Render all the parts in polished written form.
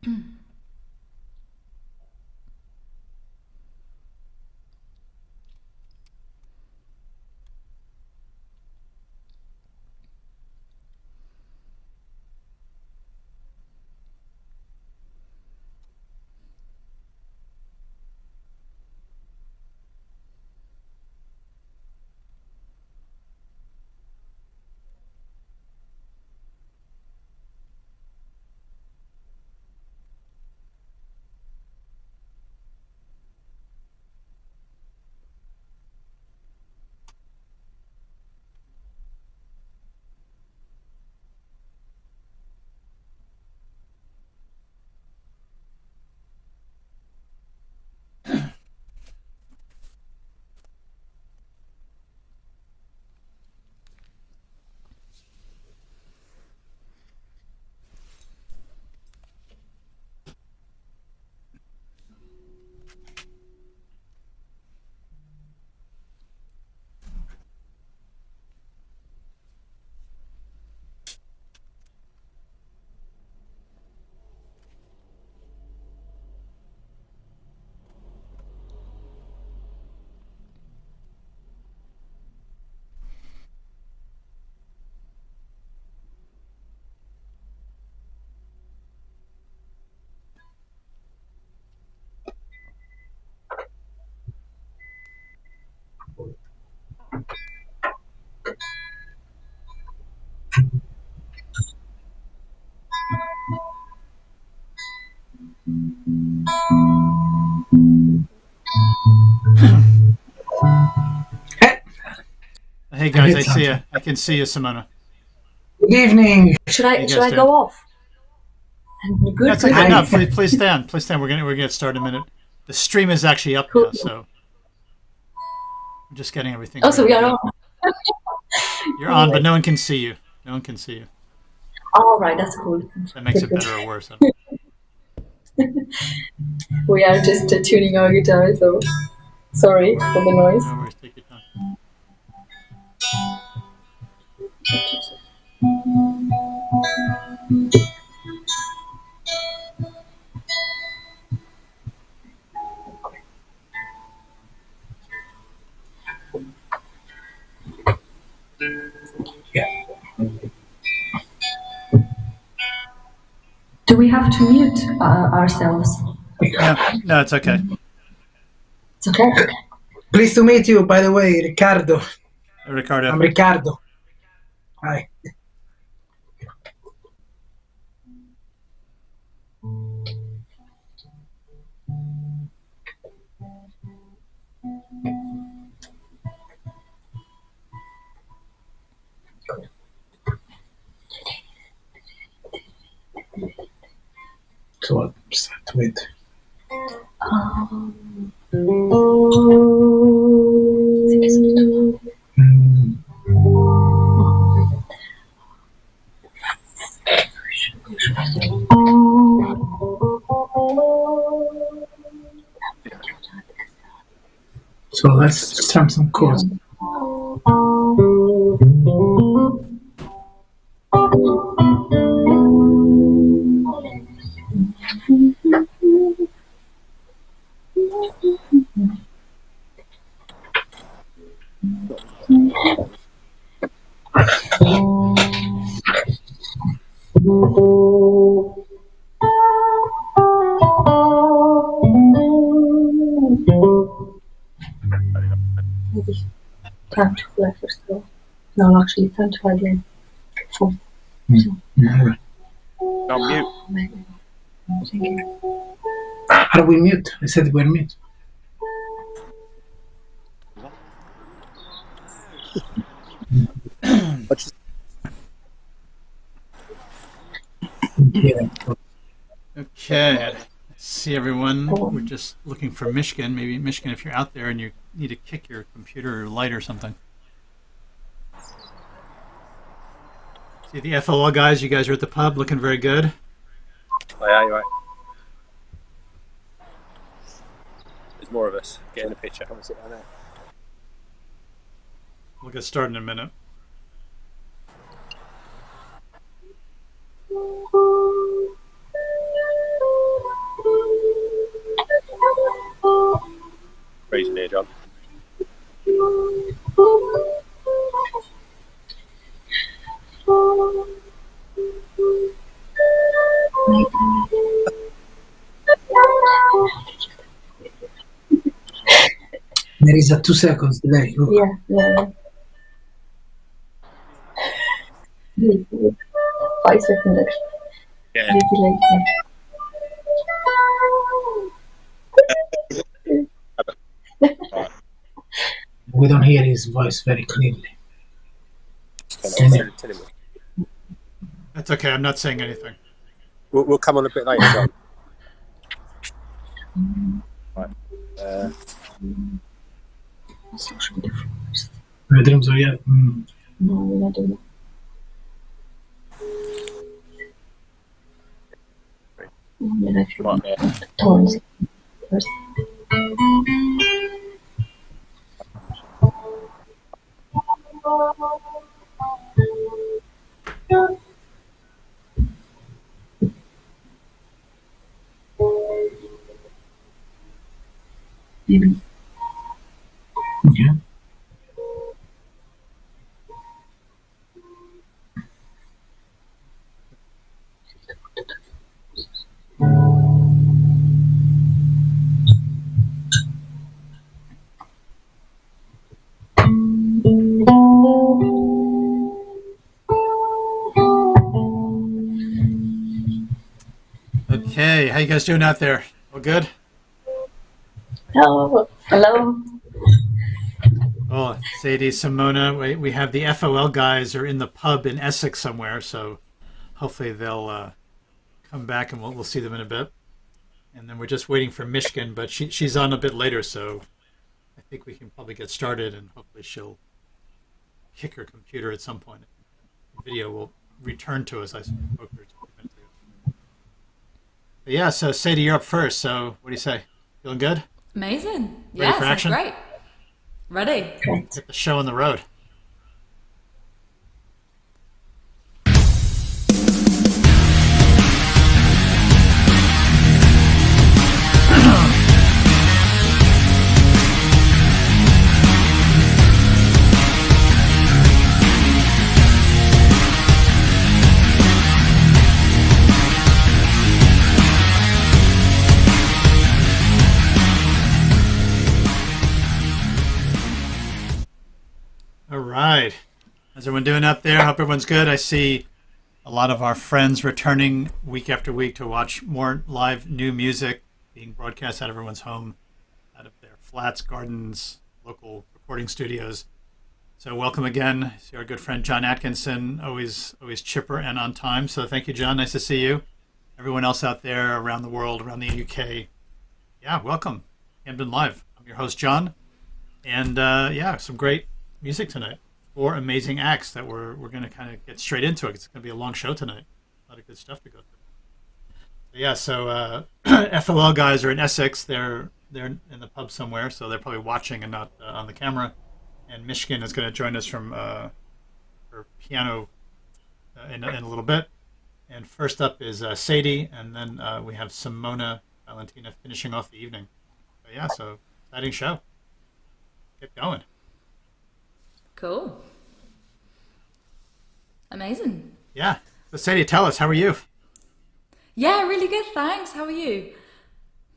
Hey guys, I see you. I can see you, Simona. Good evening. Should I go off? Good. That's okay. No, please stand. Please stand. We're gonna start in a minute. The stream is actually up now, so I'm just getting everything. Oh, so we are on. You're on, but no one can see you. No one can see you. All right, that's cool. That makes it better or worse. We are just tuning our guitar, so sorry for the noise. No worries. Take your time. Yeah. Do we have to mute ourselves? No, it's okay. It's okay. Pleased to meet you, by the way, Ricardo. Ricardo. I'm Ricardo. Hi. So I'll start with. So let's strum some chords. Time to fly first of all. No, actually, time to fly again. On mute. Are we mute? I said we're mute. Okay. Let's see, everyone. We're just looking for Michigan. Maybe Michigan, if you're out there and you need to kick your computer or light or something. See the F.O.L guys. You guys are at the pub, looking very good. Oh, yeah, you're right. There's more of us. Get in the picture. Come and sit down there. We'll get started in a minute. It's a 2 seconds delay. Look. Yeah. 5 seconds actually. Yeah. Delay. Alright. We don't hear his voice very clearly. Tell him. That's okay. I'm not saying anything. We'll come on a bit later, John. Right. Bedrooms are yet. No, we're not doing that. Tones first. Maybe. Okay. Okay, how you guys doing out there? All good? Hello. Oh, Sadie, Simona, we have the F.O.L guys are in the pub in Essex somewhere, so hopefully they'll come back and we'll see them in a bit. And then we're just waiting for Mishkin, but she's on a bit later, so I think we can probably get started, and hopefully she'll kick her computer at some point. The video will return to us. I spoke to her 20 minutes ago. But yeah, so Sadie, you're up first. So what do you say? Feeling good? Amazing. Ready Yeah, for action? great. Ready. Get the show on the road. All right. How's everyone doing up there? Hope everyone's good. I see a lot of our friends returning week after week to watch more live new music being broadcast out of everyone's home, out of their flats, gardens, local recording studios. So welcome again. I see our good friend John Atkinson, always chipper and on time. So thank you, John. Nice to see you. Everyone else out there around the world, around the UK. Yeah, welcome. Camden Live. I'm your host, John. And yeah, some great music tonight. 4 amazing acts that we're going to kind of get straight into it. It's going to be a long show tonight. A lot of good stuff to go through. Yeah, so F.O.L guys are in Essex. They're in the pub somewhere, so they're probably watching and not on the camera. And Mishkin is going to join us from her piano in a little bit. And first up is Sadie, and then we have Simona-Valentina finishing off the evening. So yeah, so exciting show. Get going. Cool. Amazing. Yeah. So Sadie, tell us, how are you? Yeah, really good, thanks. How are you?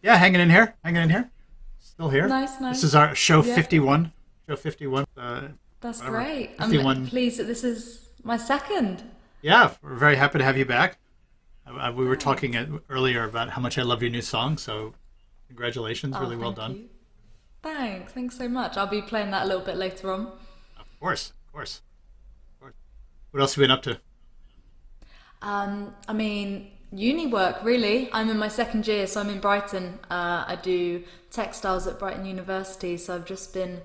Yeah, hanging in here. Still here. Nice. This is our show Yeah. 51. Show 51. That's whatever. great. 51. I'm pleased that this is my second. Yeah, we're very happy to have you back. We were talking earlier about how much I love your new song, so congratulations. Really well done. You. Thanks so much. I'll be playing that a little bit later on. Of course. What else have you been up to? I mean, uni work, really. I'm in my second year, so I'm in Brighton. I do textiles at Brighton University, so I've just been,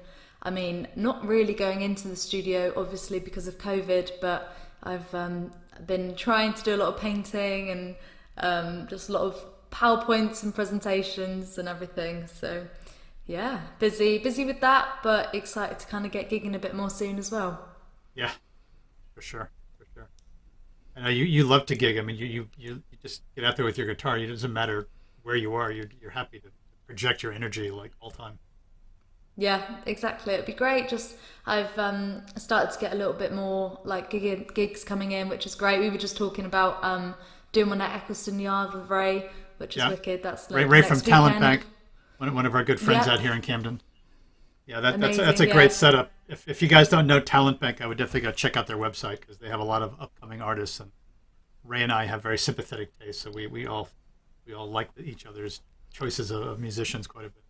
not really going into the studio, obviously, because of COVID, but I've been trying to do a lot of painting and just a lot of PowerPoints and presentations and everything. So, yeah, busy with that, but excited to kind of get gigging a bit more soon as well. Yeah, for sure. I know you love to gig. I mean, you just get out there with your guitar. It doesn't matter where you are. You're happy to project your energy like all time. Yeah, exactly. It'd be great. Just I've started to get a little bit more like gigs coming in, which is great. We were just talking about doing one at Eccleston Yard with Ray, which is wicked. That's like Ray from Talent weekend. Bank, one of our good friends out here in Camden. Yeah, that's Amazing, a great yeah. setup. If you guys don't know Talent Bank, I would definitely go check out their website because they have a lot of upcoming artists. And Ray and I have very sympathetic tastes, so we all like each other's choices of musicians quite a bit.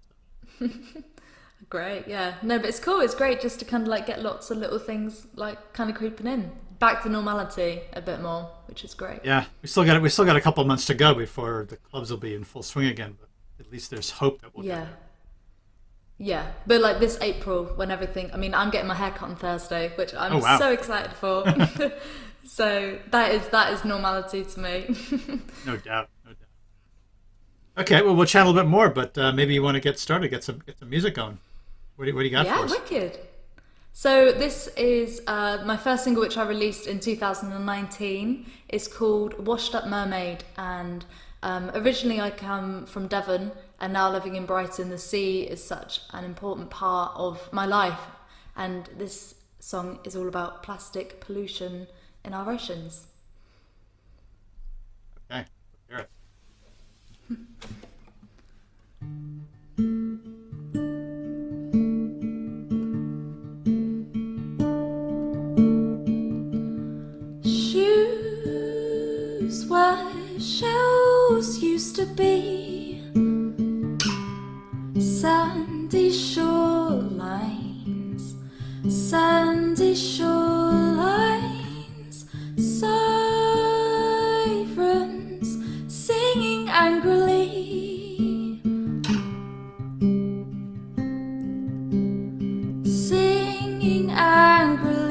Great, yeah. No, but it's cool. It's great just to kind of like get lots of little things like kind of creeping in back to normality a bit more, which is great. Yeah, we still got a couple of months to go before the clubs will be in full swing again. But at least there's hope that we'll get Yeah. there. Yeah, but like this April, when everything, I mean, I'm getting my hair cut on Thursday, which I'm Oh, wow. so excited for. So that is normality to me. No doubt, no doubt. Okay, well, we'll chat a little bit more, but maybe you want to get started, get some music going. What do you got Yeah, for us? wicked. So this is my first single, which I released in 2019. It's called Washed Up Mermaid, and originally I come from Devon, and now living in Brighton, the sea is such an important part of my life, and this song is all about plastic pollution in our oceans. Okay, let's hear it. Shoes where shells used to be, sandy shorelines, sandy shorelines, sirens singing angrily, singing angrily.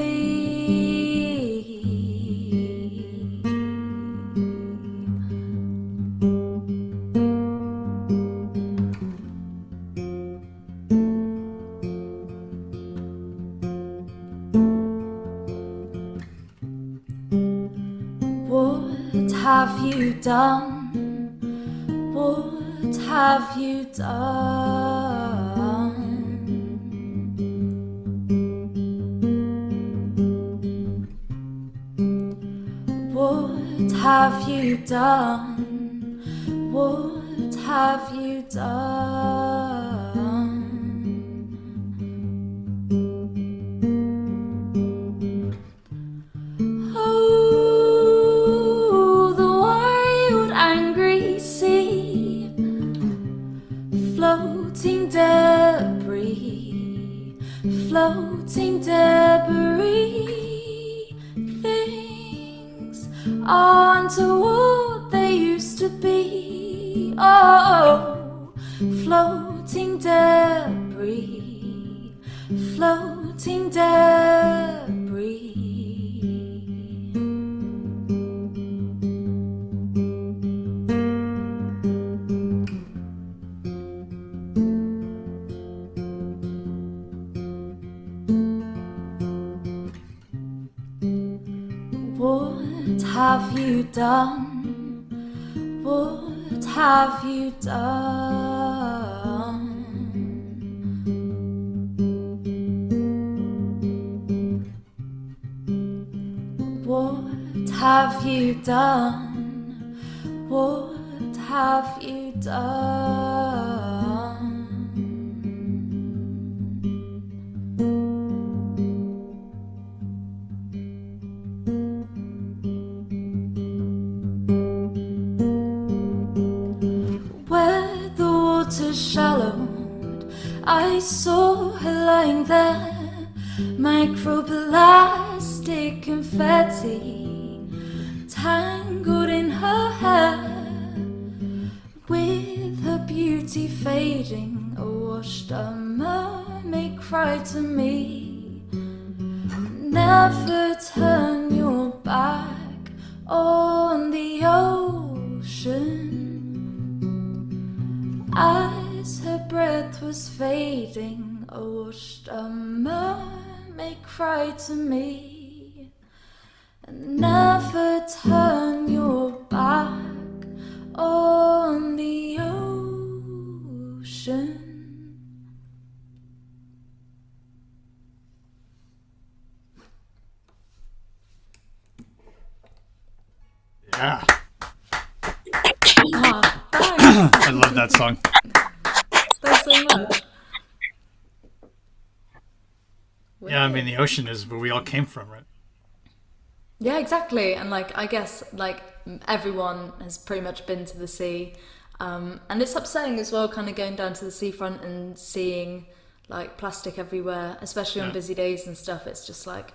What have you done? What have you done? What have you done? What have you done? Oh, the wild angry sea, floating debris, floating debris. Things aren't what they used to be. Oh, floating debris, floating debris. What have you done? What have you done? What have you done? What have you done? Where the water shallowed, I saw her lying there, microplastic confetti tangled in her hair, with her beauty fading. A washed-up mermaid cried to me, never turn your back on the ocean. As her breath was fading, a washed-up mermaid cried to me, and never turn your back on the ocean. Yeah, Ah, thanks. I love that song. Thanks so much. Yeah, I mean, the ocean is where we all came from, right? Yeah, exactly. And like, I guess like everyone has pretty much been to the sea. And it's upsetting as well, kind of going down to the seafront and seeing like plastic everywhere, especially on busy days and stuff. It's just like,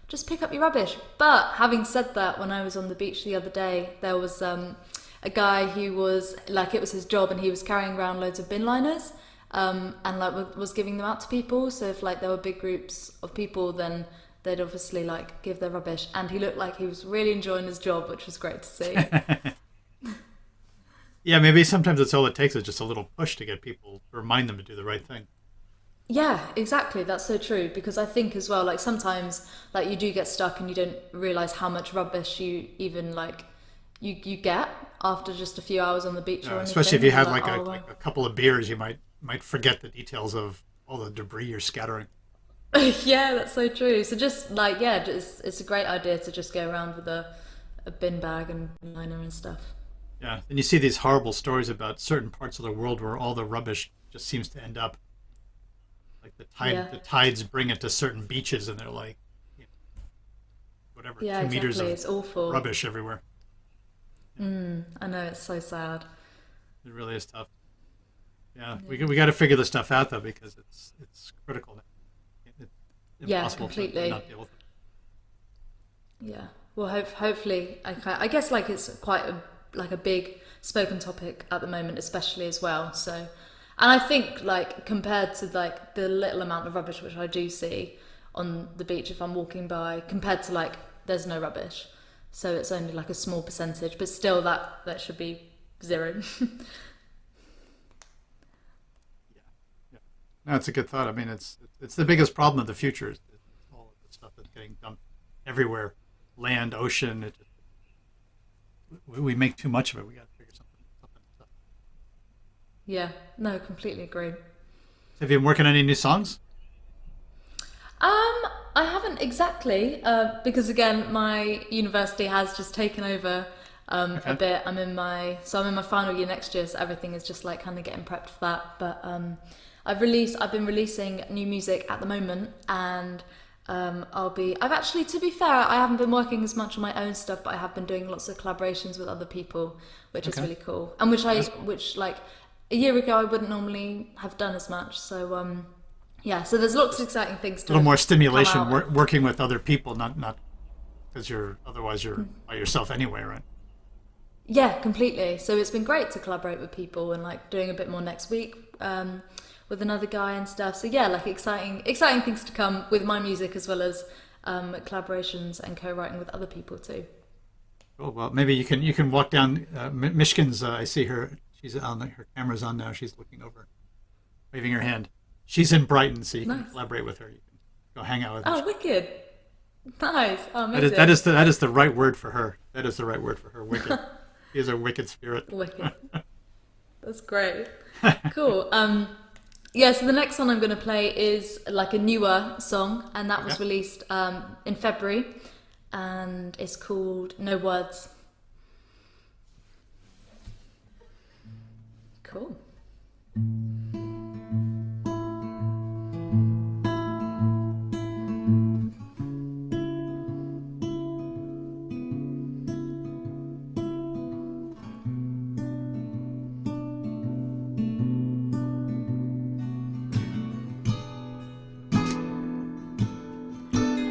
just pick up your rubbish. But having said that, when I was on the beach the other day, there was a guy who was like, it was his job, and he was carrying around loads of bin liners, and like was giving them out to people. So if like there were big groups of people, then they'd obviously like give their rubbish. And he looked like he was really enjoying his job, which was great to see. Yeah, maybe sometimes it's all it takes is just a little push to get people, to remind them to do the right thing. Yeah, exactly. That's so true. Because I think as well, like sometimes like you do get stuck and you don't realize how much rubbish you even like you get after just a few hours on the beach or anything. Especially if you had like, like a couple of beers, you might forget the details of all the debris you're scattering. Yeah, that's so true. So just like, yeah, it's a great idea to just go around with a bin bag and liner and stuff. Yeah, and you see these horrible stories about certain parts of the world where all the rubbish just seems to end up. Like the tides bring it to certain beaches, and they're like, whatever, 2 meters of it's awful. rubbish everywhere. I know, it's so sad. It really is tough. Yeah, we got to figure this stuff out though, because it's critical. It's impossible to not deal with it. Yeah. Well, hopefully, I guess like it's quite a big spoken topic at the moment, especially as well. So, and I think like compared to like the little amount of rubbish which I do see on the beach if I'm walking by, compared to like there's no rubbish, so it's only like a small percentage, but still that should be zero. No, it's a good thought. I mean, it's the biggest problem of the future is all of the stuff that's getting dumped everywhere, land, ocean. We make too much of it. We got to figure something out. Yeah, no, completely agree. Have you been working on any new songs? I haven't exactly, because again, my university has just taken over a bit. I'm in my final year next year, so everything is just like kind of getting prepped for that. But I've been releasing new music at the moment, and I've actually, to be fair, I haven't been working as much on my own stuff, but I have been doing lots of collaborations with other people, which is really cool, and which like a year ago I wouldn't normally have done as much. So yeah, so there's lots of exciting things to a little more stimulation working with other people, not because otherwise you're by yourself anyway, right? Yeah, completely. So it's been great to collaborate with people, and like doing a bit more next week with another guy and stuff. So yeah, like exciting things to come with my music, as well as collaborations and co-writing with other people too. Cool. Well, maybe you can walk down Mishkin's. I see her. She's on her camera's on now. She's looking over, waving her hand. She's in Brighton, so you can collaborate with her. You can go hang out with her. Oh, wicked! Nice. Oh, amazing. That is the right word for her. That is the right word for her. Wicked. She is a wicked spirit. Wicked. That's great. Cool. Yeah, so the next one I'm going to play is like a newer song, and that was released in February, and it's called No Words. Cool.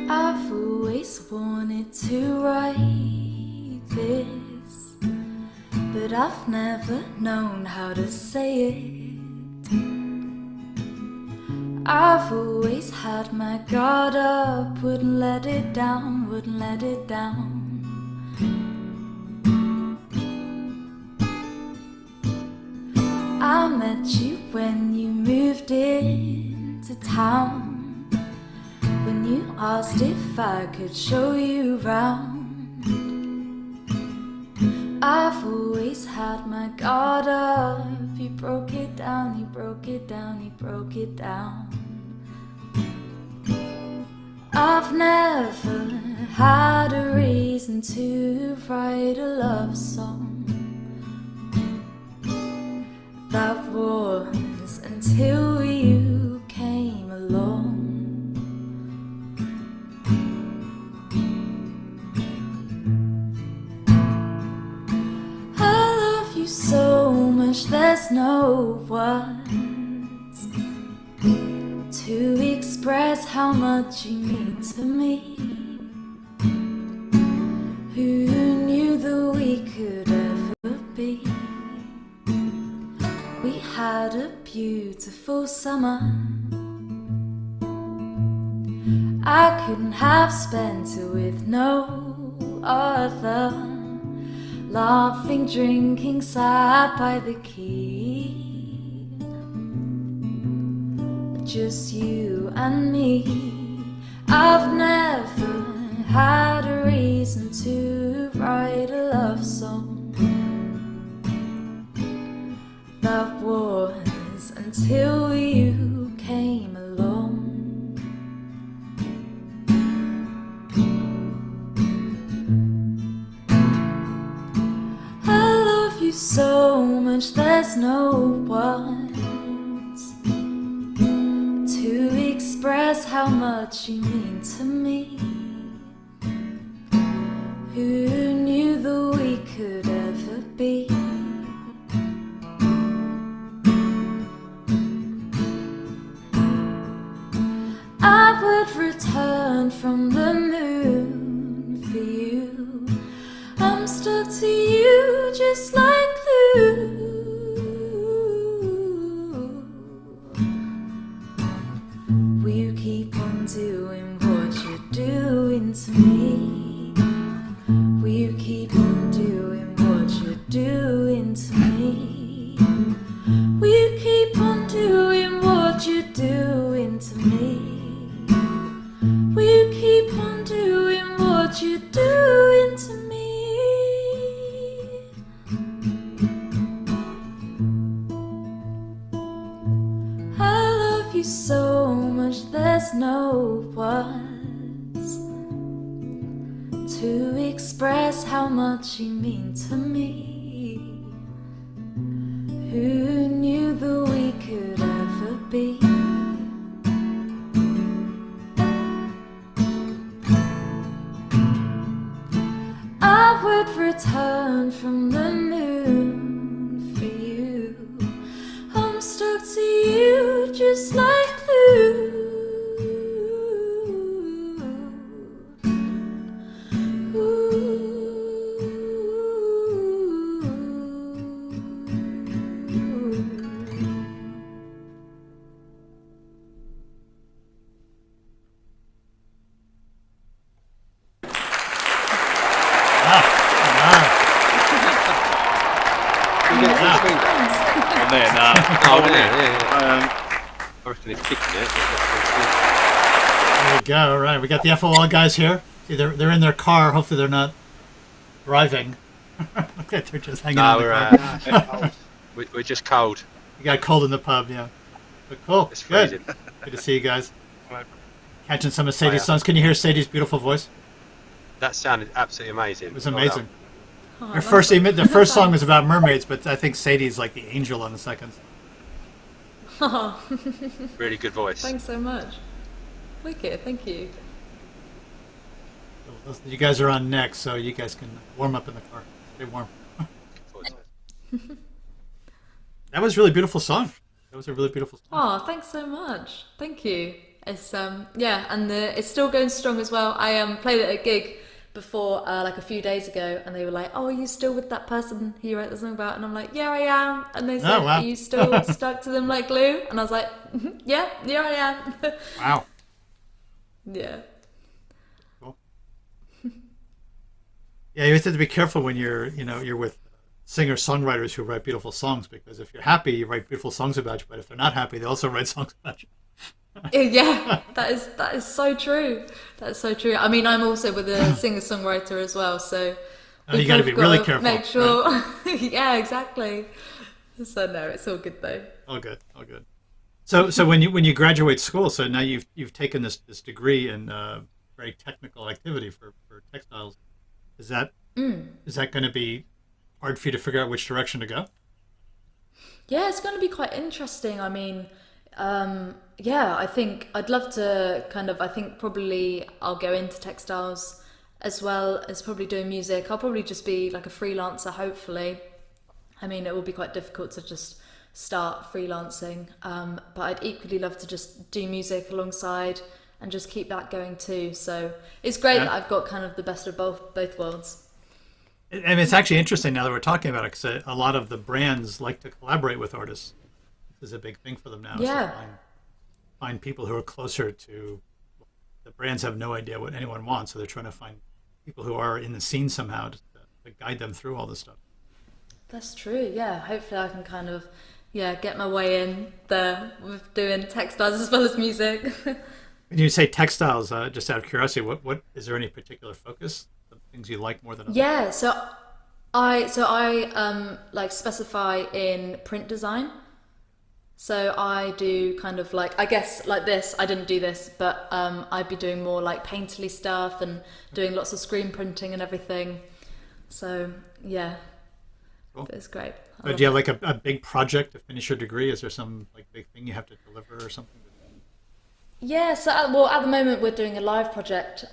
I've always wanted to write this, but I've never known how to say it. I've always had my guard up, wouldn't let it down, wouldn't let it down. I met you when you moved into town, when you asked if I could show you round. I've always had my guard up. You broke it down, you broke it down, you broke it down. I've never had a reason to write a love song. That was until you came along. no words to express how much you mean to me. Who knew that we could ever be? We had a beautiful summer. I couldn't have spent it with no other. Laughing, drinking, sat by the key. Just you and me. I've never had a reason to write a love song. That was until you came along. I love you so much, there's no words to express how much you mean to me. Who knew that we could ever be? I would return from the moon for you. I'm stuck to you just like glue. Will you keep on doing what you're doing to me? Will you keep on doing what you're doing to me? Will you keep on doing what you're doing to me? Will you keep on doing what you're doing to me? I love you so much, there's no words to express how much you mean to me. Who knew that we could ever be? I would return from the moon for you. I'm stuck to you just like glue. On there, nah. Oh, yeah. I reckon it's kicked it. There we go. All right, we got the F.O.L guys here. See, they're in their car. Hopefully, they're not driving. Look at they're just hanging out in the car. We're just cold. You got cold in the pub, yeah. But cool. It's Good. freezing. Good to see you guys. Catching some of Sadie's songs. Can you hear Sadie's beautiful voice? That sounded absolutely amazing. It was amazing. Her first song was about mermaids, but I think Sadie's like the angel on the second. Oh, Really good voice. thanks so much. Wicked, thank you. You guys are on next, so you guys can warm up in the car. Stay warm. That was a really beautiful song. That was a really beautiful song. Oh, thanks so much. Thank you. It's yeah, and it's still going strong as well. I played at a gig before like a few days ago, and they were like, "Oh, are you still with that person who you wrote the song about?" And I'm like, "Yeah, I am." And they said, Oh, wow. "Are you still stuck to them like glue?" And I was like, "Yeah, I am." Wow. Yeah. Cool. Yeah, you have to be careful when you're with singer-songwriters who write beautiful songs, because if you're happy, you write beautiful songs about you, but if they're not happy, they also write songs about you. Yeah, that is so true. That's so true. I mean, I'm also with a singer-songwriter as well, so You got to be really careful. make sure. Right? Yeah, exactly. So no, it's all good though. All good, all good. So when you graduate school, so now you've taken this degree in very technical activity for textiles. Is that going to be hard for you to figure out which direction to go? Yeah, it's going to be quite interesting. I mean, yeah, I think I'd love to I think probably I'll go into textiles as well as probably doing music. I'll probably just be like a freelancer, hopefully. I mean, it will be quite difficult to just start freelancing. But I'd equally love to just do music alongside and just keep that going too. So it's great that I've got kind of the best of both worlds. And it's actually interesting now that we're talking about it, because a lot of the brands like to collaborate with artists. This is a big thing for them now. Yeah. So find people who are closer to. The brands have no idea what anyone wants, so they're trying to find people who are in the scene somehow to guide them through all this stuff. That's true. Yeah. Hopefully, I can kind of get my way in there with doing textiles as well as music. When you say textiles, just out of curiosity, what is there any particular focus? The things you like more than others? Yeah, so I like specify in print design. So I do kind of like, I guess like this, I didn't do this, but I'd be doing more like painterly stuff and doing lots of screen printing and everything. So yeah, cool. It's great. So do you have like a big project to finish your degree? Is there some like big thing you have to deliver or something? Yeah, so at the moment we're doing a live project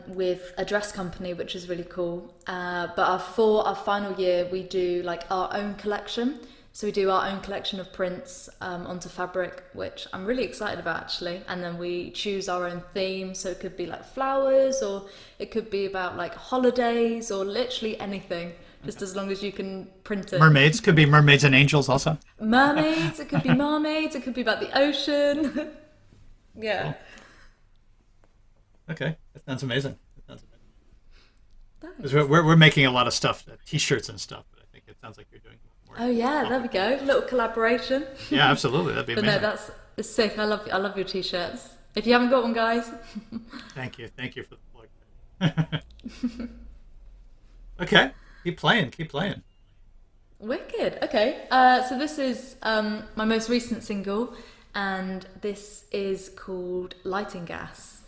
with a dress company, which is really cool. But for our final year, we do like our own collection. So we do our own collection of prints onto fabric, which I'm really excited about actually. And then we choose our own theme. So it could be like flowers, or it could be about like holidays, or literally anything, just as long as you can print it. Mermaids, could be mermaids and angels also. Mermaids, it could be mermaids, it could be about the ocean. Yeah. Cool. Okay, that sounds amazing. Because we're making a lot of stuff, t-shirts and stuff, but I think it sounds like you're doing more. Oh yeah, there we go. Little collaboration. Yeah, absolutely. That'd be but amazing. No, it's sick. I love your t-shirts. If you haven't got one, guys. Thank you for the plug. Okay, keep playing. Wicked. Okay, so this is my most recent single, and this is called Lighting Gas.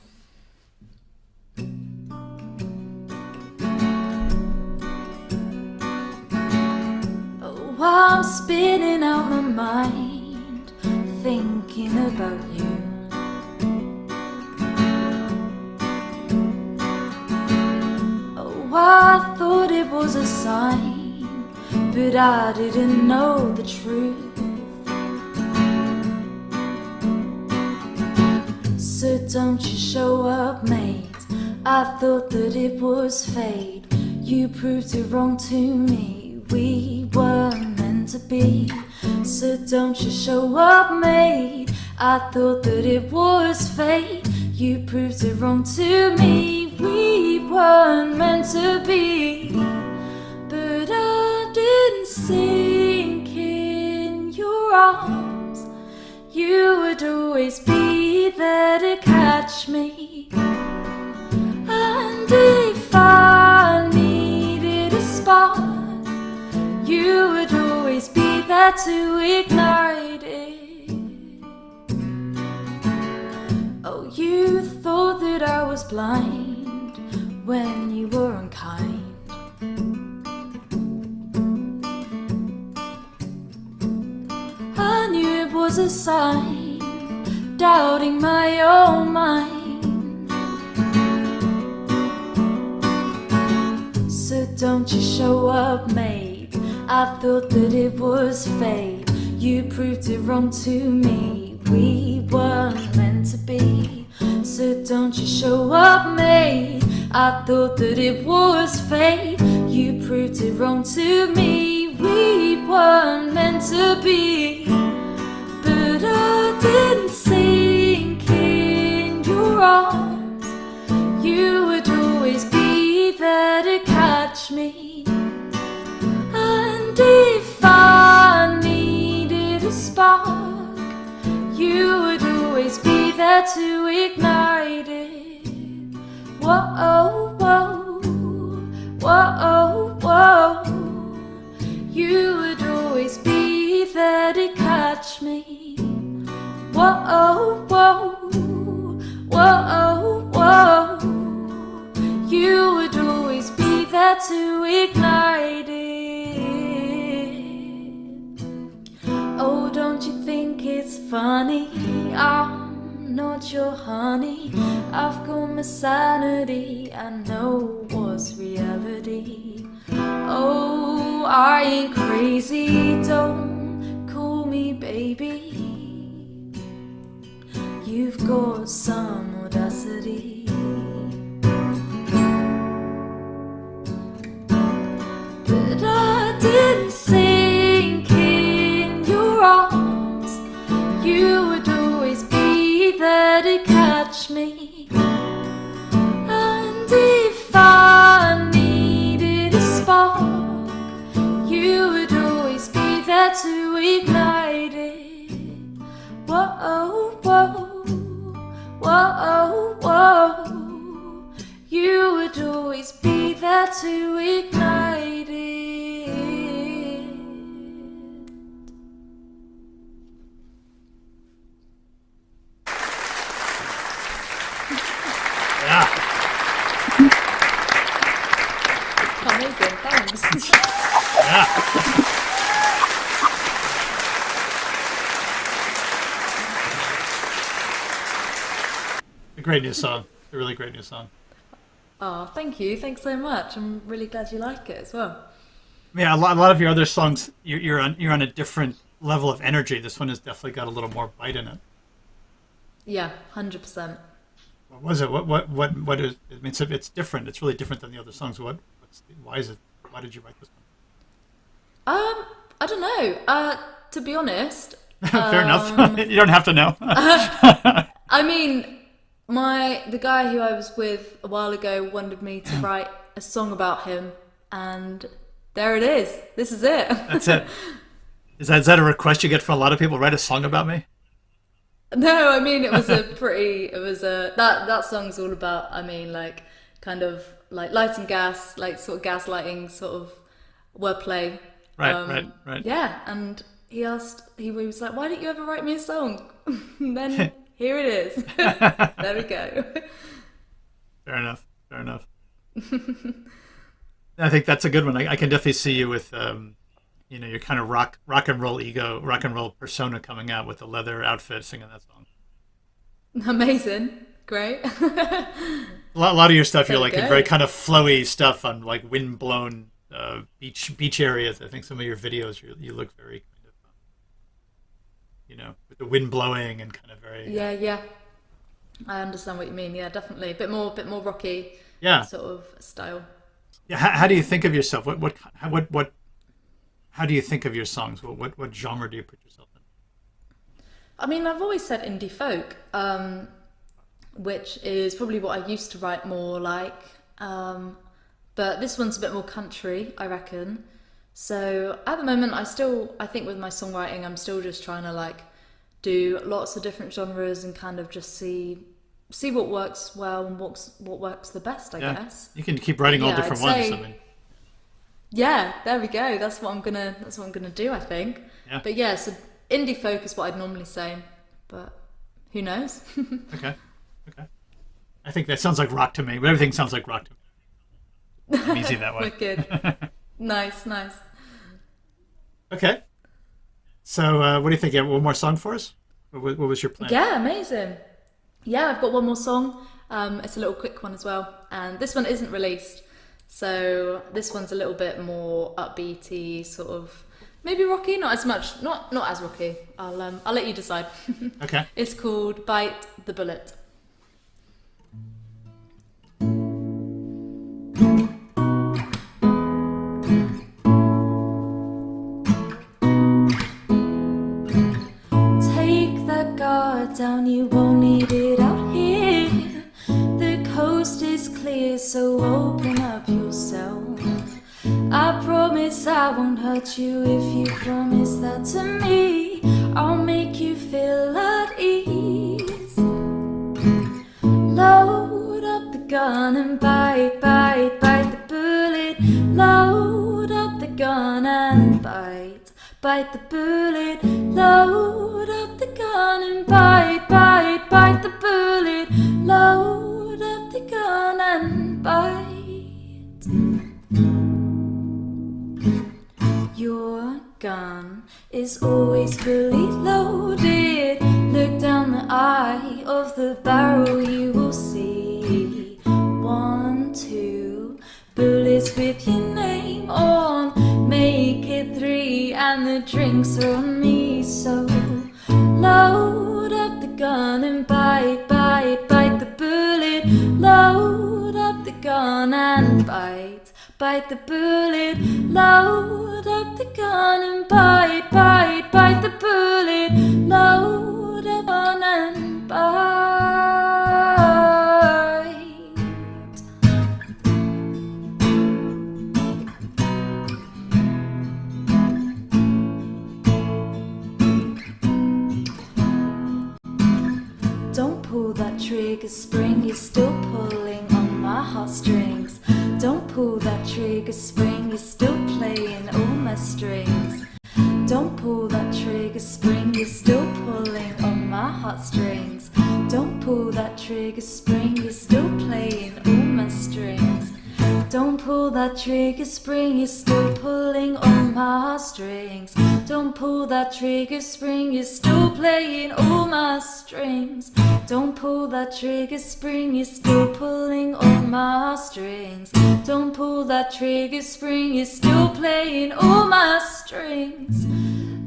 Oh, I'm spinning out my mind, thinking about you. Oh, I thought it was a sign, but I didn't know the truth. So don't you show up, mate. I thought that it was fate. You proved it wrong to me. We weren't meant to be. So don't you show up, mate. I thought that it was fate. You proved it wrong to me. We weren't meant to be. But I didn't sink in your arms. You would always be there to catch me. And if I needed a spark, you would always be there to ignite it. Oh, you thought that I was blind when you were unkind. I knew it was a sign, doubting my own mind. So don't you show up, mate. I thought that it was fate. You proved it wrong to me. We weren't meant to be. So don't you show up, mate. I thought that it was fate. You proved it wrong to me. We weren't meant to be. But I didn't sink in your arms. You would always be there to catch me. And if I needed a spark, you would always be there to ignite it. Whoa, whoa, whoa, whoa. You would always be there to catch me. Whoa, whoa, whoa, whoa. You would always be there to ignite it. Oh, don't you think it's funny? I'm not your honey. I've got my sanity. I know what's reality. Oh, I ain't crazy. Don't call me me, baby. You've got some audacity. But I didn't sink in your arms. You would always be there to catch me. And if I needed a spark, you would always be there to ignite it. Whoa, whoa, whoa, whoa. You would always be there to ignite it. Yeah. Amazing, thanks. Yeah. A great new song. A really great new song. Oh, thank you. Thanks so much. I'm really glad you like it as well. Yeah, a lot of your other songs, you're on a different level of energy. This one has definitely got a little more bite in it. Yeah, 100%. What was it? What is? I mean, it's different. It's really different than the other songs. Why is it? Why did you write this one? I don't know. To be honest, Fair enough. You don't have to know. I mean, the guy who I was with a while ago wanted me to write a song about him, and there it is. This is it. That's it. Is that a request you get from a lot of people? Write a song about me? No, I mean, that song's all about, I mean, like, kind of like light and gas, like sort of gaslighting sort of wordplay. Right. Yeah, and he was like, why don't you ever write me a song? And then here it is. There we go. Fair enough. I think that's a good one. I can definitely see you with, your kind of rock and roll ego, rock and roll persona coming out with the leather outfit, singing that song. Amazing. Great. A lot of your stuff, you're like in very kind of flowy stuff on like wind-blown beach areas. I think some of your videos, you look very kind of, with the wind blowing and kind of very. Yeah. I understand what you mean. Yeah, definitely. A bit more rocky. Yeah. Sort of style. Yeah. How do you think of yourself? How do you think of your songs? What genre do you put yourself in? I mean, I've always said indie folk, which is probably what I used to write more like. But this one's a bit more country, I reckon. So at the moment, I think with my songwriting, I'm still just trying to like do lots of different genres and kind of just see what works well and what works the best, I guess. You can keep writing all different ones. I mean. Yeah, there we go. That's what I'm gonna do, I think. Yeah. But yeah, so indie folk is what I'd normally say, but who knows? Okay. I think that sounds like rock to me. But everything sounds like rock to me. I'm easy that way. Wicked. Nice. Okay. So what do you think? You have one more song for us? What was your plan? Yeah, amazing. Yeah, I've got one more song. It's a little quick one as well, and this one isn't released. So this one's a little bit more upbeaty, sort of maybe rocky, not as much, not as rocky. I'll let you decide. Okay. It's called Bite the Bullet. Take that guard down, you won't need it out here. The coast is clear, so open up yourself. I promise I won't hurt you if you promise that to me. I'll make you feel at ease. Load up the gun and bite the bullet. Load up the gun and bite the bullet. Load up the gun and bite the bullet. Load up the gun and bite. Your gun is always fully loaded. Look down the eye of the barrel, you will see 1, 2 bullets with your name on. Make it 3 and the drinks are on me. So load up the gun and bite, bite the bullet, load up the gun and bite, bite, bite the bullet, load up the gun and bite. Don't pull that trigger spring, you're still pulling on my heartstrings. Don't pull that trigger spring, you're still playing all my strings. Don't pull that trigger spring, you're still pulling on my heartstrings. Don't pull that trigger spring, you're still playing all my strings. Don't pull that trigger spring, you're still pulling on my heartstrings. Don't pull that trigger spring, you're still playing all my strings. Don't pull that trigger spring, you're still pulling on my heartstrings. Don't pull that trigger spring, you're still playing all my strings.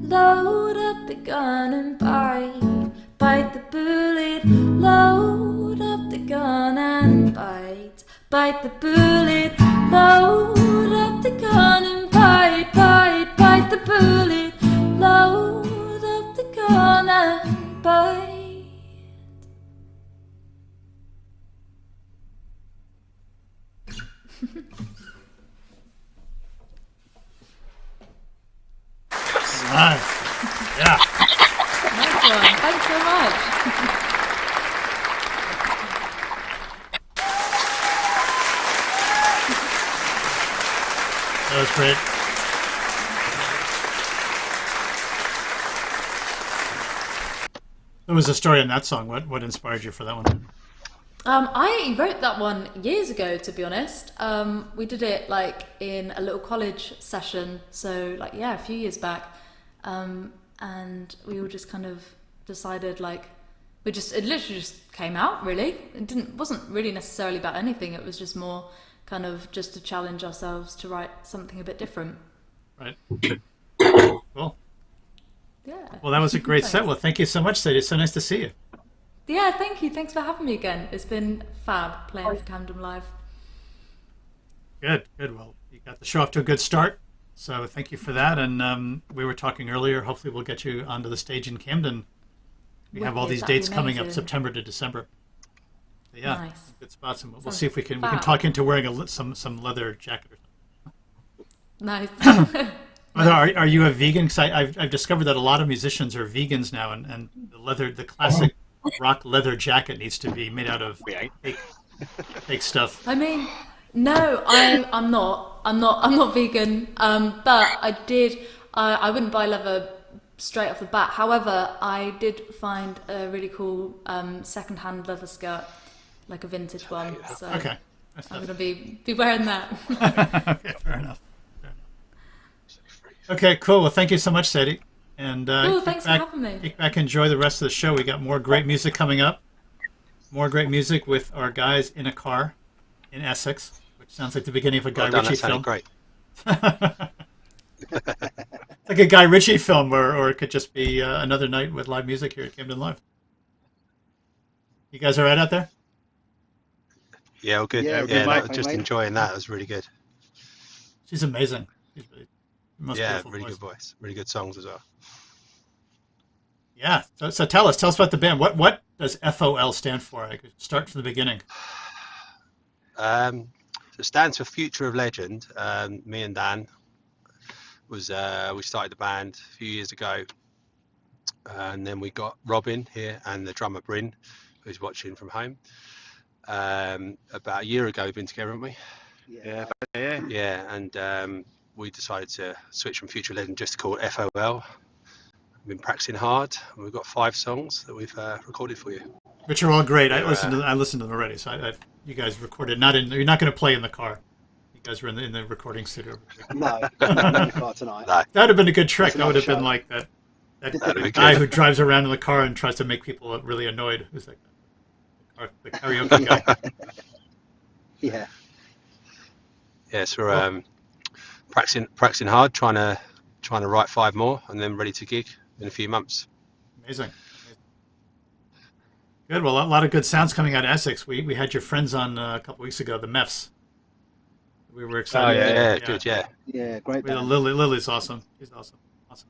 Load up the gun and bite, bite the bullet. Load up the gun and bite, bite the bullet. Load up the gun and bite, bite, bite the bullet. Load up the gun and bite. Nice. Yeah. Nice one. Thanks so much. That was great. There was a story in that song. What inspired you for that one? I wrote that one years ago, to be honest. We did it like in a little college session, so like a few years back, and we all just kind of decided it literally just came out. Really, wasn't really necessarily about anything. It was just more kind of just to challenge ourselves to write something a bit different. Right. Cool. Yeah. Well, that was a great set. Well, thank you so much, Sadie. It's so nice to see you. Yeah, thank you. Thanks for having me again. It's been fab playing for Camden Live. Good. Well, you got the show off to a good start, so thank you for that. And we were talking earlier. Hopefully, we'll get you onto the stage in Camden. We have all these dates coming up, September to December. So, yeah, nice. Good spots, and we'll see if we can talk into wearing some leather jacket or something. Nice. Are you a vegan? Because I've discovered that a lot of musicians are vegans now, and the classic rock leather jacket needs to be made out of fake stuff. I mean, no, I'm not vegan. But I wouldn't buy leather straight off the bat. However, I did find a really cool second-hand leather skirt, like a vintage one. So Okay. I'm gonna be wearing that. Okay, fair enough. Okay, cool. Well, thank you so much, Sadie. And thanks for having me. Kick back, enjoy the rest of the show. We got more great music coming up. More great music with our guys in a car in Essex, which sounds like the beginning of a Guy Ritchie film. Great. It's like a Guy Ritchie film, or it could just be another night with live music here at Camden Live. You guys all right out there? Yeah, all good. Just enjoying that. It was really good. She's amazing. She's really good voice. Really good songs as well. Yeah. So tell us about the band. What does F.O.L stand for? I could start from the beginning. So it stands for Future of Legend. Me and Dan we started the band a few years ago, and then we got Robin here and the drummer Bryn, who's watching from home. About a year ago, we've been together, haven't we? Yeah, and we decided to switch from Future of Legend just to call it F.O.L. We've been practicing hard, and we've got 5 songs that we've recorded for you. Which are all great. I listened to them already. So you guys recorded. You're not going to play in the car. You guys were in the recording studio. No, not in the car tonight. No. That would have been a good trick. That would have been like that guy who drives around in the car and tries to make people really annoyed. Who's like the karaoke guy. Yeah. Yes, we're practicing hard, trying to write 5 more, and then ready to gig in a few months. Amazing. Good. Well, a lot of good sounds coming out of Essex. We had your friends on a couple weeks ago, the Meffs. We were excited. Yeah, good, yeah. Yeah, great Well, band. Lily's awesome. She's awesome. Awesome.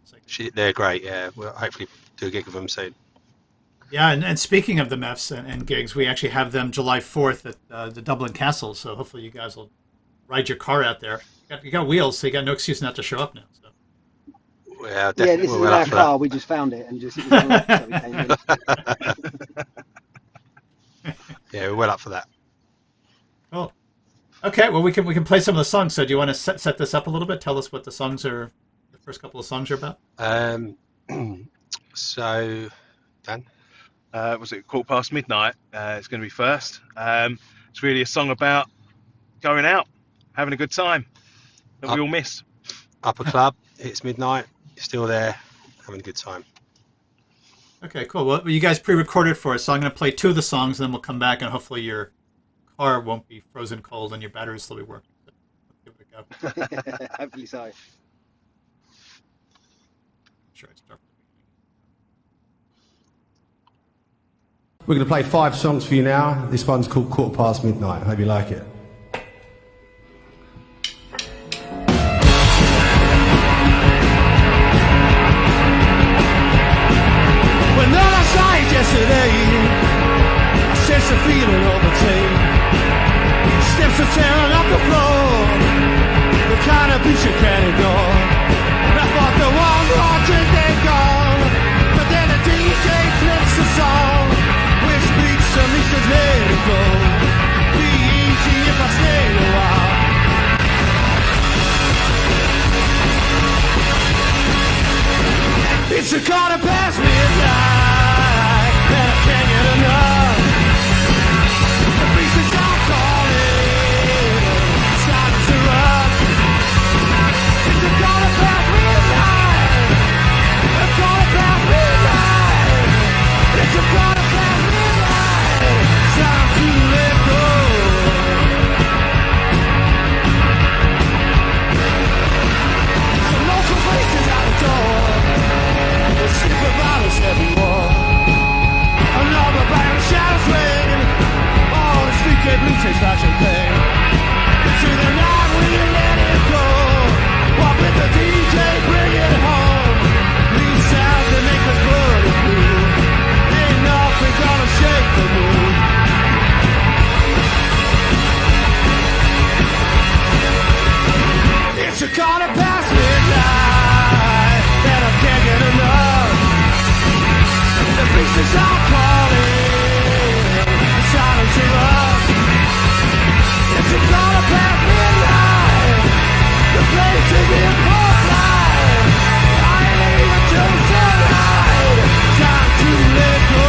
They're great, yeah. We'll hopefully do a gig with them soon. Yeah, and speaking of the Meffs and gigs, we actually have them July 4th at the Dublin Castle. So hopefully you guys will ride your car out there. You got wheels, so you got no excuse not to show up now. So. Yeah, Yeah, this we're is well our up for car. We just found it and just it was unlocked, so we came in. Yeah, we're well up for that. Cool. Okay, well we can play some of the songs. So do you want to set this up a little bit? Tell us what the first couple of songs are about. So, Dan? Was it midnight? It's going to be first. It's really a song about going out, having a good time that we all miss. Upper Club, it's midnight, you're still there, having a good time. Okay, cool. Well, you guys pre-recorded for us, so I'm going to play 2 of the songs, and then we'll come back, and hopefully your car won't be frozen cold and your battery will still be working. So let's give it a go. Hopefully so. Sure, I start. We're going to play 5 songs for you now. This one's called Midnight. Hope you like it. When all I saw you yesterday, I sense the feeling overtake. Steps are tearing up the floor, the kind of beach you can't ignore. I thought the one more drink they're gone, but then the DJ flips the song, which beats to me says let it go. Be easy if I stay a while. It's a quarter past midnight, and I can't get enough. The beasts are calling, silence erupts. It's a quarter past midnight, a quarter past midnight. It's a quarter past midnight, time to let go. Some local faces out the door. Sleep about us evermore. Another band of shadows ring. All the sweet gay blue taste like champagne. To the night we let it go. Walk with the DJ, bring it home. These sounds that make us bulletproof. Ain't nothing gonna shake the mood. It's a quarter past midnight, and I can't get enough. The beasts are calling, the silence erupts. It's a quarter past midnight, the place is in full flight. I ain't leaving till tonight, time to let go.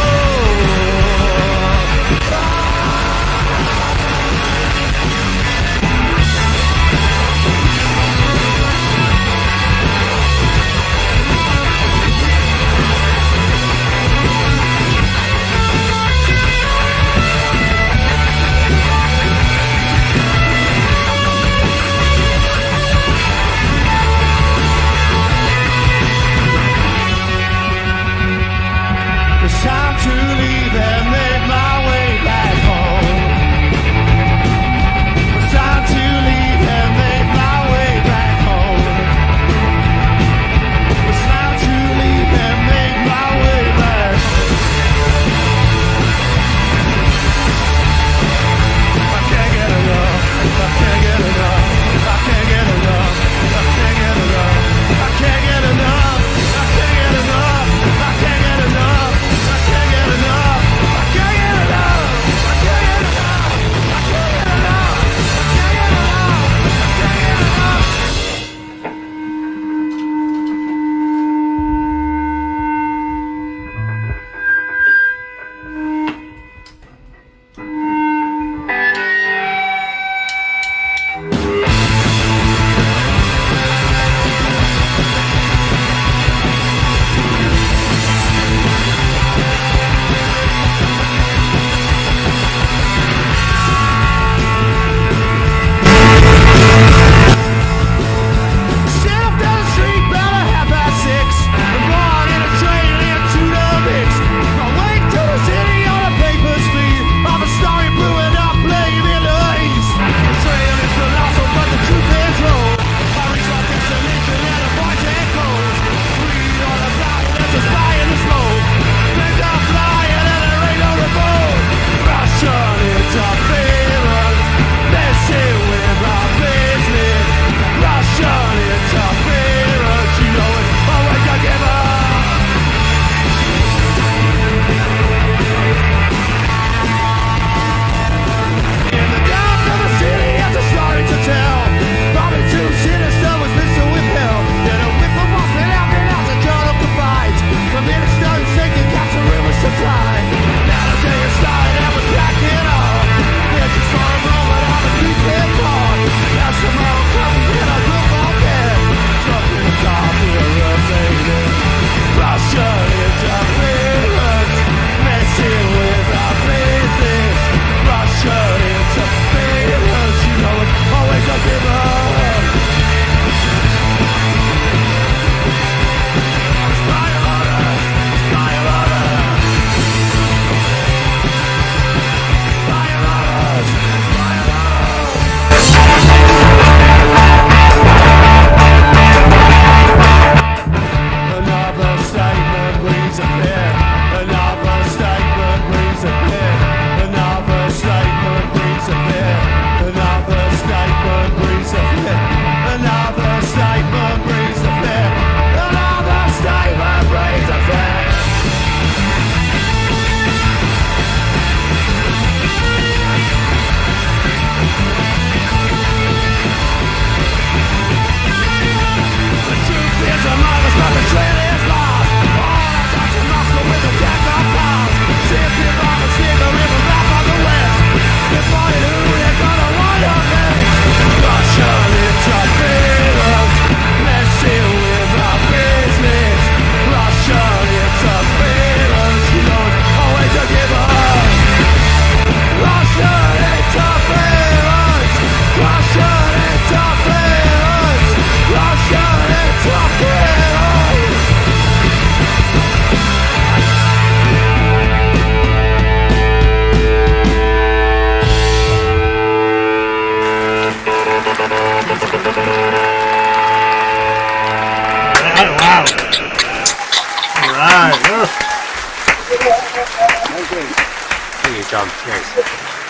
John. Cheers.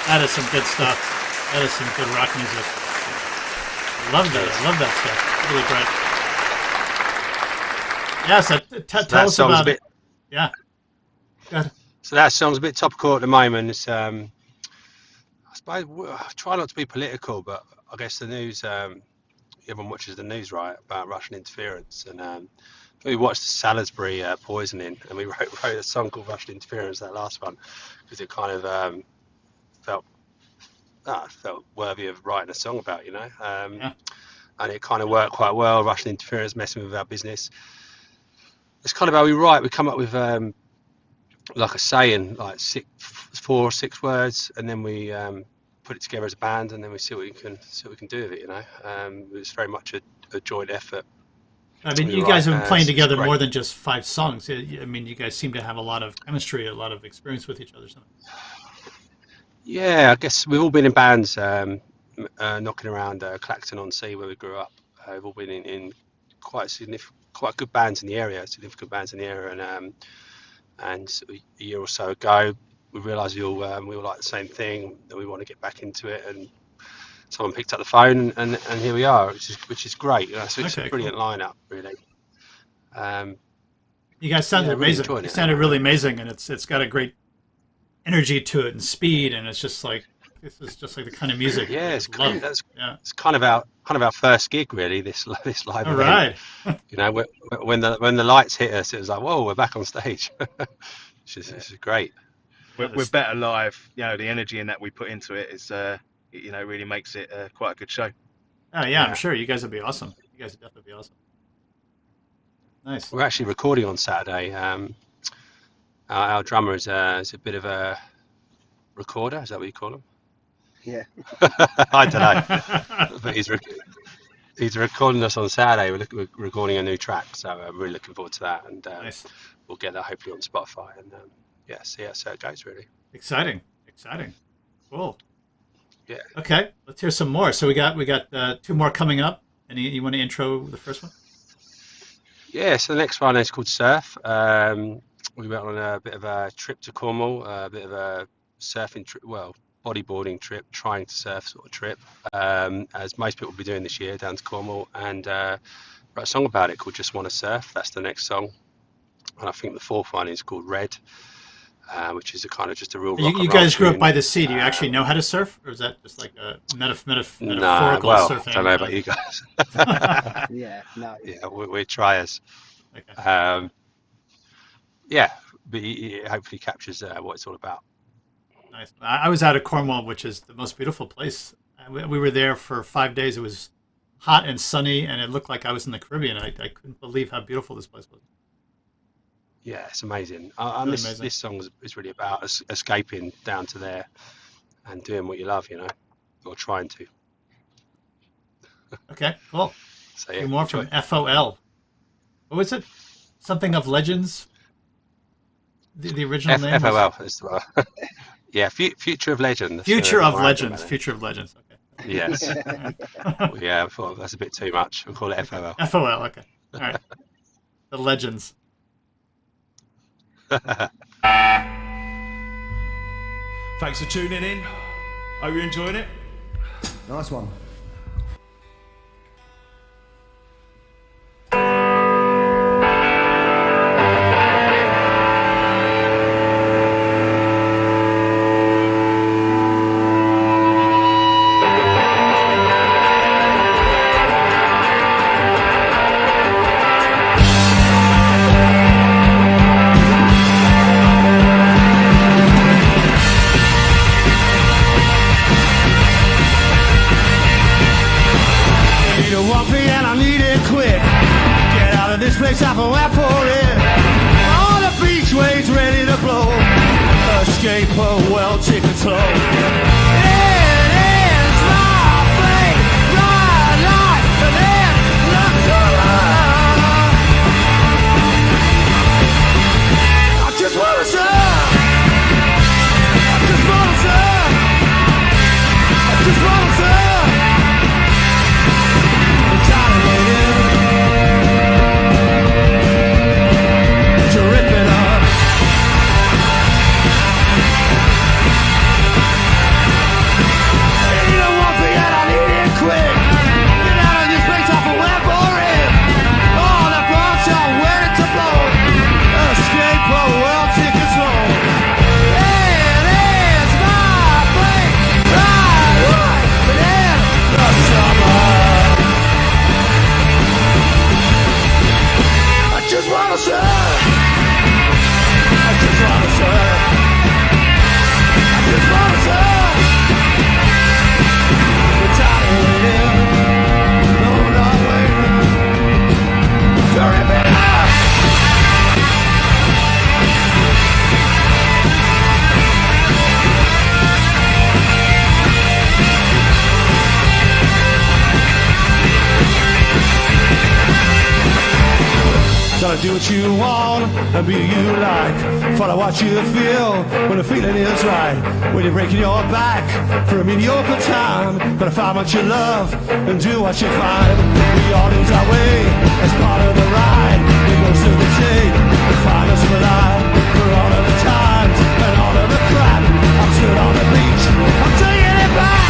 That is some good stuff. That is some good rock music. I love that. I love that stuff. Really great. Yeah, so tell us about it. Yeah. Go ahead. So that song's a bit topical at the moment. It's I suppose I try not to be political, but I guess the news. Everyone watches the news, right, about Russian interference, and we watched the Salisbury poisoning, and we wrote a song called Russian Interference, that last one, because it kind of felt worthy of writing a song about, and it kind of worked quite well. Russian interference messing with our business. It's kind of how we write. We come up with like a saying, like 4 or 6 words, and then we put it together as a band, and then we see what we can do with it. It was very much a joint effort. I mean, you guys have been playing together more than just 5 songs. I mean, you guys seem to have a lot of chemistry, a lot of experience with each other. Yeah, I guess we've all been in bands knocking around Clacton-on-Sea, where we grew up. We've all been in quite good bands in the area, and a year or so ago, we realised we all like the same thing, that we want to get back into it, and someone picked up the phone, and here we are, which is great. So it's a brilliant lineup, really. You guys sounded amazing. It sounded really amazing, and it's got a great energy to it and speed, and it's just like this is just like the kind of music. Yeah, it's kind of our first gig, really. This live All event. right. When the lights hit us, it was like, whoa, we're back on stage. This is great. We're better live. The energy in that we put into it is, really makes it quite a good show. Oh yeah, I'm sure you guys would be awesome. You guys would definitely be awesome. Nice. We're actually recording on Saturday. Our drummer is a bit of a recorder. Is that what you call him? Yeah. I don't know, but he's recording us on Saturday. We're recording a new track, so I'm really looking forward to that, and nice. We'll get that hopefully on Spotify, and see how it goes. Really exciting. Cool. Yeah. Okay, let's hear some more. So we got 2 more coming up. And you want to intro the first one? Yeah. So the next one is called Surf. We went on a bit of a trip to Cornwall, a bit of a surfing trip, bodyboarding trip, trying to surf sort of trip, as most people will be doing this year, down to Cornwall, and wrote a song about it called Just Wanna Surf. That's the next song, and I think the 4th one is called Red, which is a kind of just a real rock. You guys grew up by the sea. Do you actually know how to surf, or is that just like a metaphorical surfing? I don't know about you guys. Yeah, no. Yeah, we're triers. Okay. But it hopefully captures what it's all about. Nice. I was out of Cornwall, which is the most beautiful place. We were there for 5 days. It was hot and sunny, and it looked like I was in the Caribbean. I couldn't believe how beautiful this place was. Yeah, it's amazing. This song is really about escaping down to there and doing what you love, or trying to. Okay, cool. So, yeah, more from F.O.L. What was it? Something of Legends? The original name? F.O.L. is the one. Yeah, Future of Legends. Future of Legends. Future of Legends. Okay. Yes. Yeah, I thought that's a bit too much. We'll call it F.O.L. F.O.L. Okay. All right. The Legends. Thanks for tuning in. Hope you're enjoying it. Nice one. Off a lap for it. On the beach waves ready to blow. Escape a well-taken toll. It is my fate. Ride like an end. Look to love. I just wanna surf. I just wanna surf. I just wanna surf. I'm tired of waiting. do what you want and be you like. Follow what you feel when the feeling is right. When you're breaking your back for a mediocre time, gotta find what you love and do what you find. We all lose our way as part of the ride. It goes through the tape and find us alive. For all of the times and all of the crap I've stood on the beach, I'm taking it back.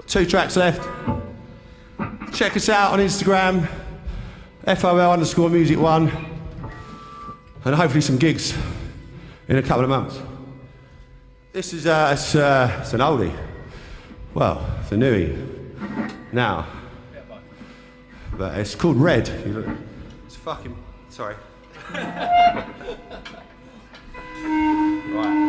Two tracks left. Check us out on Instagram, F.O.L_music1, and hopefully some gigs in a couple of months. This is it's an oldie. Well, it's a newie now, but it's called Red. It's fucking sorry. Right.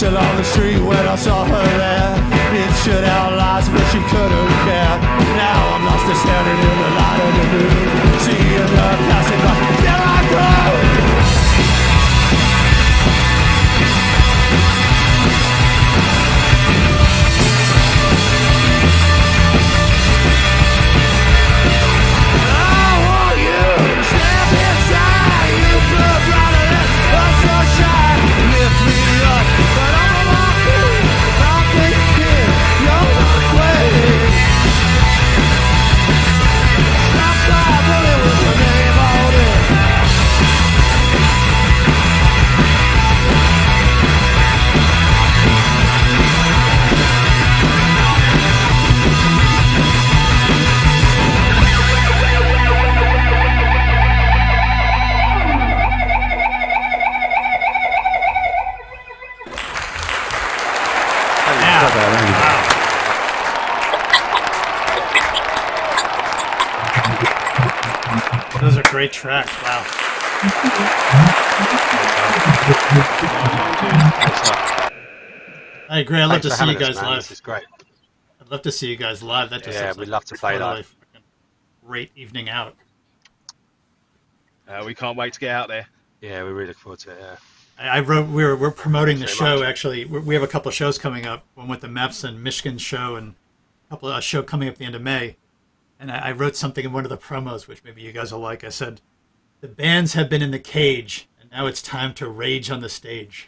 Along the street when I saw her there, pictured our lives but she couldn't care. Now I'm lost and standing in the light of the moon, seeing her passing by, there I go. Stop, great tracks. Wow. I agree. I'd love Thanks to for see you having us, guys man. live. This is great. I'd love to see you guys live. That just Yeah, looks we'd like love to play totally live. freaking great evening out. We can't wait to get out there. Yeah, we really look forward to it. Yeah. I wrote we're promoting the Thanks very show. much. Actually, we have a couple of shows coming up. One with the Mets and Michigan show, and a couple of show coming up at the end of May. And I wrote something in one of the promos, which maybe you guys will like. I said, "The bands have been in the cage, and now it's time to rage on the stage."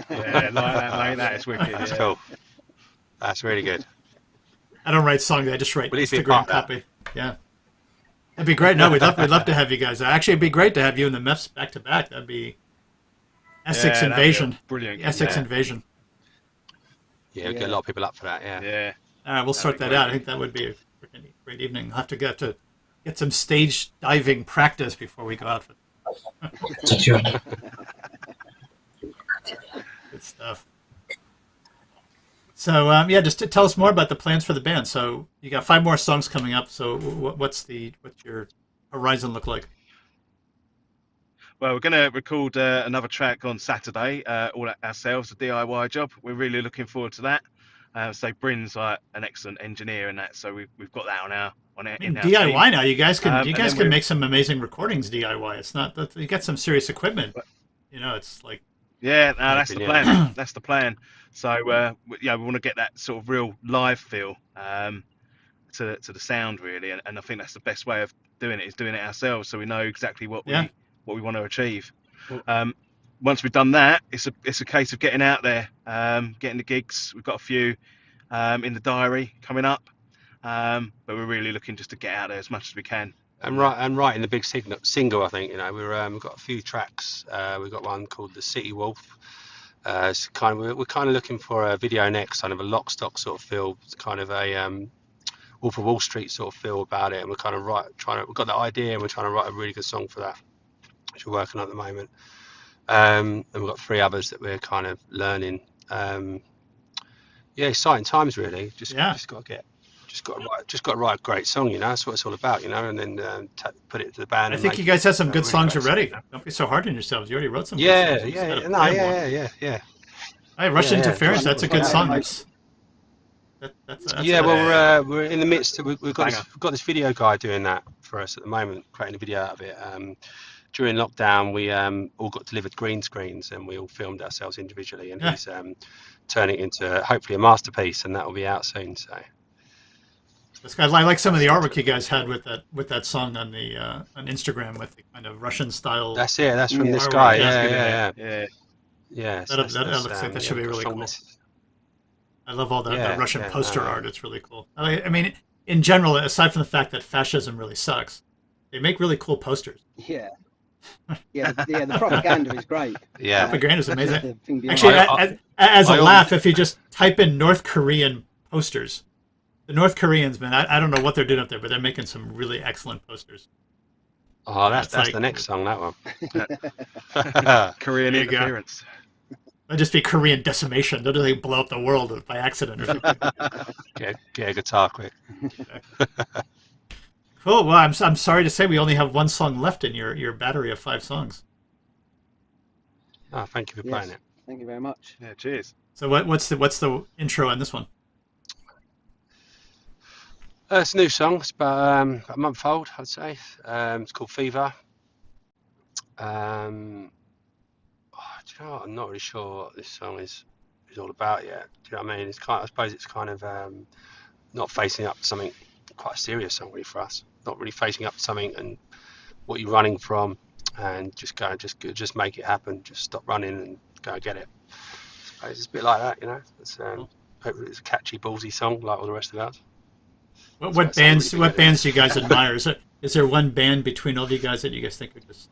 Yeah, like that, mate. That is wicked. That's yeah. cool. That's really good. I don't write songs. I just write Will you be a Instagram part of that? copy. Yeah, that'd be great. No, we'd love to have you guys. Actually, it'd be great to have you and the Mets back to back. That'd be Essex Yeah, that'd be Invasion. brilliant. Essex Yeah. Invasion. Yeah, we get a lot of people up for that. Yeah. Yeah. All right, we'll sort be that great. out. I think that would be a freaking great evening. We'll have to get some stage diving practice before we go out for Sure. good stuff. So yeah, just to tell us more about the plans for the band. So you got 5 more songs coming up. So what's your horizon look like? Well, we're going to record another track on Saturday, all ourselves, a DIY job. We're really looking forward to that. So Bryn's like an excellent engineer in that, so we've got that on our I mean, in-house DIY team. now. You guys can And then make some amazing recordings DIY. It's not that you got some serious equipment. You know, it's like Yeah, no, that's the Yeah. plan. That's the plan. So yeah, we want to get that sort of real live feel to the sound really, and I think that's the best way of doing it is doing it ourselves, so we know exactly what we want to achieve. Once we've done that, it's a case of getting out there, getting the gigs. We've got a few in the diary coming up, but we're really looking just to get out there as much as we can. And writing the big single, I think, you know, we've got a few tracks. We've got one called The City Wolf. It's we're kind of looking for a video next, kind of a lock stock sort of feel. It's kind of a Wolf of Wall Street sort of feel about it, and we're kind of we've got the idea, and we're trying to write a really good song for that, which we're working on at the moment. And we've got 3 others that we're kind of learning. Yeah, exciting times really. Just got to write a great song, you know. That's what it's all about, you know. And then put it to the band. I and think make you guys have some a good really songs great already. song, you know? Don't be so hard on yourselves. You already wrote some. Yeah, good songs. You just gotta no, play 'em more. yeah. Hey, Russian Yeah, Interference. That's a good song. That's Yeah, a- well, we're in the midst. We've got this video guy doing that for us at the moment, creating a video out of it. During lockdown, we all got delivered green screens, and we all filmed ourselves individually. And he's turning it into hopefully a masterpiece, and that will be out soon. So This guy, I like some of the artwork you guys had with that song on the on Instagram with the kind of Russian style. that's it. That's from this artwork. guy. Yeah. Yeah. That looks like that should be really cool. I love all that Russian poster art. It's really cool. I mean, in general, aside from the fact that fascism really sucks, they make really cool posters. Yeah. The propaganda is great. Yeah, propaganda is amazing. The thing behind Actually, it. as a laugh, if you just type in North Korean posters, the North Koreans, man, I don't know what they're doing up there, but they're making some really excellent posters. Oh, that's like- the next song. That one. Korean There you go. interference. It'll just be Korean decimation. They'll just blow up the world by accident or something. Get a guitar quick. Cool. Well, I'm sorry to say we only have one song left in your battery of 5 songs. Oh, thank you for playing it. Thank you very much. Yeah, cheers. So what's the intro on this one? It's a new song. It's about a month old, I'd say. It's called Fever. Do you know what? I'm not really sure what this song is all about yet. Do you know what I mean? I suppose it's kind of not facing up to something quite a serious song really for us. Not really facing up to something and what you're running from, and just make it happen. Just stop running and go and get it. I suppose it's a bit like that, you know. Hopefully it's a catchy, ballsy song like all the rest of ours. What bands do you guys admire? Is there one band between all of you guys that you guys think just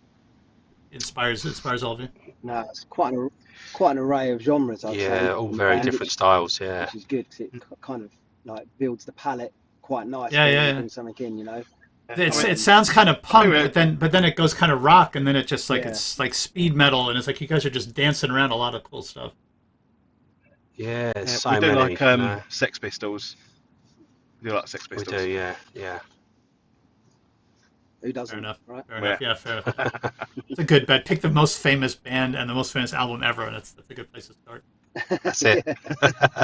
inspires all of you? No, it's quite an array of genres. I'd say. Yeah, all very different styles. Yeah, which is good because it kind of like builds the palette quite nicely. Yeah. Bring something in, you know. It sounds kind of punk, but then it goes kind of rock, and then it just like it's like speed metal, and it's like you guys are just dancing around a lot of cool stuff. Yeah, so we do many, like Sex Pistols. We do like Sex Pistols. We do, yeah. Who doesn't? Fair enough. Right? Fair enough. Yeah, fair enough. It's a good bet. Pick the most famous band and the most famous album ever, and that's a good place to start. That's it.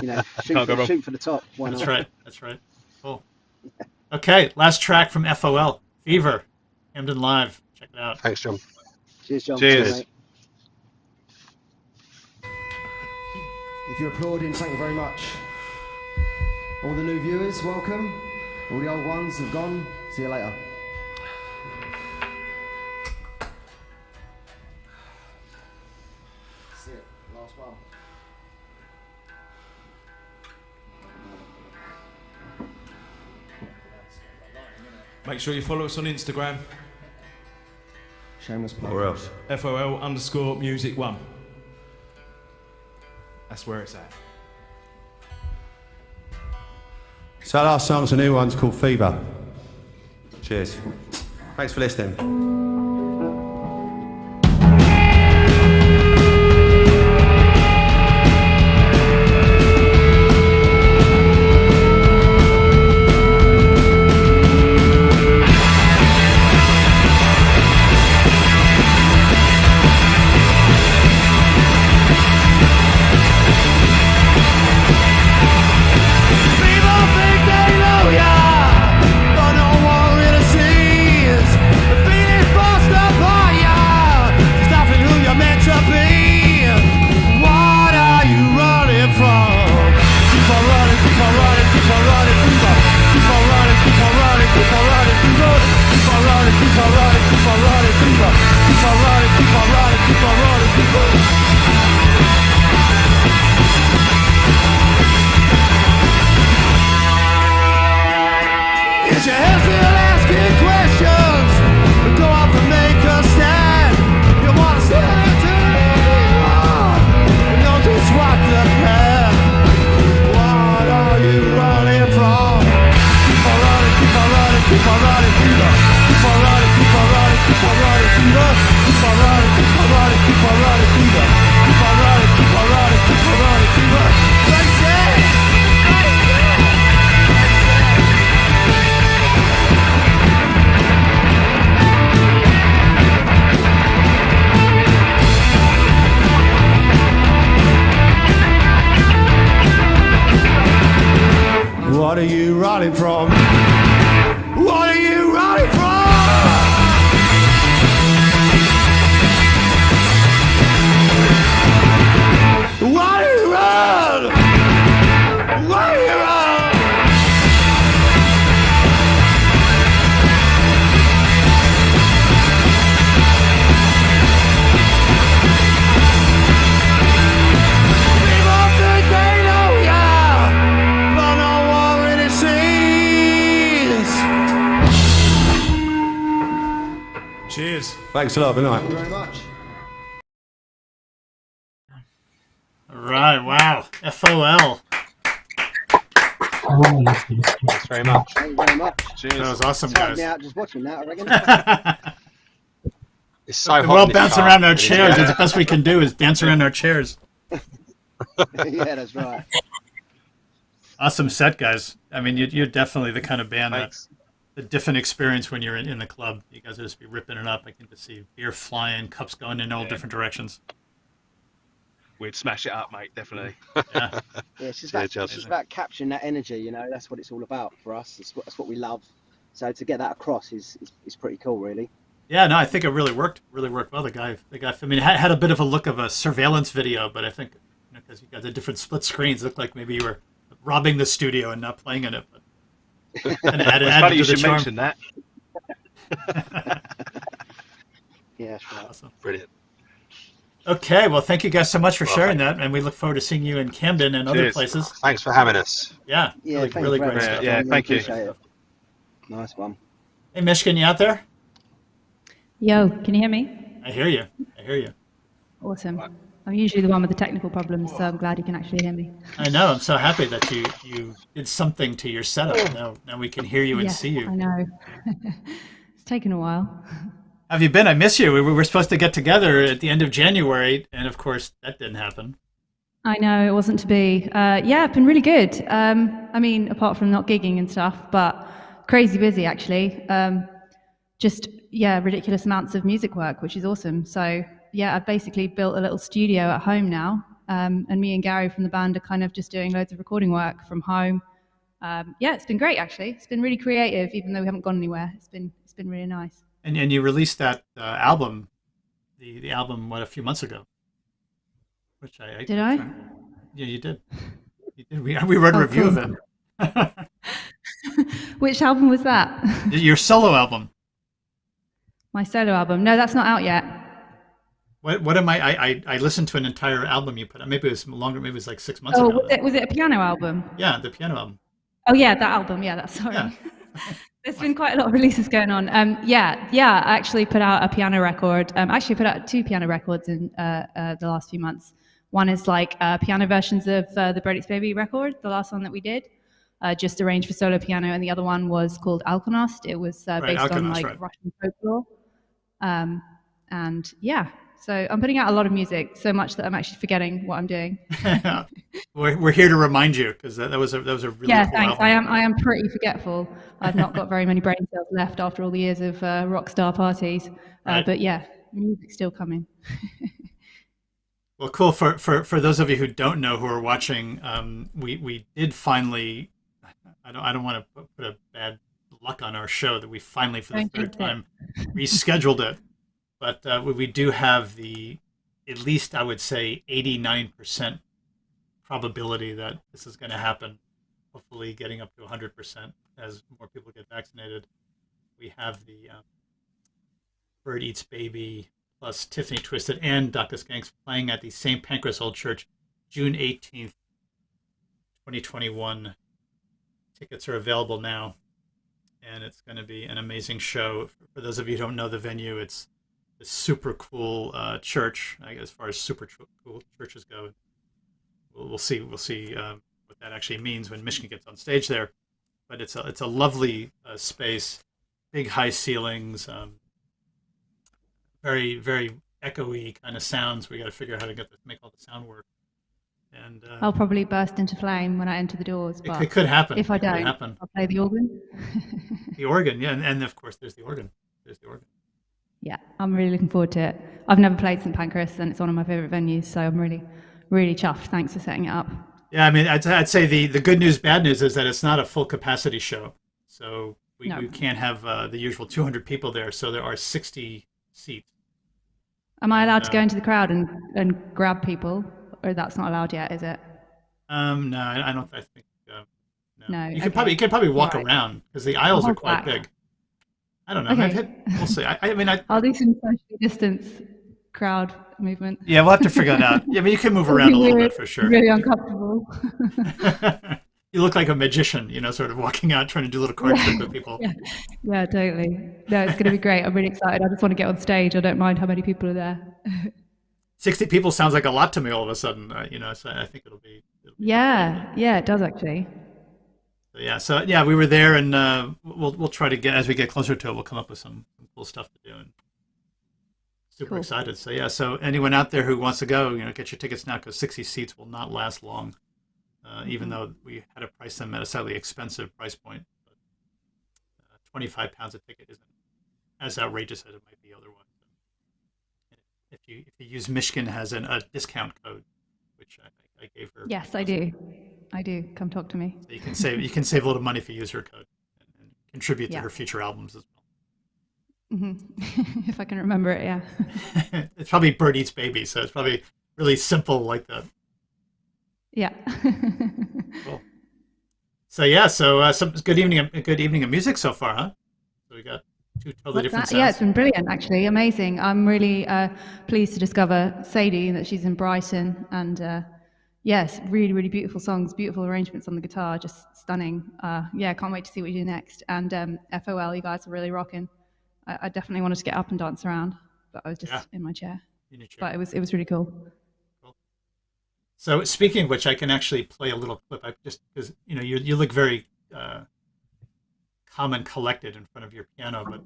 You know, Can't go wrong. shoot for the top. Why not? That's right. That's right. Cool. Okay, last track from F.O.L. Fever, Camden Live. Check it out. Thanks, John. Cheers, John. Cheers. Mate. If you're applauding, thank you very much. All the new viewers, welcome. All the old ones have gone. See you later. That's it. Last one. Make sure you follow us on Instagram, Shameless plug. Or else. FOL_music1. That's where it's at. So our last song's a new one's called Fever. Cheers. Thanks for listening. Is your head still asking questions? Go up and make a stand. You wanna stand to anyone? You know just what the plan. What are you running from? Keep on running, keep on running, keep on running, fever. Keep on running, keep on running, keep on running, fever. Keep on running, keep on running, keep on running, fever. Keep on running, keep on running, keep on running, fever. That's it. What are you running from? What are you running from? Why do you run? Why do you run? People think they know ya, but no one really sees. Cheers. Thanks a lot. Good night. Thank you very much. All right. Wow. F.O.L. Thanks very much. Thank you very much. Cheers. That was awesome, Tired guys. me out just watching that, I reckon. It's so hot. We're all in this bouncing car. around our chairs. It's the best we can do is dance around our chairs. Yeah, that's right. Awesome set, guys. I mean, you're definitely the kind of band Thanks. that the different experience when you're in the club. You guys will just be ripping it up. I can just see beer flying, cups going in all Yeah. different directions. We'd smash it up, mate, definitely. Yeah. Yeah, it's just, Yeah, about, Josh. it's just about capturing that energy, you know, that's what it's all about for us. That's what we love. So to get that across is pretty cool, really. Yeah, no, I think it really worked. Really worked well. The guy. I mean, it had a bit of a look of a surveillance video, but I think because you got the different split screens, it looked like maybe you were robbing the studio and not playing in it. But and added It's funny to you the should charm. mention that. Yeah, that's right. Awesome. Brilliant. Okay, well, thank you guys so much for Well, sharing thank that, and we look forward to seeing you in Camden and other Cheers. places. Thanks for having us. Yeah, Yeah, really, thank really you very great much. stuff. Yeah, Really thank you. appreciate it. Nice one. Hey, Michigan, you out there? Yo, can you hear me? I hear you. I hear you. Awesome. I'm usually the one with the technical problems, so I'm glad you can actually hear me. I know. I'm so happy that you did something to your setup. Now we can hear you and Yes, see you. I know. It's taken a while. How have you been? I miss you. We were supposed to get together at the end of January, and of course that didn't happen. I know, it wasn't to be. Yeah, been really good. I mean, apart from not gigging and stuff, but crazy busy actually. just ridiculous amounts of music work, which is awesome. So yeah, I've basically built a little studio at home now, and me and Gary from the band are kind of just doing loads of recording work from home. It's been great actually. It's been really creative, even though we haven't gone anywhere. It's been really nice. And you released that album, the album a few months ago, which I did I? Yeah, you did. You did. We read a review of it. Which album was that? Your solo album. My solo album. No, that's not out yet. What am I listened to an entire album you put out. Maybe it was longer. Maybe it was like 6 months ago. Oh, was it a piano album? Yeah, the piano album. Oh yeah, that album. Yeah, that's sorry. Yeah. There's been quite a lot of releases going on. I actually put out a piano record. Actually put out 2 piano records in the last few months. One is like piano versions of the Birdeatsbaby record, the last one that we did, just arranged for solo piano, and the other one was called Alkonost. It was based on Russian folklore. So I'm putting out a lot of music, so much that I'm actually forgetting what I'm doing. We're here to remind you, because that was a really cool thanks. album. I am pretty forgetful. I've not got very many brain cells left after all the years of rock star parties. Right. But yeah, music's still coming. Well, cool. For those of you who don't know, who are watching, we did finally. I don't want to put a bad luck on our show that we finally, for the third time, rescheduled it. But we do have at least I would say 89% probability that this is going to happen. Hopefully getting up to 100% as more people get vaccinated. We have the Birdeatsbaby plus Tiffany Twisted and Dr. Skanks playing at the St. Pancras Old Church, June 18th, 2021. Tickets are available now, and it's going to be an amazing show. For those of you who don't know the venue, it's a super cool church. I guess as far as super cool churches go, we'll see what that actually means when Michigan gets on stage there. But it's a lovely space, big high ceilings, very very echoey kind of sounds. We got to figure out how to make all the sound work. And I'll probably burst into flame when I enter the doors. But it could happen. If I don't, I'll play the organ. The organ, yeah, and of course there's the organ. Yeah, I'm really looking forward to it. I've never played St. Pancras, and it's one of my favorite venues, so I'm really, really chuffed. Thanks for setting it up. Yeah, I mean, I'd say the good news, bad news is that it's not a full capacity show, so we can't have the usual 200 people there. So there are 60 seats. Am I allowed to go into the crowd and grab people, or that's not allowed yet? Is it? No, I don't. I think no. You could probably walk around because the aisles are quite big. I don't know. Okay. We'll see. I'll do some socially distance crowd movement. Yeah, we'll have to figure that out. Yeah, but you can move around a little bit for sure. Really uncomfortable. You look like a magician, sort of walking out trying to do a little card trick with people. Yeah, totally. No, it's going to be great. I'm really excited. I just want to get on stage. I don't mind how many people are there. 60 people sounds like a lot to me all of a sudden, so I think it'll be yeah, it does actually. So we were there, and we'll try to as we get closer to it, we'll come up with some cool stuff to do, and super excited. So anyone out there who wants to go, get your tickets now, because 60 seats will not last long, even though we had to price them at a slightly expensive price point. But, £25 a ticket isn't as outrageous as it might be otherwise. If you use Michigan as a discount code, which I gave her. Yes, I do. Come talk to me. So you can save a little money if you use her code and contribute to her future albums as well. Mm-hmm. If I can remember it, yeah. It's probably Birdeatsbaby, so it's probably really simple like that. Yeah. Cool. So some good evening of music so far, huh? So we got 2 totally different sounds. Yeah, it's been brilliant, actually. Amazing. I'm really pleased to discover Sadie, and that she's in Brighton, and yes, really, really beautiful songs, beautiful arrangements on the guitar, just stunning. Can't wait to see what you do next. And F.O.L, you guys are really rocking. I definitely wanted to get up and dance around, but I was just in my chair. But it was really cool. So speaking of which, I can actually play a little clip. Just because you look very calm and collected in front of your piano, but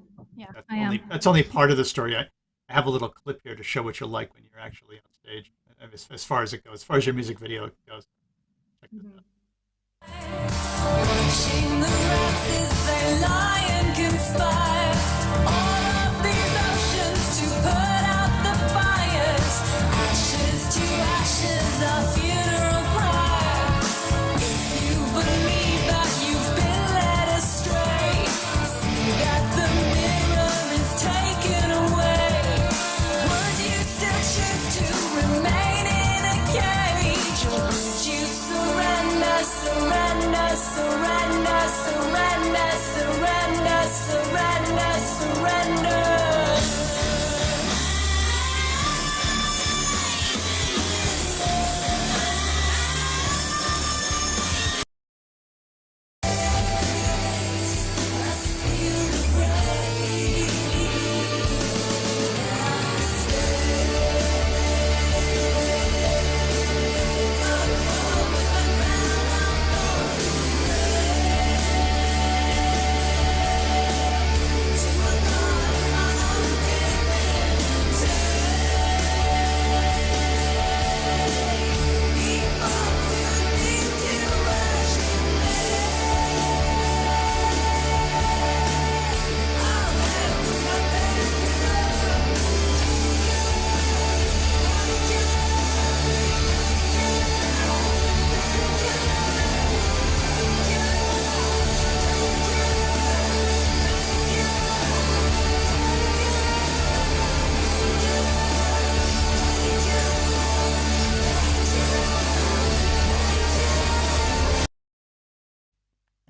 that's only part of the story. I have a little clip here to show what you're like when you're actually on stage. As far as it goes, as far as your music video goes. Check this out. Watching the rats as they lie and conspire.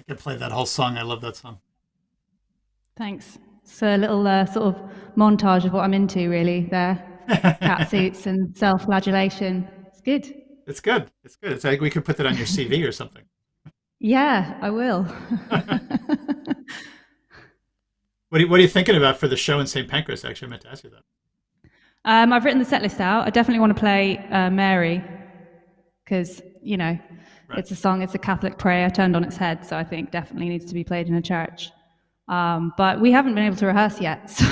could play that whole song. I love that song. Thanks. It's a little sort of montage of what I'm into, really, there. Cat suits and self-flagellation. It's good. It's good. It's good. It's like we could put that on your CV or something. Yeah, I will. What are you thinking about for the show in St. Pancras? Actually, I meant to ask you that. I've written the set list out. I definitely want to play Mary because, it's a song, it's a Catholic prayer turned on its head, so I think definitely needs to be played in a church. But we haven't been able to rehearse yet, so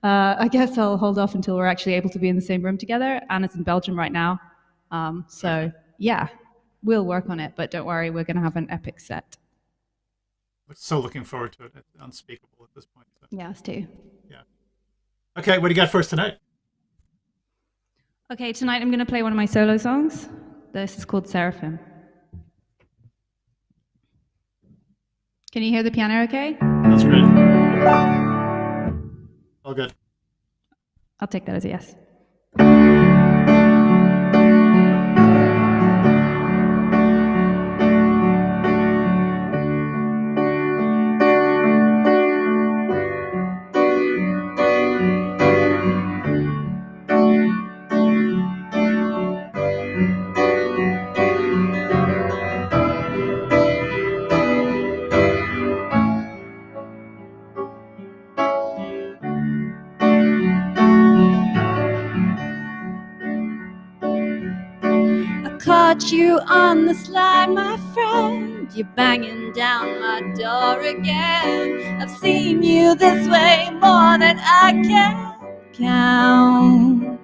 I guess I'll hold off until we're actually able to be in the same room together. Anna's in Belgium right now. Yeah, we'll work on it, but don't worry, we're going to have an epic set. So looking forward to it. It's unspeakable at this point. So. Yeah, us too. Yeah. Okay, what do you got for us tonight? Okay, tonight I'm going to play one of my solo songs. This is called Seraphim. Can you hear the piano okay? That's great. All good. I'll take that as a yes. Caught you on the sly, my friend. You're banging down my door again. I've seen you this way more than I can count.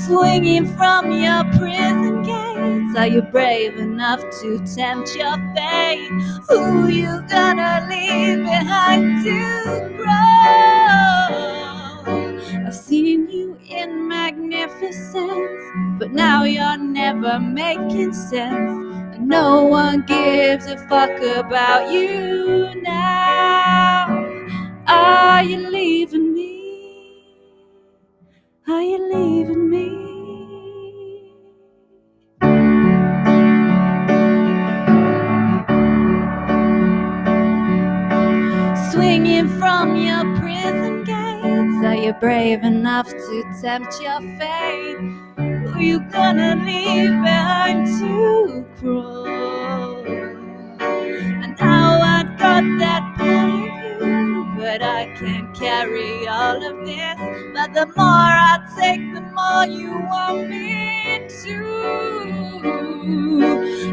Swinging from your prison gates, are you brave enough to tempt your fate? Who you gonna leave behind to grow? I've seen you in magnificence, but now you're never making sense. And no one gives a fuck about you now. Are you leaving me? Are you leaving me? Swinging from your prison gates, are you brave enough to tempt your fate? Who you gonna leave behind to crawl? And now I got that part of you, but I can't carry all of this. But the more I take, the more you want me to.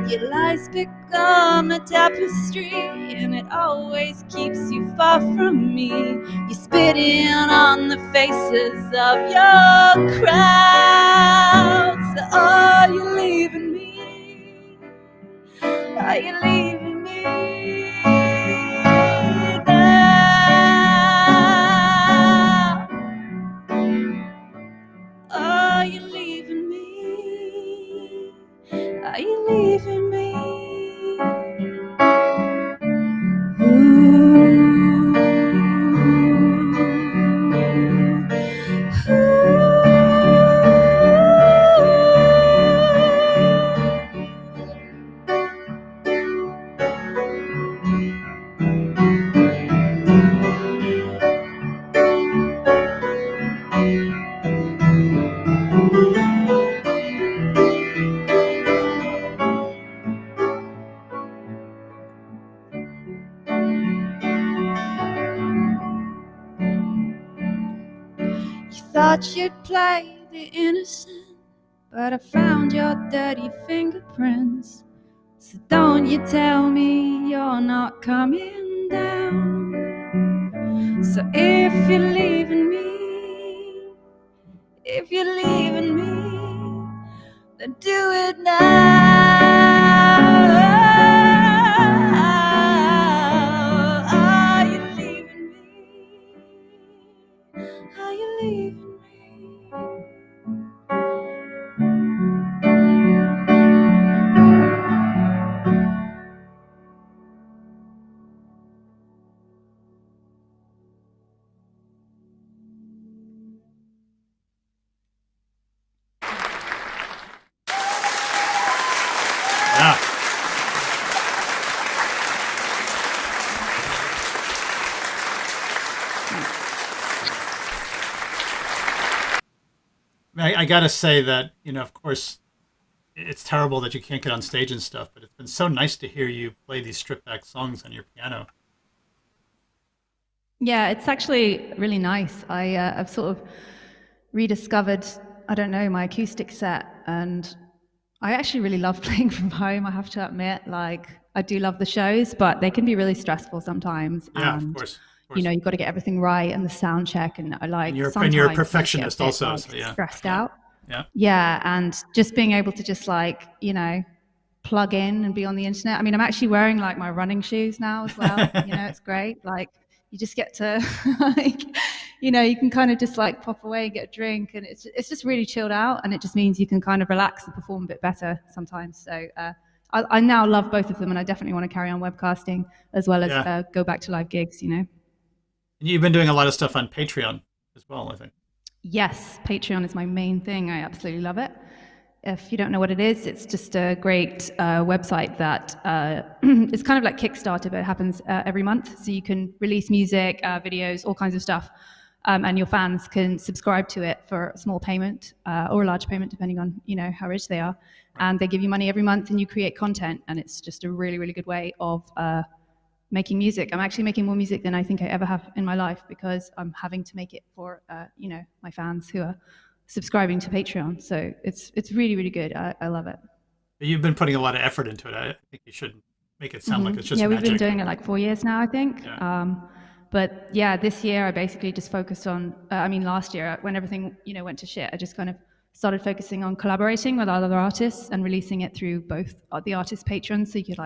Your lies become a tapestry, and it always keeps you far from me. You're spitting on the faces of your crowd. So are you leaving me? Are you leaving me now? Are you leaving me? Are you leaving me? Thought you'd play the innocent, but I found your dirty fingerprints. So don't you tell me you're not coming down. So if you're leaving me, if you're leaving me, then do it now. Are you leaving me? Are you leaving me? I got to say that, of course, it's terrible that you can't get on stage and stuff, but it's been so nice to hear you play these stripped back songs on your piano. Yeah, it's actually really nice. I've sort of rediscovered, I don't know, my acoustic set, and I actually really love playing from home, I have to admit. Like, I do love the shows, but they can be really stressful sometimes. Yeah, and, of course. you've got to get everything right and the sound check, and And you're sometimes a I perfectionist get a bit, also, like, so yeah. stressed out. Yeah. Yeah, and just being able to just plug in and be on the internet. I mean, I'm actually wearing like my running shoes now as well. It's great. Like, you just get to you can kind of just like pop away and get a drink, and it's just really chilled out, and it just means you can kind of relax and perform a bit better sometimes. So I now love both of them, and I definitely want to carry on webcasting as well as go back to live gigs. And you've been doing a lot of stuff on Patreon as well, I think. Yes, Patreon is my main thing. I absolutely love it. If you don't know what it is, it's just a great website that it's kind of like Kickstarter, but it happens every month. So you can release music, videos, all kinds of stuff, and your fans can subscribe to it for a small payment or a large payment, depending on how rich they are. And they give you money every month, and you create content. And it's just a really, really good way of making music. I'm actually making more music than I think I ever have in my life, because I'm having to make it for my fans who are subscribing to Patreon. So it's really, really good. I love it. You've been putting a lot of effort into it. I think you should make it sound like it's just we've magic. been doing it like 4 years now, I think. Yeah. But yeah, this year I basically just focused on last year when everything went to shit, I just kind of started focusing on collaborating with other artists and releasing it through both the artist patrons, so you could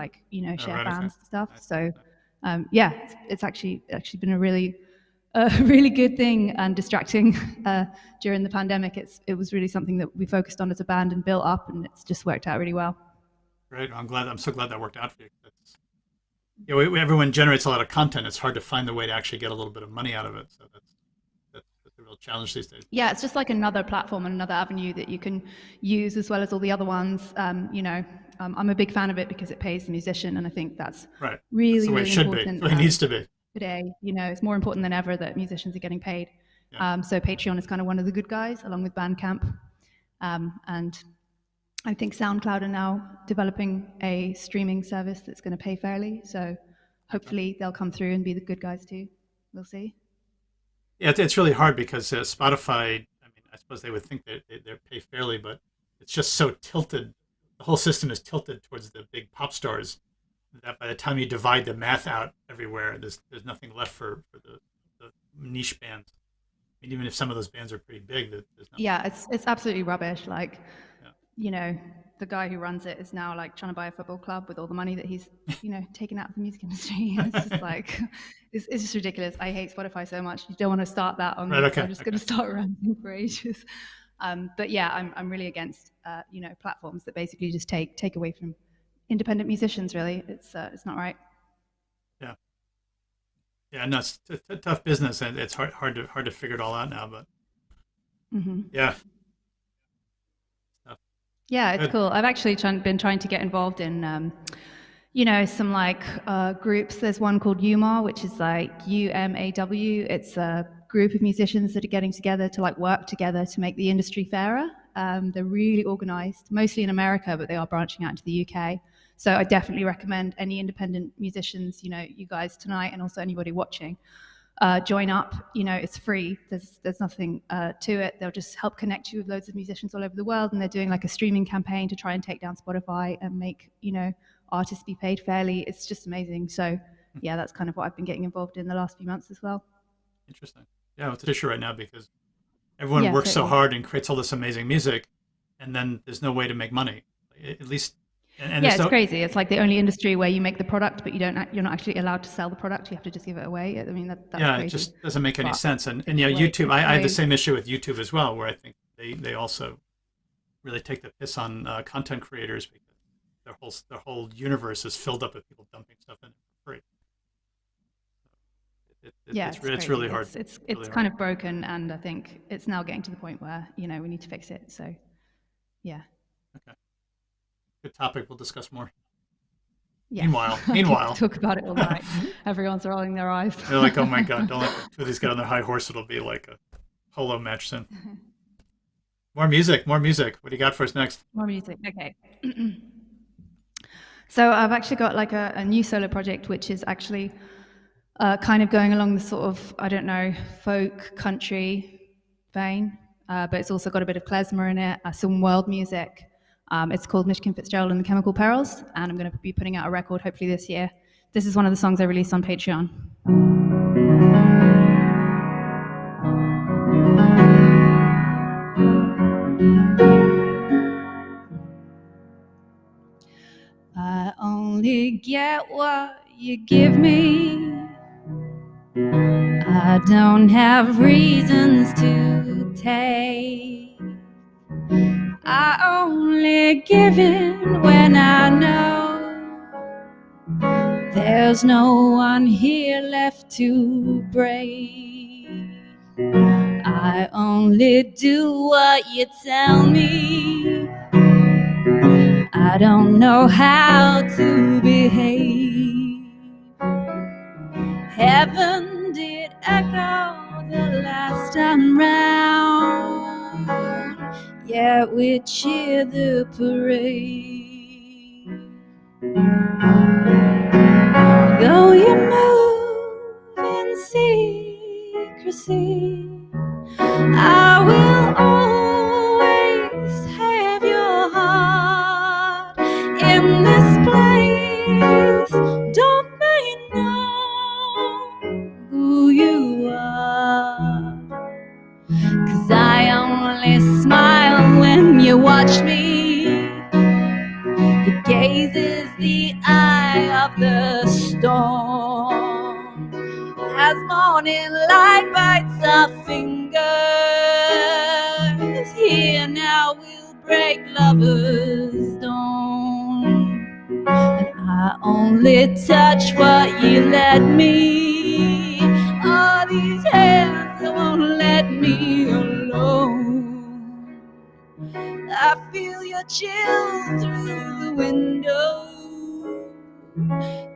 share fans and stuff. Nice. So it's actually been a really really good thing and distracting during the pandemic. It was really something that we focused on as a band and built up, and it's just worked out really well. Great. I'm so glad that worked out for you. Everyone generates a lot of content. It's hard to find the way to actually get a little bit of money out of it. So that's a real challenge these days. Yeah, it's just like another platform and another avenue that you can use as well as all the other ones. I'm a big fan of it because it pays the musician, and I think that's right. Really, that's the way really it should important. Be. It's the way it needs to be. Today, it's more important than ever that musicians are getting paid. Yeah. So Patreon is kind of one of the good guys, along with Bandcamp. And I think SoundCloud are now developing a streaming service that's going to pay fairly. So hopefully they'll come through and be the good guys too. We'll see. Yeah, it's really hard because Spotify, I suppose they would think that they pay fairly, but it's just so tilted. The whole system is tilted towards the big pop stars that by the time you divide the math out everywhere, there's nothing left for the niche bands. I mean, even if some of those bands are pretty big, there's nothing. Yeah, it's absolutely rubbish. Like, the guy who runs it is now like trying to buy a football club with all the money that he's taken out of the music industry. It's just like it's just ridiculous. I hate Spotify so much. You don't want to start that on. Right, okay, I'm just going to start ranting for ages. But yeah, I'm really against platforms that basically just take away from independent musicians. Really, it's not right. Yeah, no, it's a tough business, and it's hard to figure it all out now. But yeah, yeah, it's cool. I've actually been trying to get involved in some groups. There's one called UMAW, which is like UMAW. It's a group of musicians that are getting together to work together to make the industry fairer. They're really organized, mostly in America, but they are branching out into the UK. So I definitely recommend any independent musicians, you guys tonight, and also anybody watching, join up. It's free. There's nothing to it. They'll just help connect you with loads of musicians all over the world, and they're doing like a streaming campaign to try and take down Spotify and make artists be paid fairly. It's just amazing. So yeah, that's kind of what I've been getting involved in the last few months as well. Interesting. Yeah, it's an issue right now because everyone works so hard and creates all this amazing music, and then there's no way to make money. At least. And it's crazy. It's like the only industry where you make the product, but you're not actually allowed to sell the product. You have to just give it away. I mean, that's crazy. It just doesn't make any sense. And YouTube, I have the same issue with YouTube as well, where I think they also really take the piss on content creators because their whole universe is filled up with people dumping stuff in for free. It's really hard. It's kind of broken, and I think it's now getting to the point where we need to fix it. So, yeah. Okay. Good topic. We'll discuss more. Yes. Meanwhile, talk about it all night. Everyone's rolling their eyes. They're like, "Oh my God! Don't let two of these get on their high horse. It'll be like a polo match soon." More music. What do you got for us next? More music. Okay. So I've actually got like a new solo project, which is actually kind of going along the sort of, I don't know, folk country vein, but it's also got a bit of klezmer in it, some world music. It's called Michigan Fitzgerald and the Chemical Perils, and I'm going to be putting out a record hopefully this year. This is one of the songs I released on Patreon. I only get what you give me. I don't have reasons to take. I only give in when I know there's no one here left to break. I only do what you tell me. I don't know how to behave. Heaven did echo the last time round, yet we cheer the parade. Though you move in secrecy, I will always have your heart in this place. Don't they know who you are? 'Cause I only smile when you watch me. Your gaze is the eye of the storm. As morning light bites our fingers, here now we'll break lovers' dawn. And I only touch what you let me. All these hands won't let me alone. I feel your chill through the window.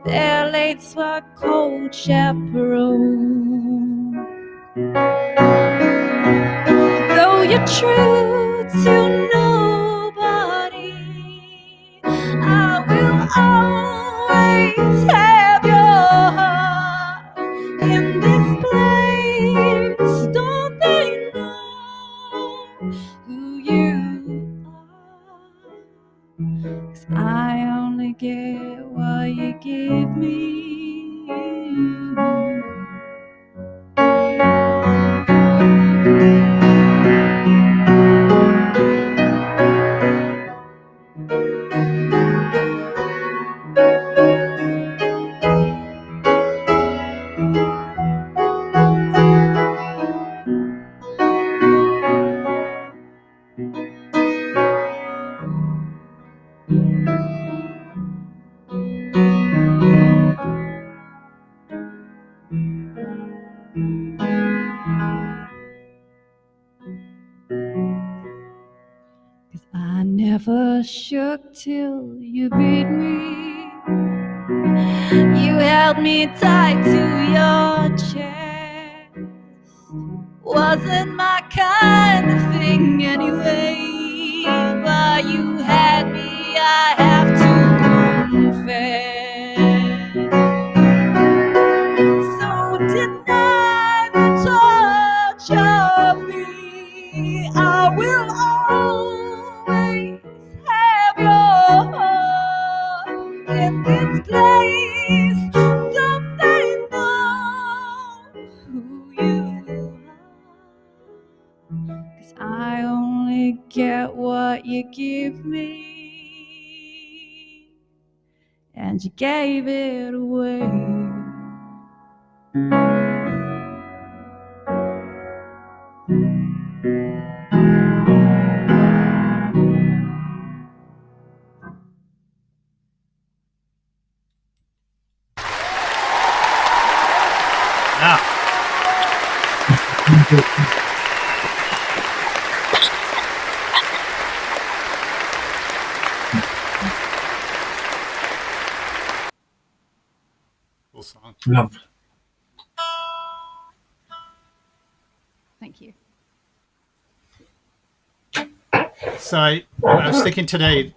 Their late swat cold chaperone. Though you're true to nobody, I will always have your heart in this place. Don't they know who you are? 'Cause I only get what you give me. I never shook till you beat me. You held me tight to your chest. Wasn't my kind of thing anyway, but you had me, I have to confess. So deny the touch of me. I will always have your heart in this place. Don't they know who you are? 'Cause I only get what you give me, and you gave it away. Cool song. Love. Thank you. So I was thinking today,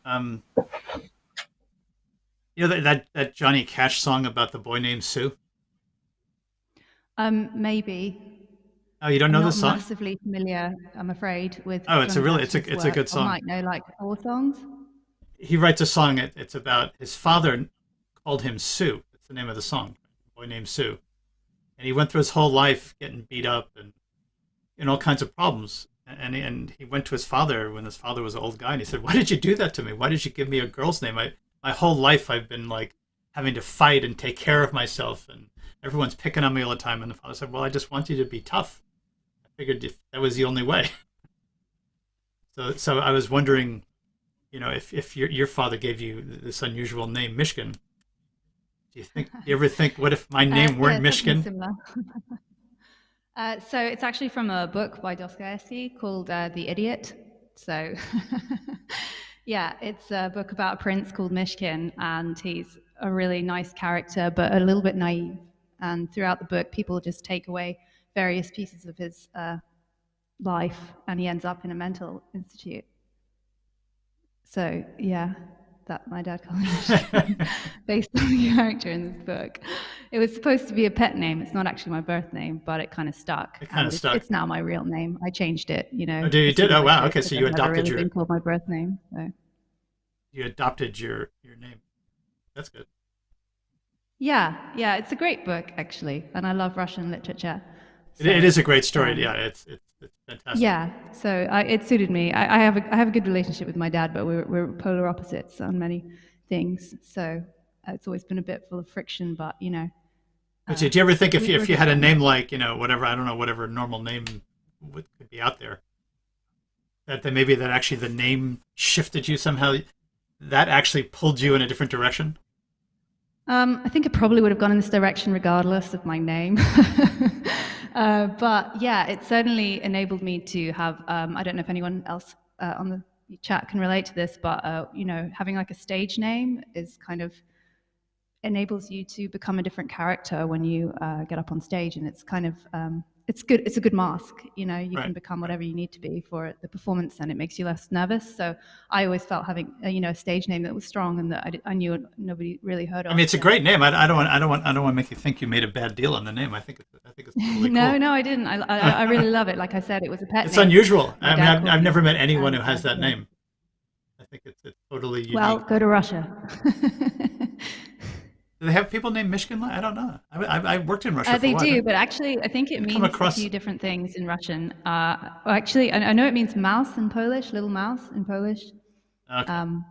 you know that Johnny Cash song about the boy named Sue? Maybe. Oh, you don't know I'm this not song? massively familiar, I'm afraid, with Oh, it's a Johnny really Cash's it's a work. good I song. might know like 4 songs. He writes a song. It's about his father called him Sue. That's the name of the song. A boy named Sue, and he went through his whole life getting beat up and all kinds of problems. And he went to his father when his father was an old guy, and he said, "Why did you do that to me? Why did you give me a girl's name? My whole life I've been like having to fight and take care of myself, and everyone's picking on me all the time." And the father said, "Well, I just want you to be tough. I figured if that was the only way." So I was wondering, you know, if your father gave you this unusual name, Michigan, do you ever think, what if my name weren't Michigan? Similar. So it's actually from a book by Dostoevsky called The Idiot. So yeah, it's a book about a prince called Mishkin, and he's a really nice character, but a little bit naive. And throughout the book, people just take away various pieces of his life, and he ends up in a mental institute. So yeah, that my dad called me Mishkin, based on the character in this book. It was supposed to be a pet name. It's not actually my birth name, but it kind of stuck. It kind of stuck. It's now my real name. I changed it, you know. Oh, you did? Oh, wow. Okay, so you adopted really your... been called my birth name. So. You adopted your name. That's good. Yeah, it's a great book, actually, and I love Russian literature. So, it is a great story. Yeah, it's fantastic. Yeah, so it suited me. I have a good relationship with my dad, but we're polar opposites on many things. So it's always been a bit full of friction, but you know. But do you ever think if you had a name like, you know, whatever, I don't know, whatever normal name could be out there, that maybe that actually the name shifted you somehow, that actually pulled you in a different direction? I think it probably would have gone in this direction regardless of my name. But yeah, it certainly enabled me to have, I don't know if anyone else on the chat can relate to this, but you know, having like a stage name is kind of enables you to become a different character when you get up on stage, and it's kind of it's a good mask, you know. You can become whatever you need to be for the performance, and it makes you less nervous. So I always felt having a stage name that was strong and that I knew nobody really heard of. I mean, it's a great name. I don't want to make you think you made a bad deal on the name. I think it's totally cool. No, I didn't. I really love it. Like I said, it was a pet name. It's unusual. I mean, I've never met anyone who has that name. I think it's totally unique. Well, go to Russia. Do they have people named Michigan? I don't know. I worked in Russia for a while. They do, but actually, I think it means a few different things in Russian. Actually, I know it means mouse in Polish, little mouse in Polish. Okay. And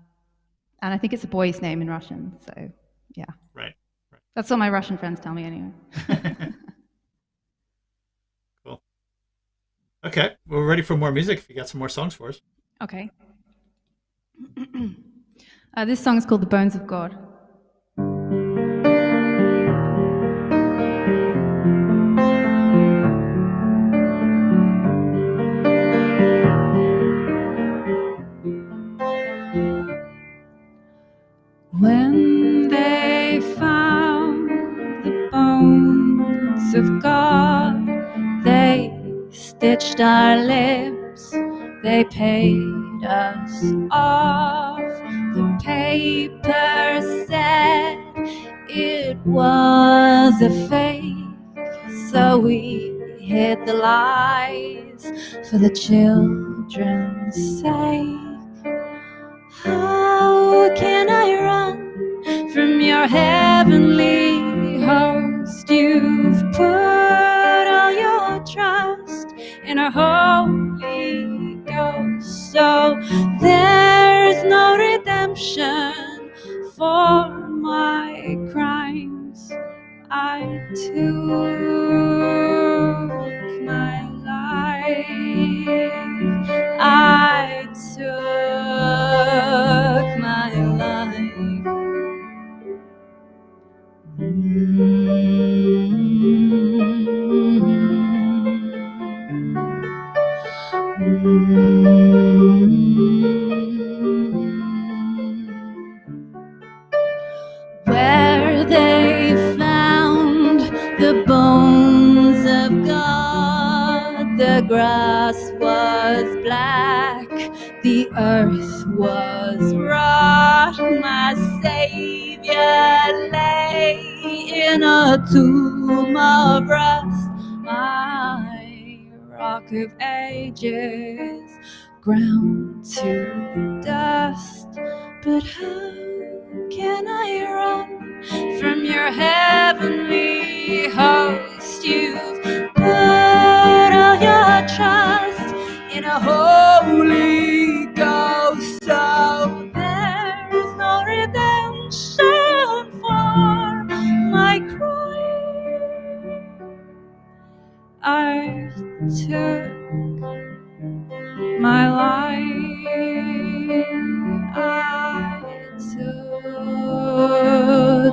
I think it's a boy's name in Russian. So, yeah. Right. That's what my Russian friends tell me anyway. Cool. Okay, we're ready for more music if you got some more songs for us. Okay. This song is called The Bones of God. When they found the bones of God, they stitched our lips, they paid us off. The paper said it was a fake, so we hid the lies for the children's sake. How can I run from your heavenly host? You've put all your trust in our Holy Ghost. So there's no redemption for my crimes. I took my life. I took my life. Where they found the bones of God, the grass was black, the earth was wrought. My Savior lay in a tomb of rust. My rock of ages ground to dust. But how can I run from your heavenly host? You've put all your trust in a Holy Ghost, so there's no redemption for my crime. I took my life, I took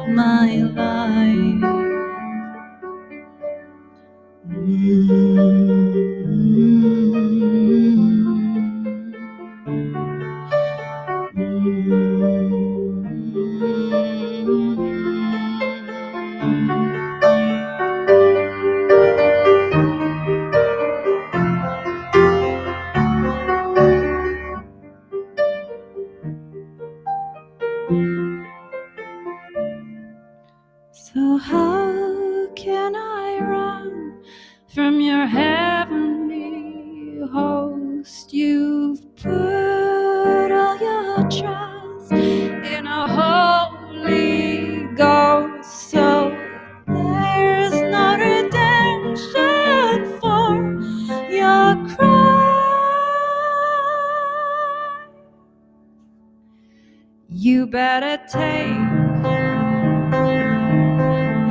my life. So how can I run from your heavenly host? You've put all your trust in a Holy Ghost, so there's no redemption for your crime. You better take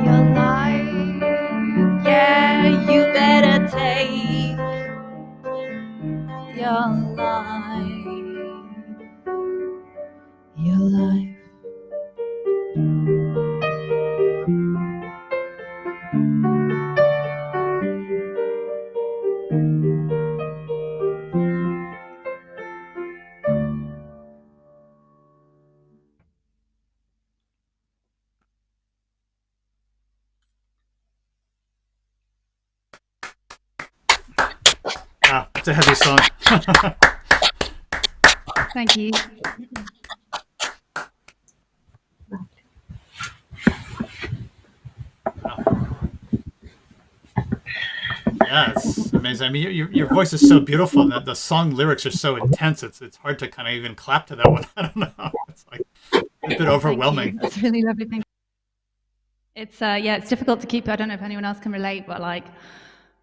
your life, yeah, you better take your life, your life. Wow, it's a heavy song. Thank you. Yeah, it's amazing. I mean, your voice is so beautiful, and the song lyrics are so intense. It's hard to kind of even clap to that one. I don't know. It's like a bit overwhelming. Thank you. That's really lovely. Thank you. It's yeah, it's difficult to keep. I don't know if anyone else can relate, but like,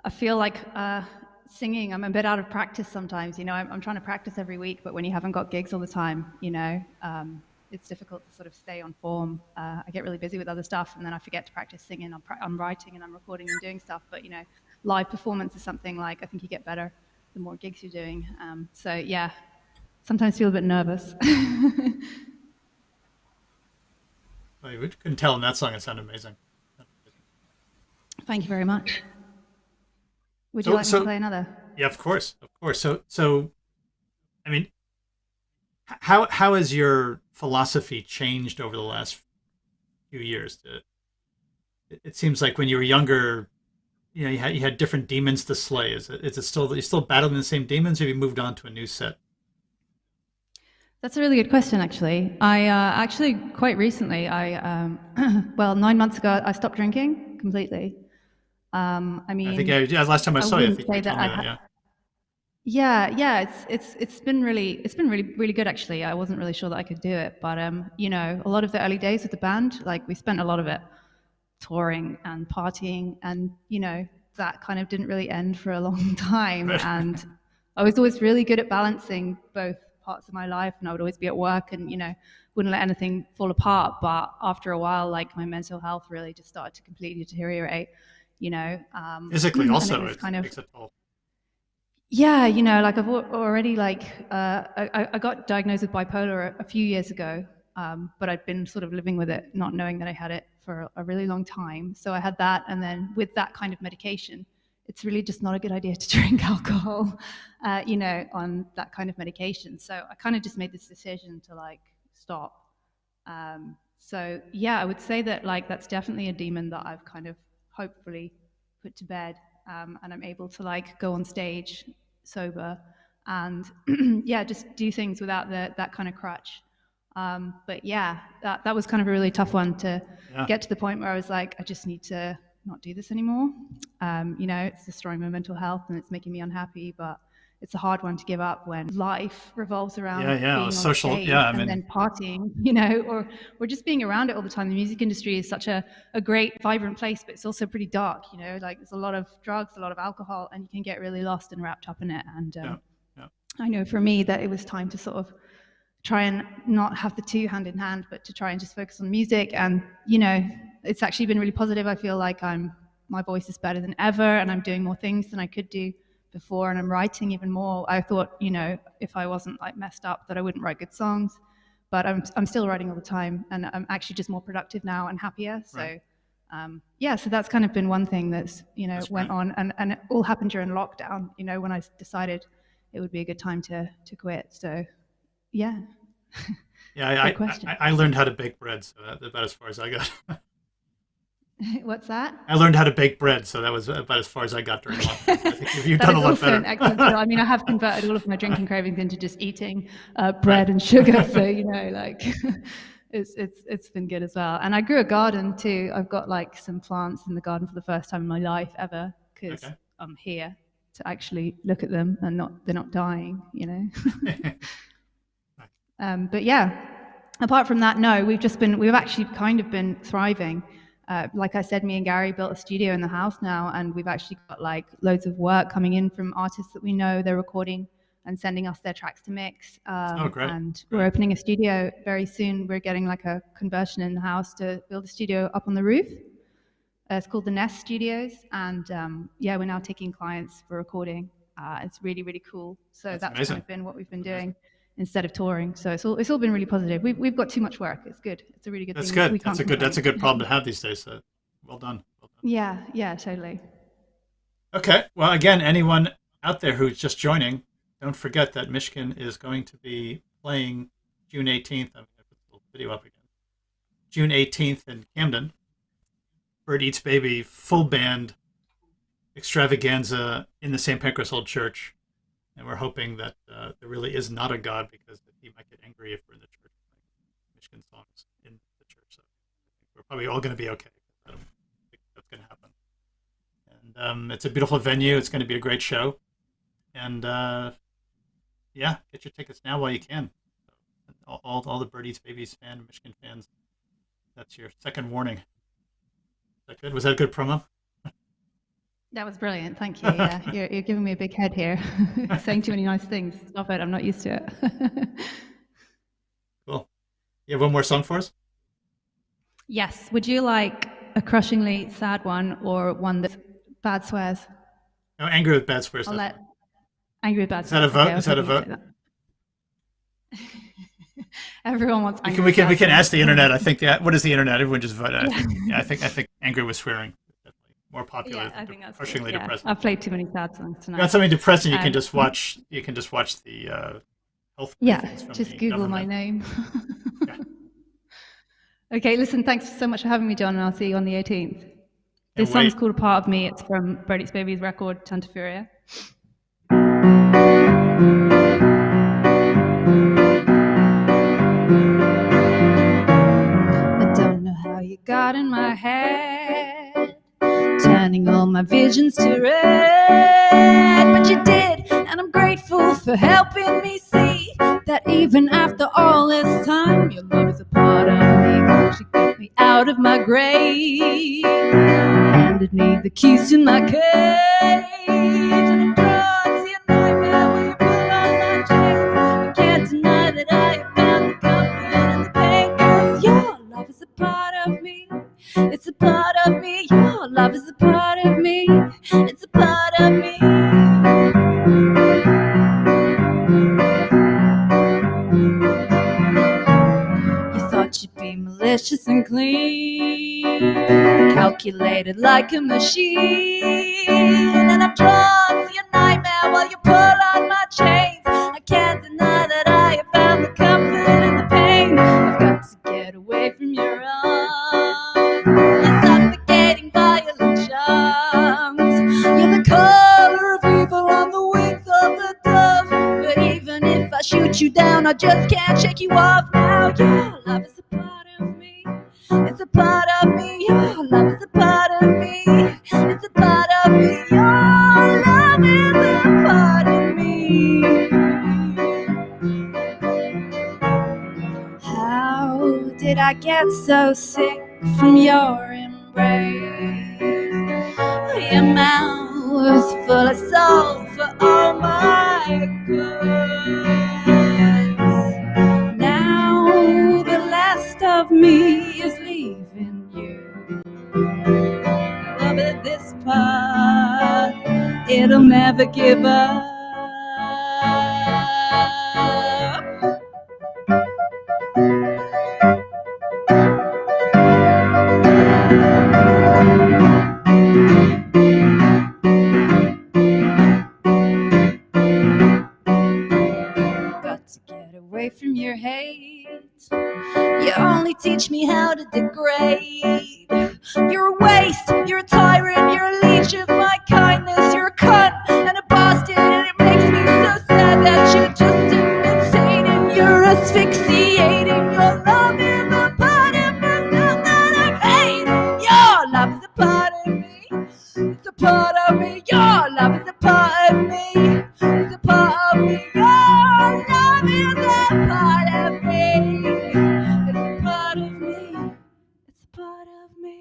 I feel like singing, I'm a bit out of practice sometimes. You know, I'm trying to practice every week, but when you haven't got gigs all the time, you know, it's difficult to sort of stay on form. I get really busy with other stuff, and then I forget to practice singing. I'm writing and I'm recording and doing stuff, but you know, live performance is something like I think you get better the more gigs you're doing. So yeah, sometimes feel a bit nervous. Well, you couldn't tell in that song. It sounded amazing. Thank you very much. Would you like me to play another? Yeah, of course, of course. So, I mean, how has your philosophy changed over the last few years? It seems like when you were younger, you know, you had different demons to slay. Is it still you're still battling the same demons, or have you moved on to a new set? That's a really good question, actually. I actually quite recently, well, 9 months ago, I stopped drinking completely. I mean, I think last time I saw you, I think you told me that. Yeah. It's been really good, actually. I wasn't really sure that I could do it, but you know, a lot of the early days with the band, like we spent a lot of it touring and partying, and you know, that kind of didn't really end for a long time. And I was always really good at balancing both parts of my life, and I would always be at work and, you know, wouldn't let anything fall apart. But after a while, like my mental health really just started to completely deteriorate, you know. Physically also, it kind of takes a toll. Yeah, you know, like I've already like I got diagnosed with bipolar a few years ago, but I'd been sort of living with it, not knowing that I had it for a really long time. So I had that, and then with that kind of medication, it's really just not a good idea to drink alcohol, you know, on that kind of medication. So I kind of just made this decision to like stop. So yeah, I would say that like that's definitely a demon that I've kind of hopefully put to bed. And I'm able to like go on stage sober, and yeah, just do things without that kind of crutch. But yeah, that was kind of a really tough one to get to the point where I was like, I just need to not do this anymore. It's destroying my mental health and it's making me unhappy, but it's a hard one to give up when life revolves around being on social, stage and then partying, or just being around it all the time. The music industry is such a great, vibrant place, but it's also pretty dark, like there's a lot of drugs, a lot of alcohol, and you can get really lost and wrapped up in it. And I know for me that it was time to sort of try and not have the two hand in hand, but to try and just focus on music. And, it's actually been really positive. I feel like my voice is better than ever, and I'm doing more things than I could do before, and I'm writing even more. I thought, if I wasn't like messed up, that I wouldn't write good songs, but I'm still writing all the time, and I'm actually just more productive now and happier. So, so that's kind of been one thing that's went on, and it all happened during lockdown. When I decided it would be a good time to quit. So, yeah. Yeah, I learned how to bake bread, so that's about as far as I got. What's that? I learned how to bake bread, so that was about as far as I got during lockdown. I think you've done a lot better. An excellent skill. I mean, I have converted all of my drinking cravings into just eating bread and sugar. So it's been good as well. And I grew a garden too. I've got like some plants in the garden for the first time in my life ever, because I'm here to actually look at them and they're not dying. But yeah, apart from that, no, we've actually kind of been thriving. Like I said, me and Gary built a studio in the house now, and we've actually got like loads of work coming in from artists that we know. They're recording and sending us their tracks to mix. Great. And we're opening a studio very soon. We're getting like a conversion in the house to build a studio up on the roof. It's called the Nest Studios, and we're now taking clients for recording. It's really, really cool. So that's kind of been what we've been doing instead of touring. So it's all been really positive. We've got too much work. It's good. It's a really good thing. That's good. That's a good problem to have these days. So well done. Yeah, totally. Okay. Well, again, anyone out there who's just joining, don't forget that Michigan is going to be playing June 18th. I'm going to put the video up again. June 18th in Camden. Birdeatsbaby full band extravaganza in the St. Pancras Old Church. And we're hoping that there really is not a God, because he might get angry if we're in the church playing Michigan songs in the church. So I think we're probably all going to be okay. I don't think that's going to happen. And it's a beautiful venue. It's going to be a great show. And get your tickets now while you can. So, all the Birdeatsbaby's Michigan fans, that's your second warning. Is that good? Was that a good promo? That was brilliant. Thank you. Yeah, you're giving me a big head here, saying too many nice things. Stop it. I'm not used to it. Cool. You have one more song for us? Yes. Would you like a crushingly sad one, or one that's bad swears? No, Angry with Bad Swears. Angry with Bad Swears. Is that a vote? Everyone wants. We can ask the internet. I think what is the internet? Everyone just vote. I think Angry with Swearing. More popular. Yeah, I think that's crushingly depressing. I've played too many sad songs tonight. Got something depressing. You can just watch. You can just watch the health. Just Google my name. Okay, listen. Thanks so much for having me, John, and I'll see you on the 18th. This song's called "A Part of Me." It's from Birdeatsbaby's record "Tanta Furia." I don't know how you got in my head, turning all my visions to red, but you did, and I'm grateful for helping me see that even after all this time, your love is a part of me. She got me out of my grave, handed me the keys to my cage, and I'm drawn to your nightmare when you pull on my chains. I can't deny that I have found the comfort and the pain, 'cause your love is a part of me. It's a part of me. Your love is a part of me. It's a part of me. You thought you'd be malicious and clean, calculated like a machine, and I'm drawn to your nightmare while you pull on my chains. I can't deny that I have found the comfort and the pain. I've got to get away from your arms. You're suffocating violent charms. You're the color of evil on the wings of the dove. and I just can't shake you off now. Your love is a part of me. It's a part of me. Your love is a part of me. It's a part of me. Your love is a part of me. How did I get so sick from your embrace? Your mouth full of salt for all my goods. Now the last of me is leaving you. Oh, but this part, it'll never give up. Away from your hate, you only teach me how to degrade. You're a waste, you're a tyrant, you're a leech of my kindness. You're a cunt and a bastard, and it makes me so sad that you're just imitating. You're asphyxiating. Your love is a part of myself that I'm hating. Your love is a part of me. It's a part of me. Your love is a part of me. It's a part of me. Your love is a part of me. It's a part of me. It's a part of me.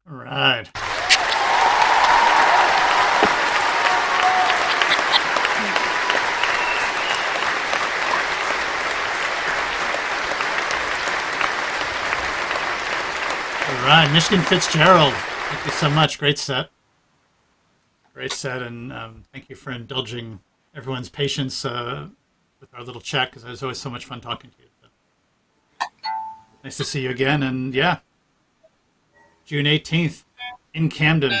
All right. All right, Michigan Fitzgerald. Thank you so much. Great set. Great set, and thank you for indulging everyone's patience with our little chat, because it was always so much fun talking to you. So. Nice to see you again, and yeah, June 18th in Camden,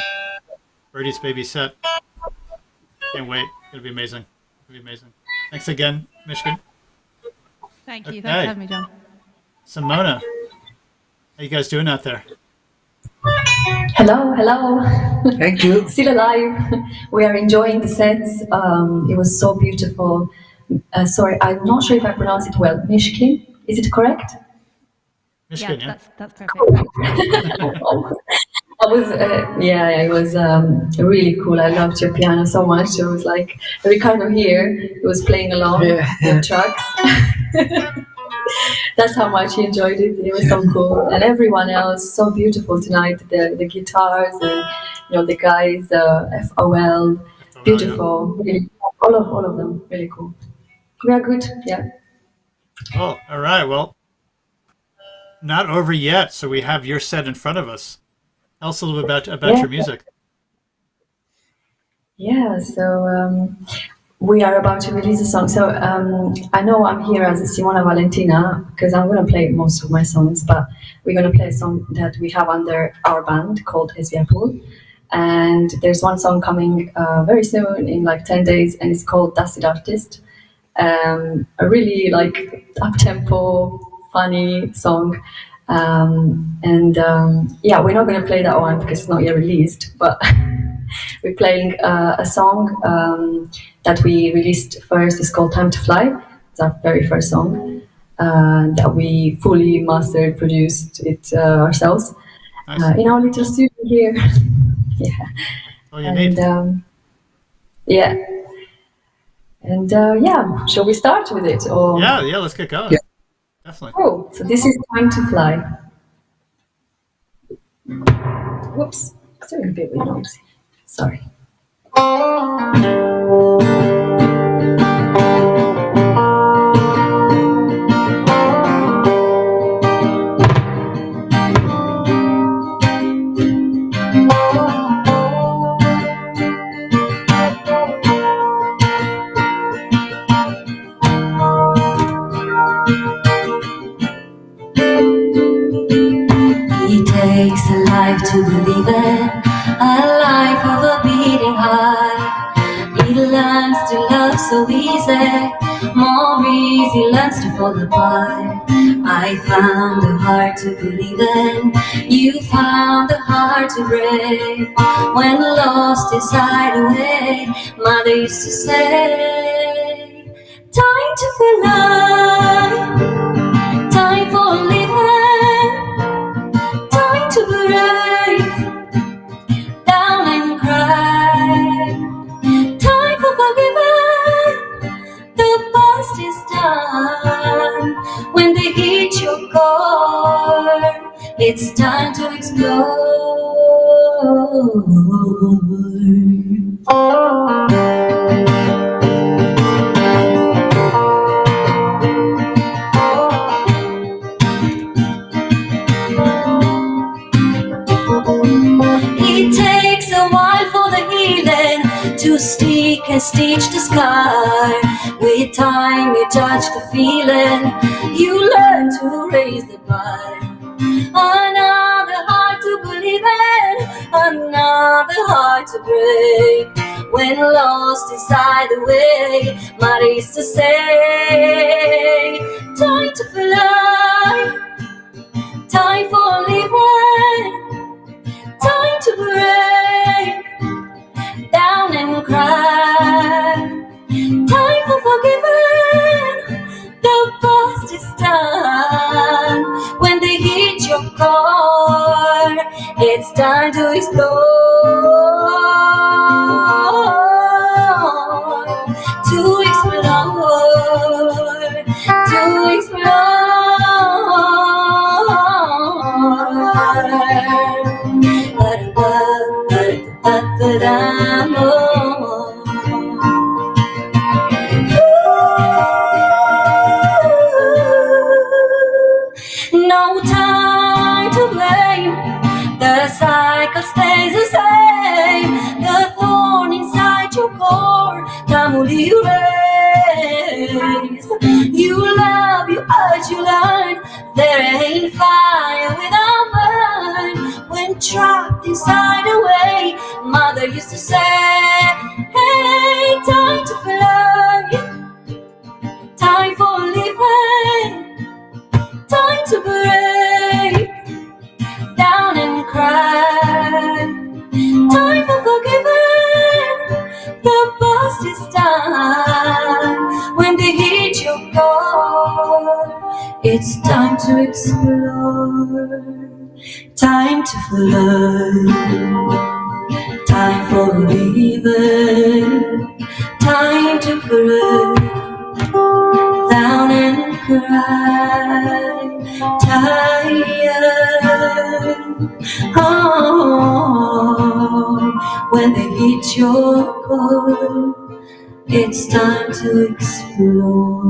Birdeatsbaby set. Can't wait. It's gonna be amazing. It's gonna be amazing. Thanks again, Michigan. Thank you. Okay. Thanks for having me, John. Simona, how you guys doing out there? Hello, hello. Thank you. Still alive. We are enjoying the sets. It was so beautiful. Sorry, I'm not sure if I pronounce it well. Mishkin, is it correct? Michigan, yeah. That's perfect. It was really cool. I loved your piano so much. It was like Ricardo here. He was playing along the tracks. That's how much he enjoyed it. It was so cool, and everyone else so beautiful tonight. The guitars, and the guys, F.O.L, beautiful. Really, all of them, really cool. We are good, yeah. Oh, all right. Well, not over yet. So we have your set in front of us. Tell us a little bit about your music. Yeah. So. We are about to release a song. So I know I'm here as a Simona-Valentina because I'm going to play most of my songs, but we're going to play a song that we have under our band called F.O.L. And there's one song coming very soon in like 10 days, and it's called Dusted Artist. A really like up-tempo, funny song. Yeah, we're not going to play that one because it's not yet released, but we're playing a song that we released first. It's called Time to Fly. It's our very first song that we fully mastered, produced it ourselves in our little studio here. Yeah. All you need. Yeah. And yeah, shall we start with it? Or... Yeah, let's get going. Yeah. Definitely. Oh, so this is Time to Fly. Whoops, it's doing a bit noisy. Sorry. It takes a life to believe it, a life of a beating heart. It learns to love so easy, more easy learns to fall apart. I found the heart to believe in. You found the heart to break. When lost inside away, Mother used to say, time to feel alive, time for living, time to break down and cry, time for forgiving. The past is done. When they hit your core, it's time to explore. It takes a while for the healing to stick and stitch the scar. With time you judge the feeling, you learn to raise the bar. Another heart to believe in, another heart to break. When lost inside the way, Mother used to say, time to fly, time for living, time to break down and cry, time for forgiving. The past is done. When they hit your core, it's time to explore. To explore, to no time to blame. The cycle stays the same. The thorn inside your core, time will erase. You love, you urge, you learn. There ain't fire without burn. When trapped inside a way, Mother used to say, hey, time to fly, time for living, time to break down and cry, time for forgiving. The past is done. When they hit your core, it's time to explore, time to fly, time for living, time to break down and cry, tired. Oh, when they hit your core, it's time to explore.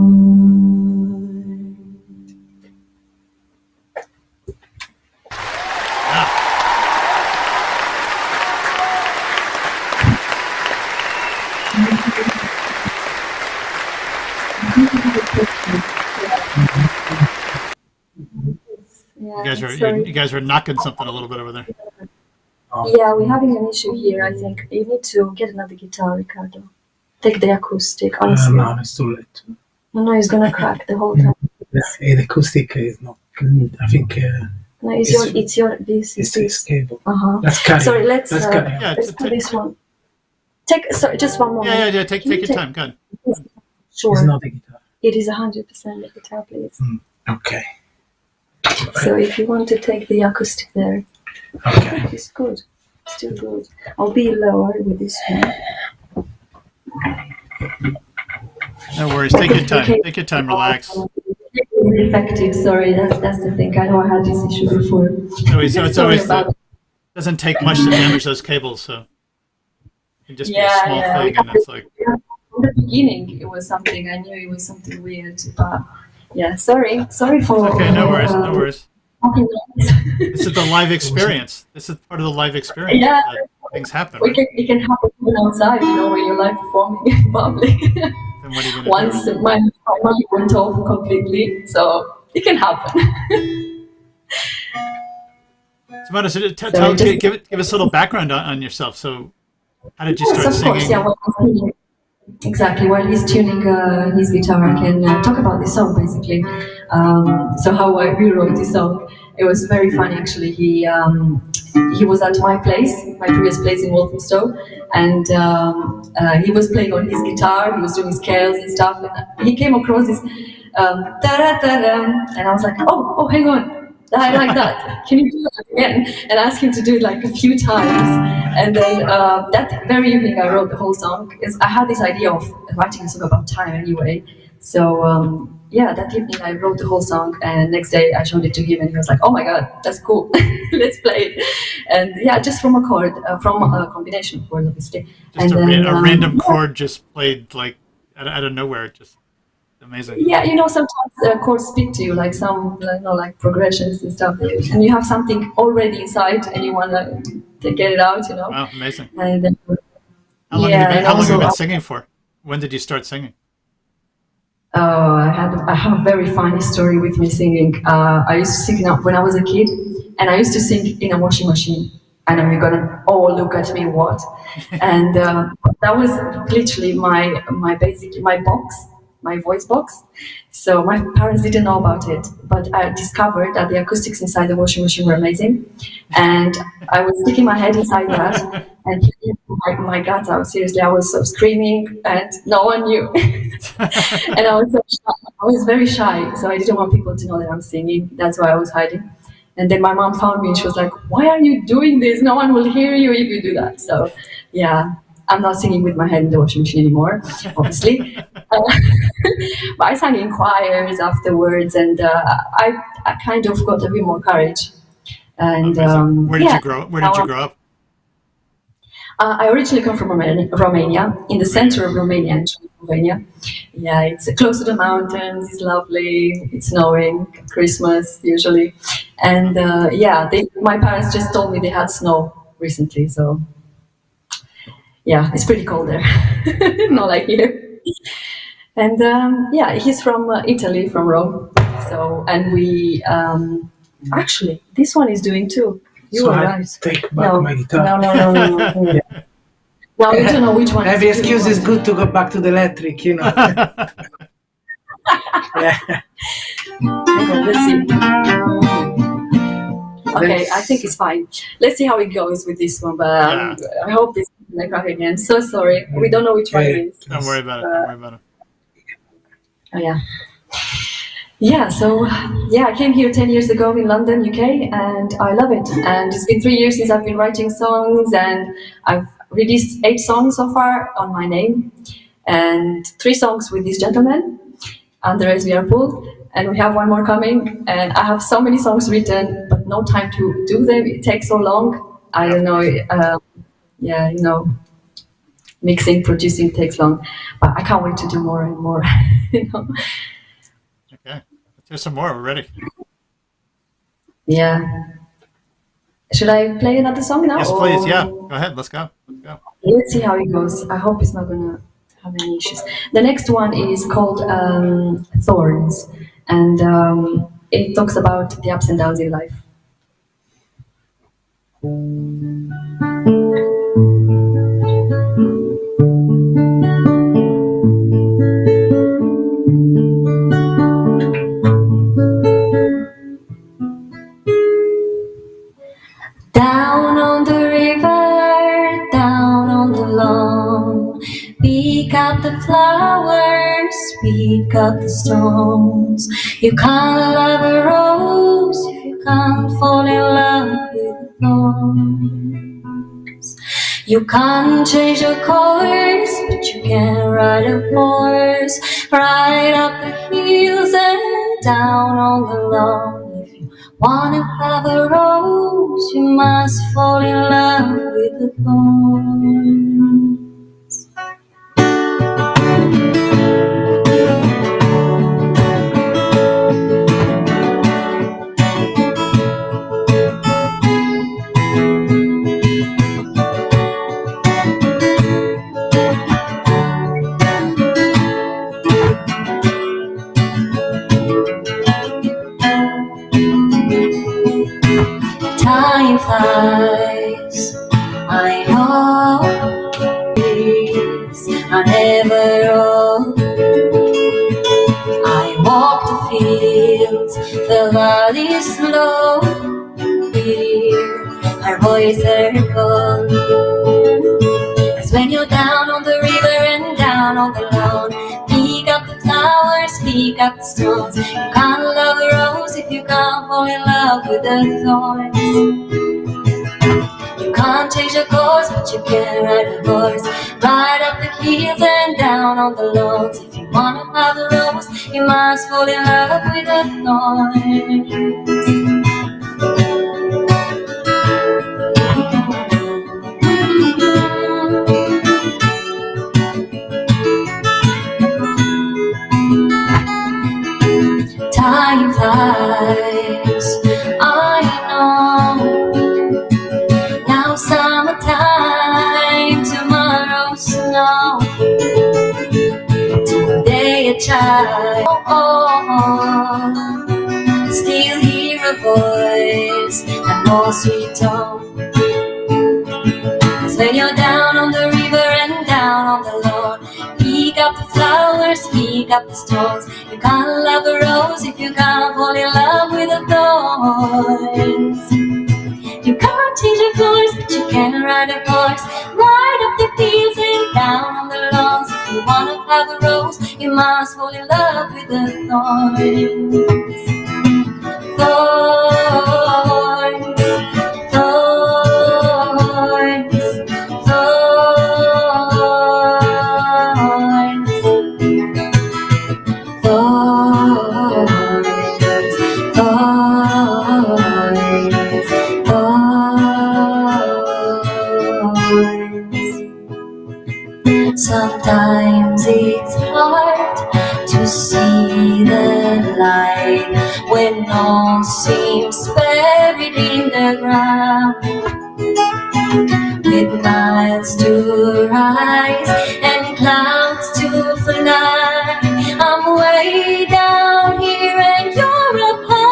You guys were knocking something a little bit over there. Yeah, we're having an issue here. I think you need to get another guitar, Ricardo. Take the acoustic, honestly. No, it's too late. No, it's gonna crack the whole time. The acoustic is not. I think. No, it's your this. It's cable. Let's carry. Sorry, let's Yeah, let's do this one. Just one moment. Yeah. Take your time. Go ahead. Sure. It's not the guitar. It is 100% the guitar, please. Okay. So if you want to take the acoustic there, okay, it's good, still good. I'll be lower with this one. No worries. Take your time. Take your time. Relax. Effective. Sorry, that's the thing. I know I had this issue before. So it's always doesn't take much to damage those cables. So it can just be a small thing, and it's like. From the beginning, it was something I knew it was something weird, but. Yeah, sorry for. It's okay, no worries. This is the live experience. This is part of the live experience. Yeah, things happen. It can happen even outside, when you're live performing in public. Then what are you gonna Once do? my mic went off completely, so it can happen. Simona, give us a little background on yourself. So, how did you start Of singing? course, yeah. Exactly. While he's tuning his guitar, I can talk about this song basically. So how we wrote this song. It was very funny actually. He was at my place, my previous place in Walthamstow, and he was playing on his guitar. He was doing scales and stuff. And he came across this da-da-da-da, and I was like, oh, hang on. I like that. Can you do that again? And ask him to do it like a few times. And then that very evening, I wrote the whole song because I had this idea of writing a song about time anyway. So yeah, that evening I wrote the whole song, and next day I showed it to him, and he was like, "Oh my god, that's cool! Let's play it." And yeah, just from a chord, from a combination of chords, obviously. Just and a random chord just played like out of nowhere, just amazing. Yeah, sometimes chords speak to you, like some, like progressions and stuff, and you have something already inside, and you want to get it out, Wow, amazing. And how long have you been singing for? When did you start singing? Oh, I have a very funny story with me singing. I used to sing when I was a kid, and I used to sing in a washing machine. I know you're gonna all look at me, what? And that was literally my box, my voice box. So my parents didn't know about it, but I discovered that the acoustics inside the washing machine were amazing, and I was sticking my head inside that, and my guts out. Seriously, I was so screaming, and no one knew. And I was so shy. I was very shy, so I didn't want people to know that I'm singing. That's why I was hiding. And then my mom found me, and she was like, "Why are you doing this? No one will hear you if you do that." So yeah, I'm not singing with my head in the washing machine anymore, obviously. But I sang in choirs afterwards, and I kind of got a bit more courage. And where did you grow up? I originally come from Romania, in the center of Romania, in Slovenia. Yeah, it's close to the mountains. It's lovely. It's snowing. Christmas usually, and yeah, my parents just told me they had snow recently, so yeah, it's pretty cold there, not like here. And yeah, he's from Italy, from Rome. So, and we actually, this one is doing too. You So are I right. take back my guitar. No. Now we don't know which one. Every excuse is good to go back to the electric, Yeah. Hang on, let's see. Okay, I think it's fine. Let's see how it goes with this one, but I hope this is like right again. So sorry, we don't know which one it is. Don't worry about it. Don't worry about it. Oh yeah. Yeah, so yeah, I came here 10 years ago in London, UK, and I love it. And it's been 3 years since I've been writing songs, and I've released 8 songs so far on my name, and 3 songs with this gentleman, Andres Liverpool, and we have one more coming. And I have so many songs written, but no time to do them. It takes so long. I don't know. Yeah, mixing, producing takes long, but I can't wait to do more and more. Okay, there's some more. We're ready. Yeah. Should I play another song now? Yes, please. Yeah, go ahead. Let's go. Let's see how it goes. I hope it's not gonna have any issues. The next one is called Thorns, and it talks about the ups and downs in life. Down on the river, down on the lawn, pick up the flowers, pick up the stones. You can't love a rose if you can't fall in love with the thorns. You can't change the course, but you can ride a horse, right up the hills and down on the lawn. Wanna have a rose, you must fall in love with the thorns. Time flies, I know, fields, the valleys low, hear our voice echo. 'Cause when you're down on the river and down on the lawn, pick up the flowers, pick up the stones. You can't love a rose if you can't fall in love with the thorns. You can't change the course, but you can ride a horse. Ride up the hills and down on the lawns. If you wanna have a rose, you must fall in love with the thorns. Time flies, I know. Now summertime, tomorrow snow. Today a child, still hear a voice and more sweet tone. 'Cause when you're down on the river and down on the lawn, pick up the flowers, pick up the stones. You can't love a rose if you can't fall in love with the thorns. You can't change your course, but you can ride a horse. Ride up the fields and down on the lawns. If you wanna have a rose, you must fall in love with the thorns. Thorns, thorns, thorns, thorns, thorns. Sometimes it's hard to see the light when all seems buried in the ground. With miles to rise and clouds to fly, I'm way down here and you're up high.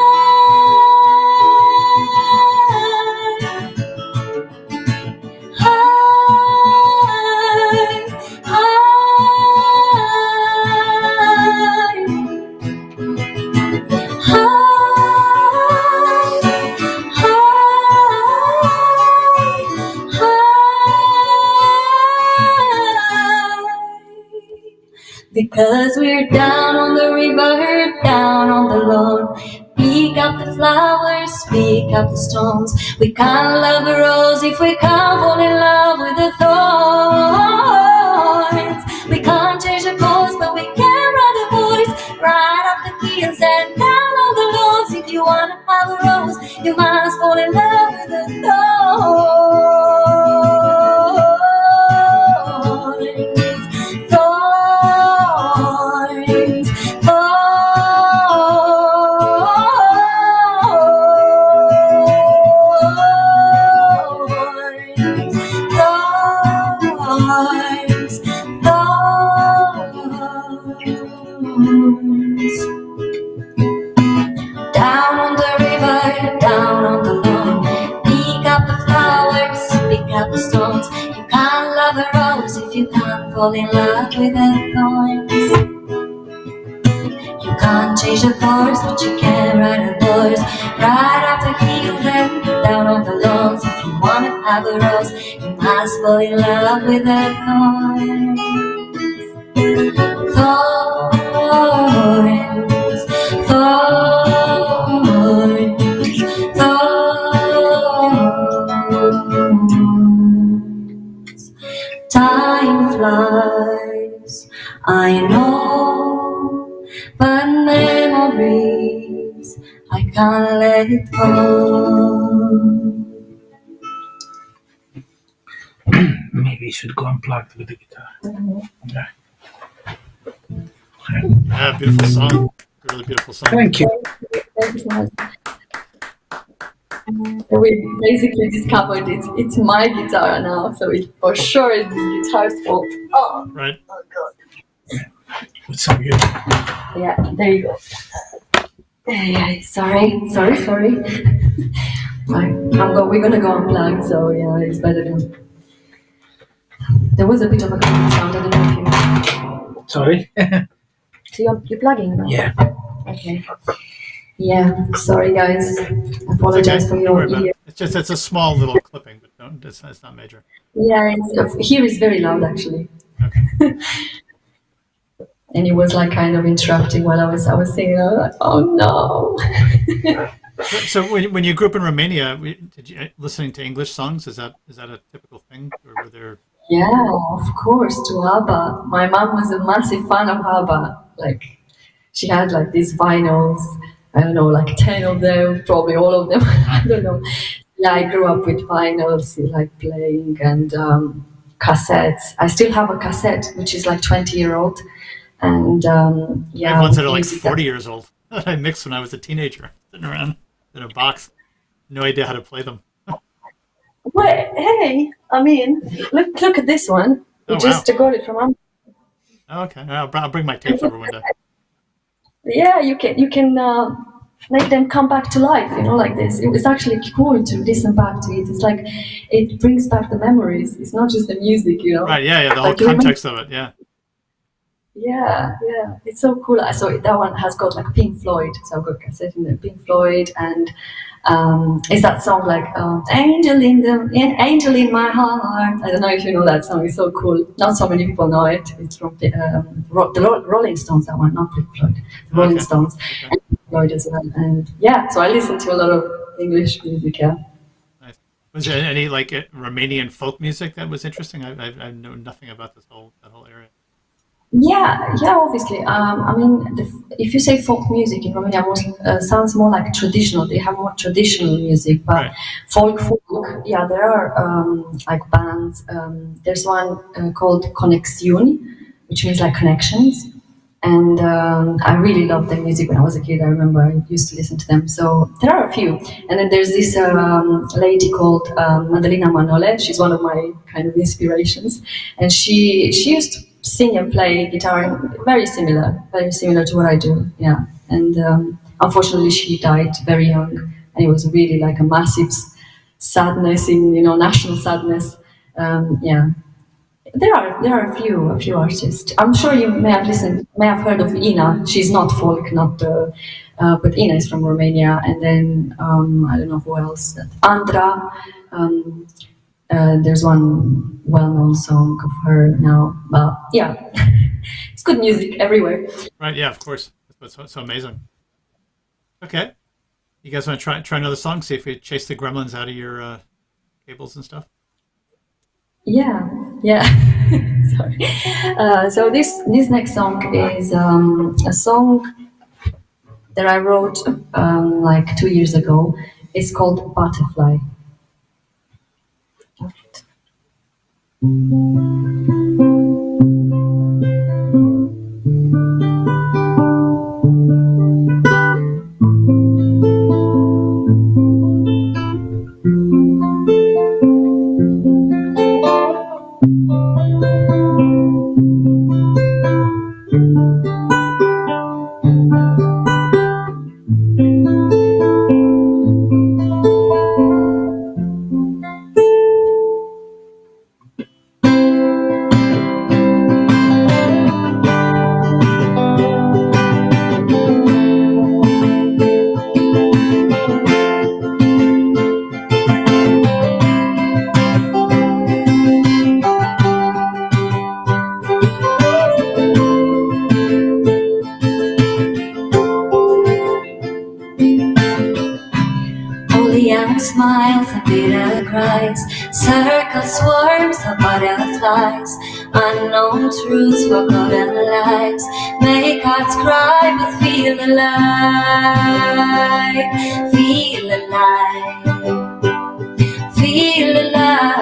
High, because we're down on the river, down on the lawn. Pick up the flowers, pick up the stones. We can't love a rose if we can't fall in love with the thorns. We can't change the course, but we can ride the horse. Ride up the hills and down on the lawns. If you wanna have a rose, you must fall in love with the thorns. Thorns, thorns. Down on the river, down on the lawn. Pick up the flowers, pick up the stones. You can't love a rose if you can't fall in love with the thorns. You can't change the course, but you can ride a horse. Ride up the hill and down on the lawns. If you wanna have a rose, you must fall in love with the thorns. Thorns, thorns, thorns. Time flies, I know, but memories I can't let go. Maybe you should go unplugged with the guitar. Yeah. Yeah, beautiful song. Really beautiful song. Thank you. Thank you so much. We basically discovered it's my guitar now, so it for sure is this guitar's fault. Oh, right. Oh god. It's so beautiful. Yeah, there you go. Yeah, sorry. We're gonna go unplugged, so yeah, it's better than. There was a bit of a clicking sound. I don't know if you. Sorry. So you're plugging now? Yeah. Okay. Yeah, sorry guys. Apologize for your ear. It's a small little clipping, but it's not major. Yeah, here is very loud actually. Okay. And it was like kind of interrupting while I was singing. I was like, oh no. So when you grew up in Romania, did you listening to English songs? Is that a typical thing, or were there? Yeah, of course, to ABBA. My mom was a massive fan of ABBA. Like, she had like these vinyls. I don't know, like 10 of them, probably all of them. I don't know. Yeah, I grew up with vinyls, like playing and cassettes. I still have a cassette, which is like 20-year-old. And yeah. I have ones that are like 40 years old that I mixed when I was a teenager, sitting around in a box. No idea how to play them. Wait, hey, I mean, look at this one. We just got it from Amazon. Okay, I'll bring my tapes over one day. Yeah, you can make them come back to life, like this. It's actually cool to listen back to it. It's like it brings back the memories. It's not just the music, Right? Yeah, the whole context of it. Yeah. Yeah, it's so cool. So that one has got like Pink Floyd. So I've got cassette in the Pink Floyd, and is that song like "Angel in My Heart"? I don't know if you know that song. It's so cool. Not so many people know it. It's from the Rolling Stones. That one, not Pink Floyd. The Rolling Stones, and Pink Floyd as well. And yeah, so I listen to a lot of English music. Yeah. Nice. Was there any like Romanian folk music that was interesting? I know nothing about that whole area. Yeah, obviously. I mean, if you say folk music in Romania, sounds more like traditional. They have more traditional music, but right. folk. Yeah, there are like bands. There's one called Conexiuni, which means like connections, and I really loved their music when I was a kid. I remember I used to listen to them. So there are a few, and then there's this lady called Madalina Manole. She's one of my kind of inspirations, and she used to sing and play guitar, very similar to what I do. Yeah, and unfortunately she died very young, and it was really like a massive sadness national sadness. Yeah, there are a few artists. I'm sure you may have heard of Ina. She's not folk, but Ina is from Romania, and then I don't know who else. Andra. There's one well-known song of her now, but yeah, it's good music everywhere. Right? Yeah, of course. That's what's so amazing. Okay, you guys want to try another song? See if we chase the gremlins out of your cables and stuff. Yeah. Sorry. So this next song is a song that I wrote like 2 years ago. It's called Butterfly. Smiles and bitter cries, circles, swarms of butterflies, unknown truths, forgotten lies, make hearts cry but feel alive, feel alive, feel alive.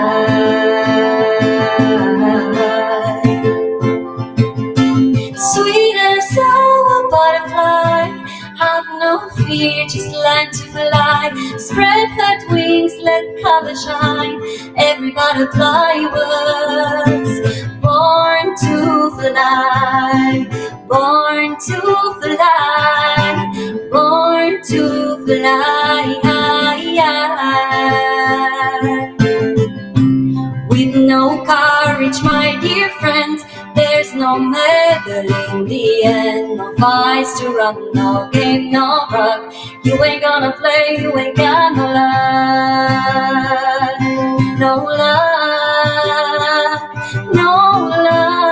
Sweet and sour butterfly, have no fear, just learn to fly. Spread that wings, let color shine. Every butterfly was born to fly, born to fly, born to fly. With no courage, my dear friends, there's no medal in the end. No fights to run, no game, no rock. You ain't gonna play, you ain't got no luck. No luck, no luck.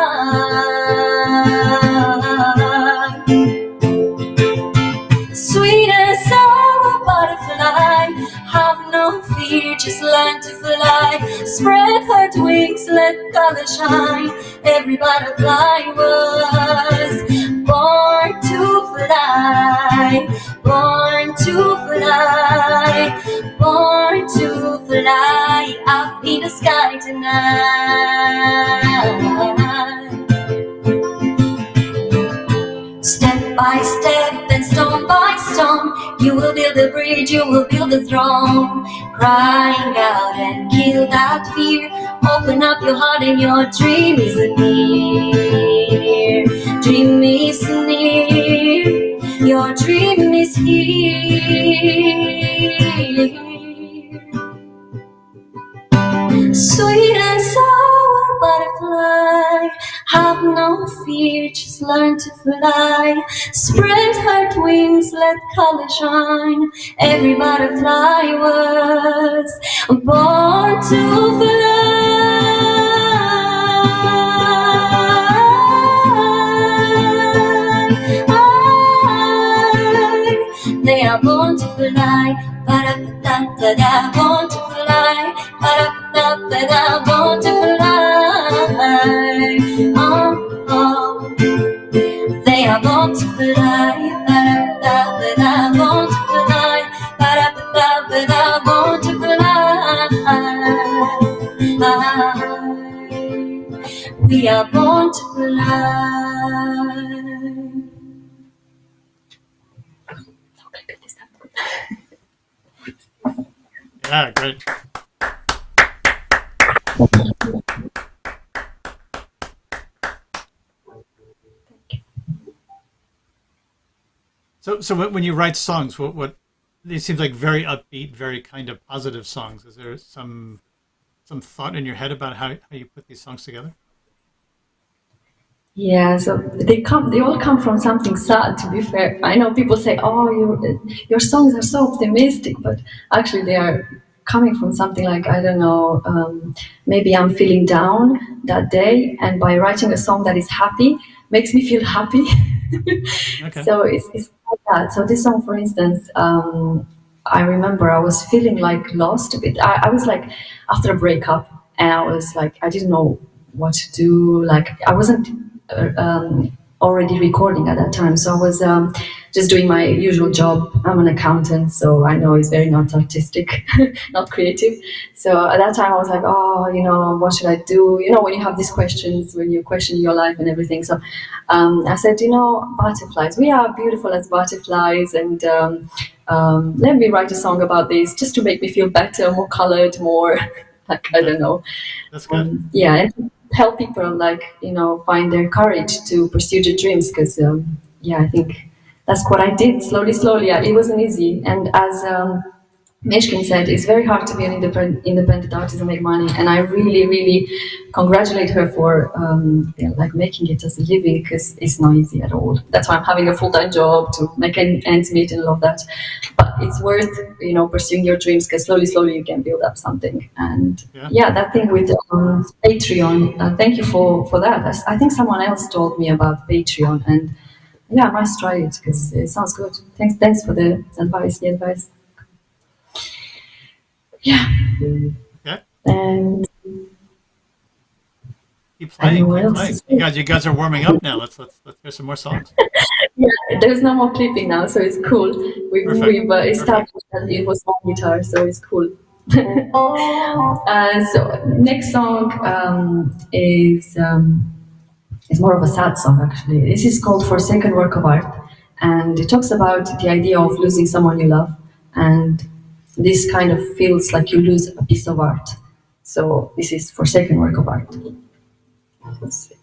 Sweet and sour butterfly, have no fear, just learn to fly. Spread her wings, let color shine. Every butterfly was born to fly, born to fly, born to fly up in the sky tonight. Step by step and stone by stone, you will build a bridge, you will build a throne. Crying out and kill that fear. Open up your heart and your dream is near. Dream is near. Your dream is here. Sweet and sour butterfly, have no fear, just learn to fly. Spread her wings, let color shine. Every butterfly was born to fly. They are born to fly. Ba-da-ba-da-ba-da, born to fly. Ba-da-ba-da-ba-da, born to fly. Oh, oh. They are born to fly. Ba-da-ba-da-ba-da, born to fly. Ba-da-ba-da-ba-da, born to fly. We are born to fly. Yeah, great. So when you write songs, what they seem like very upbeat, very kind of positive songs. Is there some thought in your head about how you put these songs together? Yeah, so they all come from something sad, to be fair. I know people say, oh, your songs are so optimistic, but actually they are coming from something like, I don't know, maybe I'm feeling down that day, and by writing a song that is happy, makes me feel happy. Okay. So it's like that. So this song, for instance, I remember I was feeling like lost a bit. I was like, after a breakup, and I was like, I didn't know what to do. Like, I wasn't already recording at that time, so I was just doing my usual job. I'm an accountant, so I know it's very not artistic, not creative. So at that time I was like, oh, what should I do? When you have these questions, when you question your life and everything. So I said, butterflies, we are beautiful as butterflies, and let me write a song about this, just to make me feel better, more colored, more like, I don't know. That's good. Yeah, and help people find their courage to pursue their dreams, because I think that's what I did slowly. It wasn't easy, and as Meshkin said, it's very hard to be an independent artist and make money, and I really congratulate her for making it as a living, because it's not easy at all. That's why I'm having a full-time job to make ends meet and all of that. But it's worth pursuing your dreams, because slowly you can build up something. And that thing with Patreon, thank you for that. I think someone else told me about Patreon, and I must try it, because it sounds good. Thanks for the advice. Yeah. And keep playing. You guys are warming up now. Let's hear some more songs. Yeah, there's no more clipping now, so it's cool. We established that it was one guitar, so it's cool. So next song is more of a sad song, actually. This is called Forsaken Work of Art, and it talks about the idea of losing someone you love, and this kind of feels like you lose a piece of art. So this is Forsaken Work of Art. Let's see.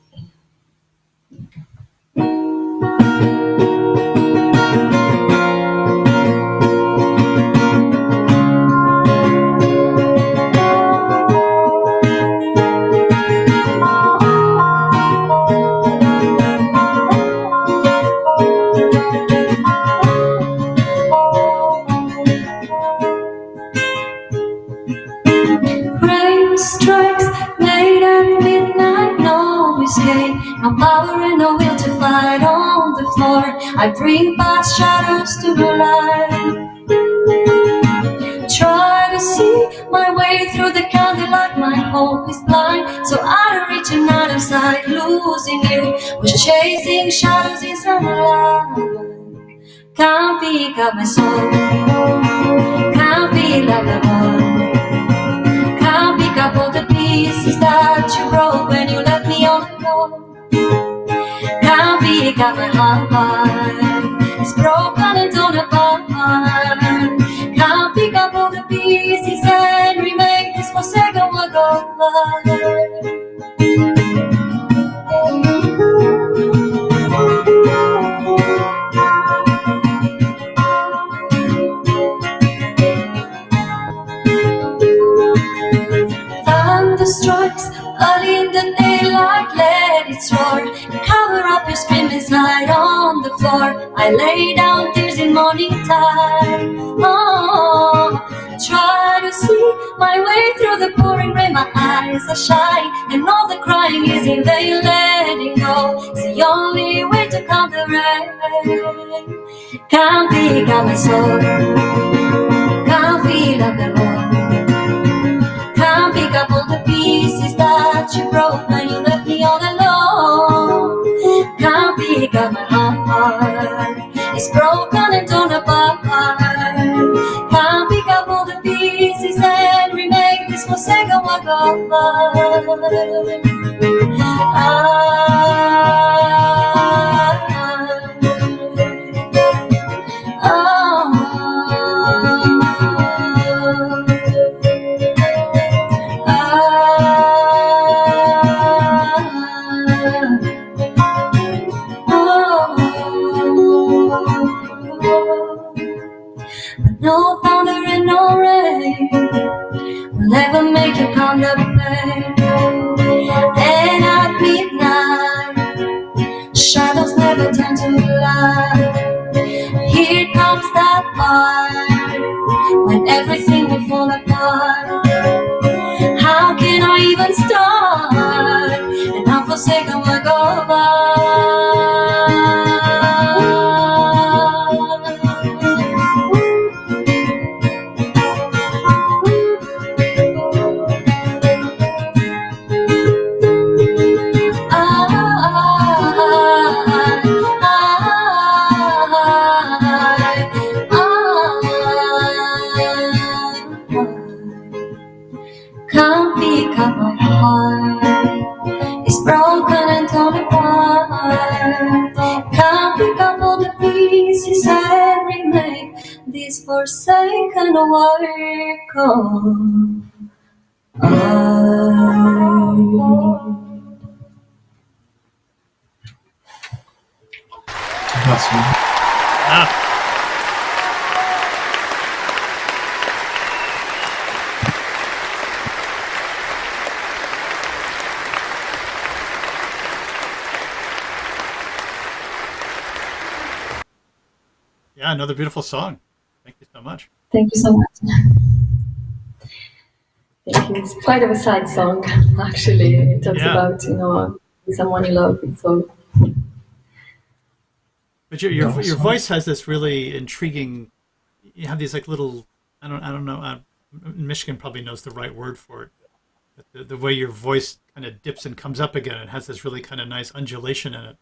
I bring past shadows to the light. Try to see my way through the candlelight. My hope is blind, so I don't reach another side. Losing you was chasing shadows in sunlight. Can't pick up my soul, can't feel up the wall, can't pick up all the pieces that you broke when you left me on the floor. Can't pick up my heart, it's broken and torn apart. Can't pick up all the pieces and remake this forsaken work of art. Thunder strikes early in the daylight, let it roar. Cover up your screaming slide on the floor. I lay down tears in morning tide. Oh, try to see my way through the pouring rain. My eyes are shy, and all the crying is in vain. Letting go is the only way to calm the rain. Can't pick up my soul, can't feel up the wall, can't pick up all the pieces that you broke when you left me all alone. Can't pick up my heart, it's broken and torn apart. Can't pick up all the pieces and remake this forsaken work of art. No thunder and no rain will never make you calm the pain. And at midnight, shadows never turn to light. Here comes that part when everything will fall apart. How can I even start an unforsaken work of art? Can't pick up my heart, it's broken and torn apart. Can't pick up all the pieces and remake this forsaken work of art. That's one. Yeah, another beautiful song. Thank you so much. Thank you so much. Thank you. It's quite of a sad song, actually. It talks about, someone you love. So. But your voice has this really intriguing. You have these like little. I don't know. Michigan probably knows the right word for it. But the way your voice kind of dips and comes up again, it has this really kind of nice undulation in it.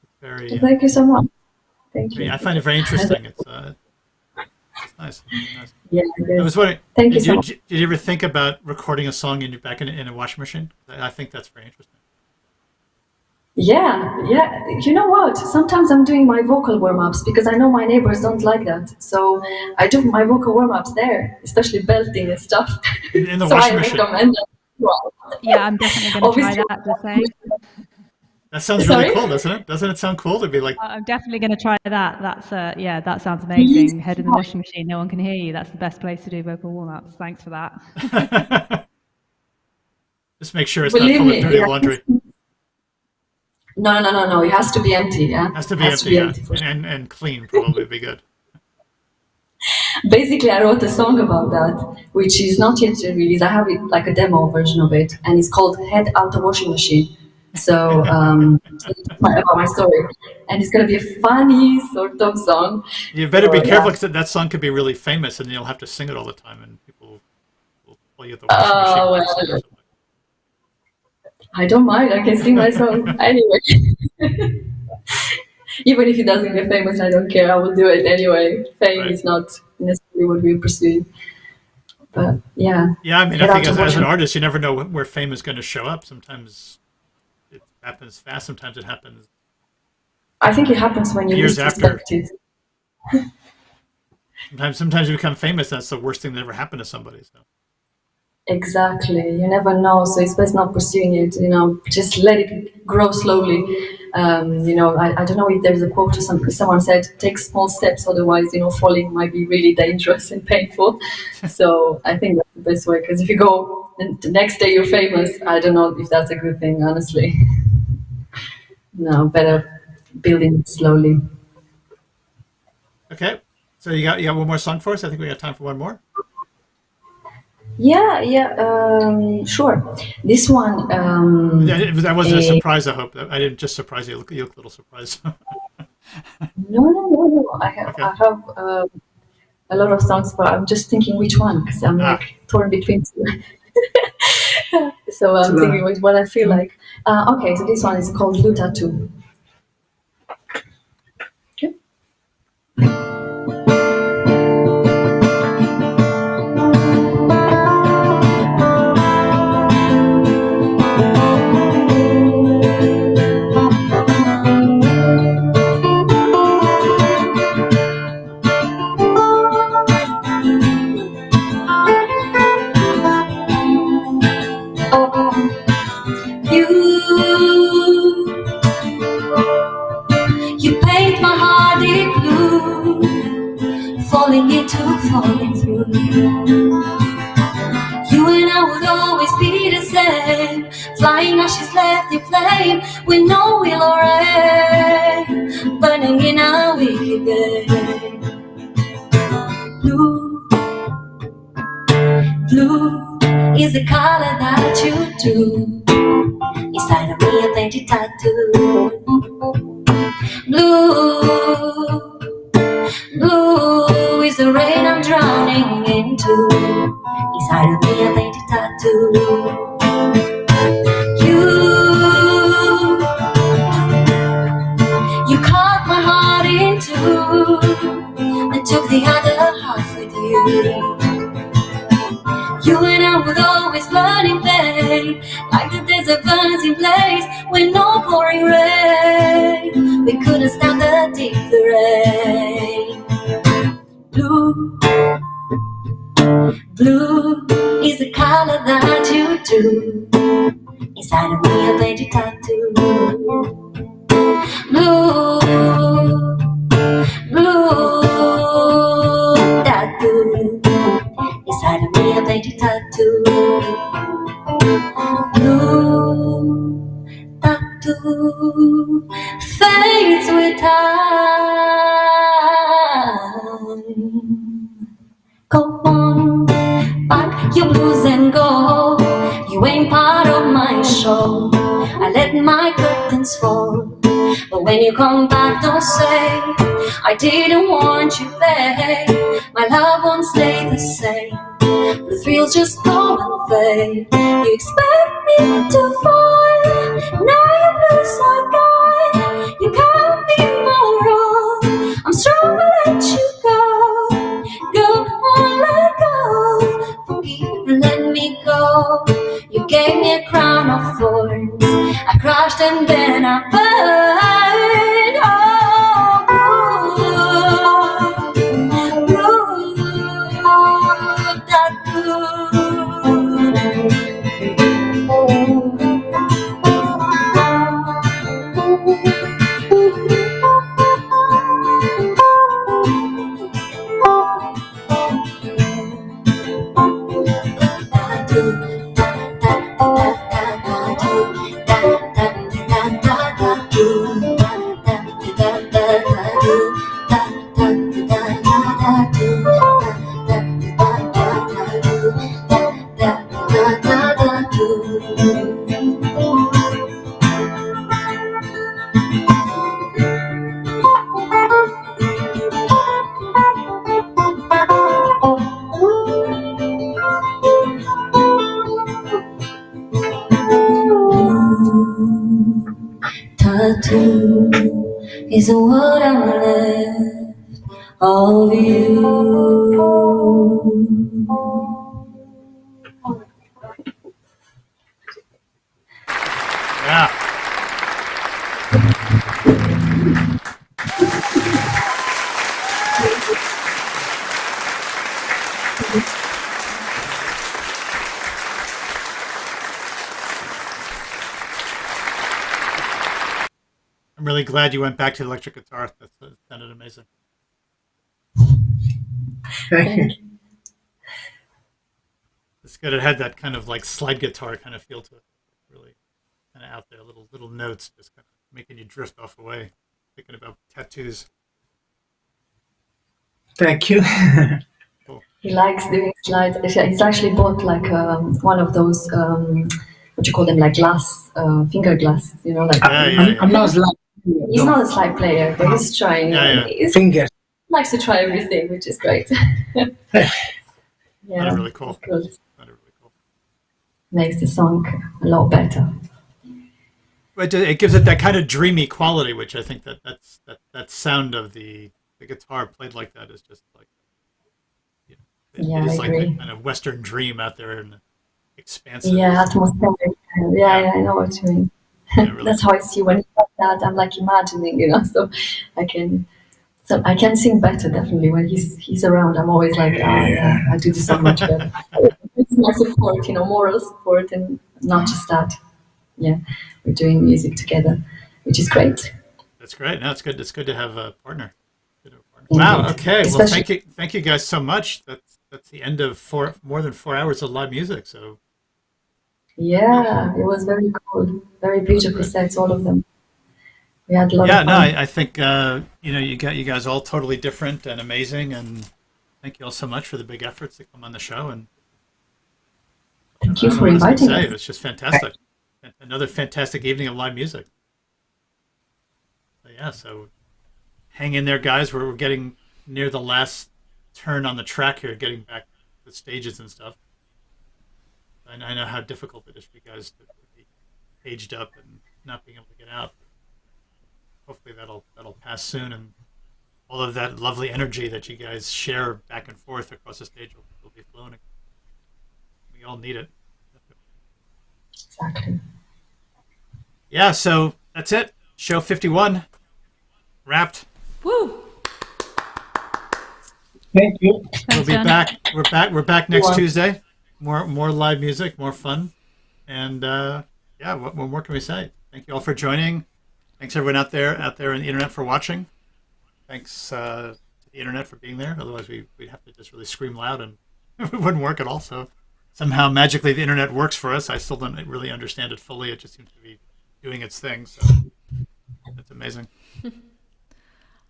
It's very. Thank you so much. Thank you. I find it very interesting. It's nice. Nice. Yeah. I was wondering. Thank you so much. Did you ever think about recording a song back in a washing machine? I think that's very interesting. Yeah. You know what? Sometimes I'm doing my vocal warm-ups because I know my neighbors don't like that. So I do my vocal warm-ups there, especially belting and stuff. In the so washing I machine. recommend that. Well, Yeah, I'm definitely going to try that. The same. That sounds really cool, doesn't it? Doesn't it sound cool to be like? I'm definitely going to try that. That's that sounds amazing. Head in the washing machine, no one can hear you. That's the best place to do vocal warm-ups. Thanks for that. Just make sure it's not full of dirty laundry. No. It has to be empty. Yeah. It has to be empty, and clean probably would be good. Basically, I wrote a song about that, which is not yet released. I have it like a demo version of it, and it's called "Head Out the Washing Machine." So about my story, and it's gonna be a funny sort of song. You better be So, careful yeah. because that song could be really famous, and you'll have to sing it all the time, and people will play you at the washing machine. Well, I don't mind. I can sing my song anyway. Even if it doesn't get famous, I don't care. I will do it anyway. Fame is not necessarily what we're pursuing. But yeah. Yeah, I mean, Get I out think to as an watch artist, you never know where fame is going to show up. Sometimes it happens fast. Sometimes it happens I think it happens when you years least after. expect it. Sometimes you become famous. That's the worst thing that ever happened to somebody. So. Exactly. You never know. So it's best not pursuing it. Just let it grow slowly. I don't know if there's a quote or something. Someone said, "Take small steps, otherwise, falling might be really dangerous and painful." So I think that's the best way. Because if you go and the next day you're famous, I don't know if that's a good thing, honestly. No, better building it slowly. Okay, so you got one more song for us? I think we got time for one more. Yeah, sure. This one. That wasn't a surprise. I hope I didn't just surprise you. You look a little surprised. No. I have a lot of songs, but I'm just thinking which one because I'm like torn between two. So I'm thinking which one I feel like. Okay, so this one is called Blue Tattoo. Okay. You paint my heart deep blue, falling through. You and I would always be the same, flying ashes left in flame, with no will or aim, burning in a wicked game. Blue is the color that you do. Inside of me a painted tattoo. Blue is the rain I'm drowning into. Inside of me a painted tattoo. You cut my heart in two and took the other half with you. You and I would always burn in pain, like the desert burns in place with no pouring rain. We couldn't stand the deep rain. Blue is the color that you do. Inside of me a painted tattoo. Blue tattoo. Inside of me a painted tattoo. Blue tattoo fades with time. Go on, pack your blues and go. You ain't part of my show. I let my curtains fall, but when you come back, don't say I didn't want you there. My love won't stay the same. The thrills just go and fade. You expect me to fall, now you're blue so gone. You can't be more wrong. I'm strong to let you go. Go on, let go. Forgive and let me go. You gave me a crown of thorns. I crushed and then I burned. Oh, blue tattoo. is what I'm left of you. Yeah. I'm really glad you went back to the electric guitar. That sounded amazing. Thank you. It's good. It had that kind of like slide guitar kind of feel to it. Really kind of out there, little notes just kind of making you drift off away, thinking about tattoos. Thank you. Cool. He likes doing slides. He's actually bought like one of those, what you call them, like glass, finger glass, you know, like. I'm not a slide player. He's not a slide player, but he's trying. Fingers. He likes to try everything, which is great. Yeah, really cool. Good. Makes the song a lot better. But it gives it that kind of dreamy quality, which I think that sound of the guitar played like that is just like, you know, it is like a kind of Western dream out there and expansive. Yeah, atmospheric. Yeah, I know what you mean. Yeah, really That's how I see when he does that. I'm like imagining, you know, so I can sing better definitely when he's around. I'm always like, I do this so much better. It's my support, you know, moral support, and not just that. Yeah, we're doing music together, which is great. That's great. No, it's good. It's good to have a partner. Wow. Okay. Well, thank you guys so much. That's the end of more than 4 hours of live music. So. Yeah, it was very cool. Very beautiful sets, all of them. We had a lot of fun. I think you know, you guys all totally different and amazing, and thank you all so much for the big efforts that come on the show. And thank you for inviting us. It was just fantastic. Another fantastic evening of live music. So hang in there, guys. We're getting near the last turn on the track here, getting back to the stages and stuff. I know how difficult it is for you guys to be caged up and not being able to get out. Hopefully that'll pass soon, and all of that lovely energy that you guys share back and forth across the stage will be flowing. We all need it. Exactly. Yeah, so that's it. Show 51 wrapped. Woo! Thank you. We'll be back. We're back next Tuesday. More live music, more fun, and what more can we say? Thank you all for joining. Thanks everyone out there on the internet for watching. Thanks to the internet for being there. Otherwise, we'd have to just really scream loud and it wouldn't work at all. So somehow magically the internet works for us. I still don't really understand it fully. It just seems to be doing its thing. So that's amazing.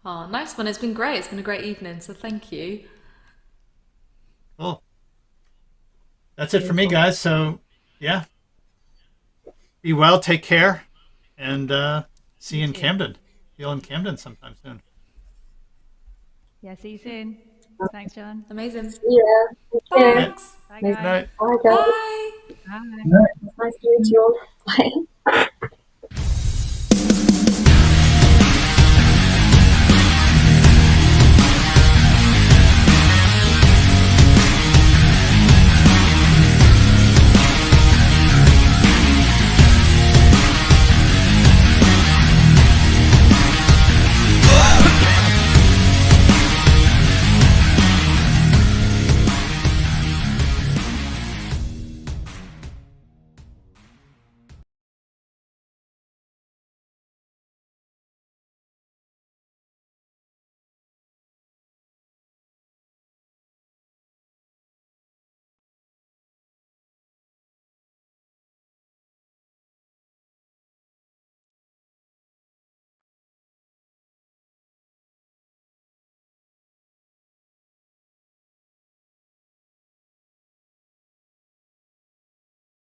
Oh, nice one. It's been great. It's been a great evening. So thank you. Cool. That's it for me, guys. So, yeah. Be well, take care, and see you in Camden. See you in Camden sometime soon. Yeah, see you soon. Thanks, John. Amazing. Yeah. Thanks. Bye, Good guys. night. Bye, guys. Bye. Bye. Nice to meet you all. Bye.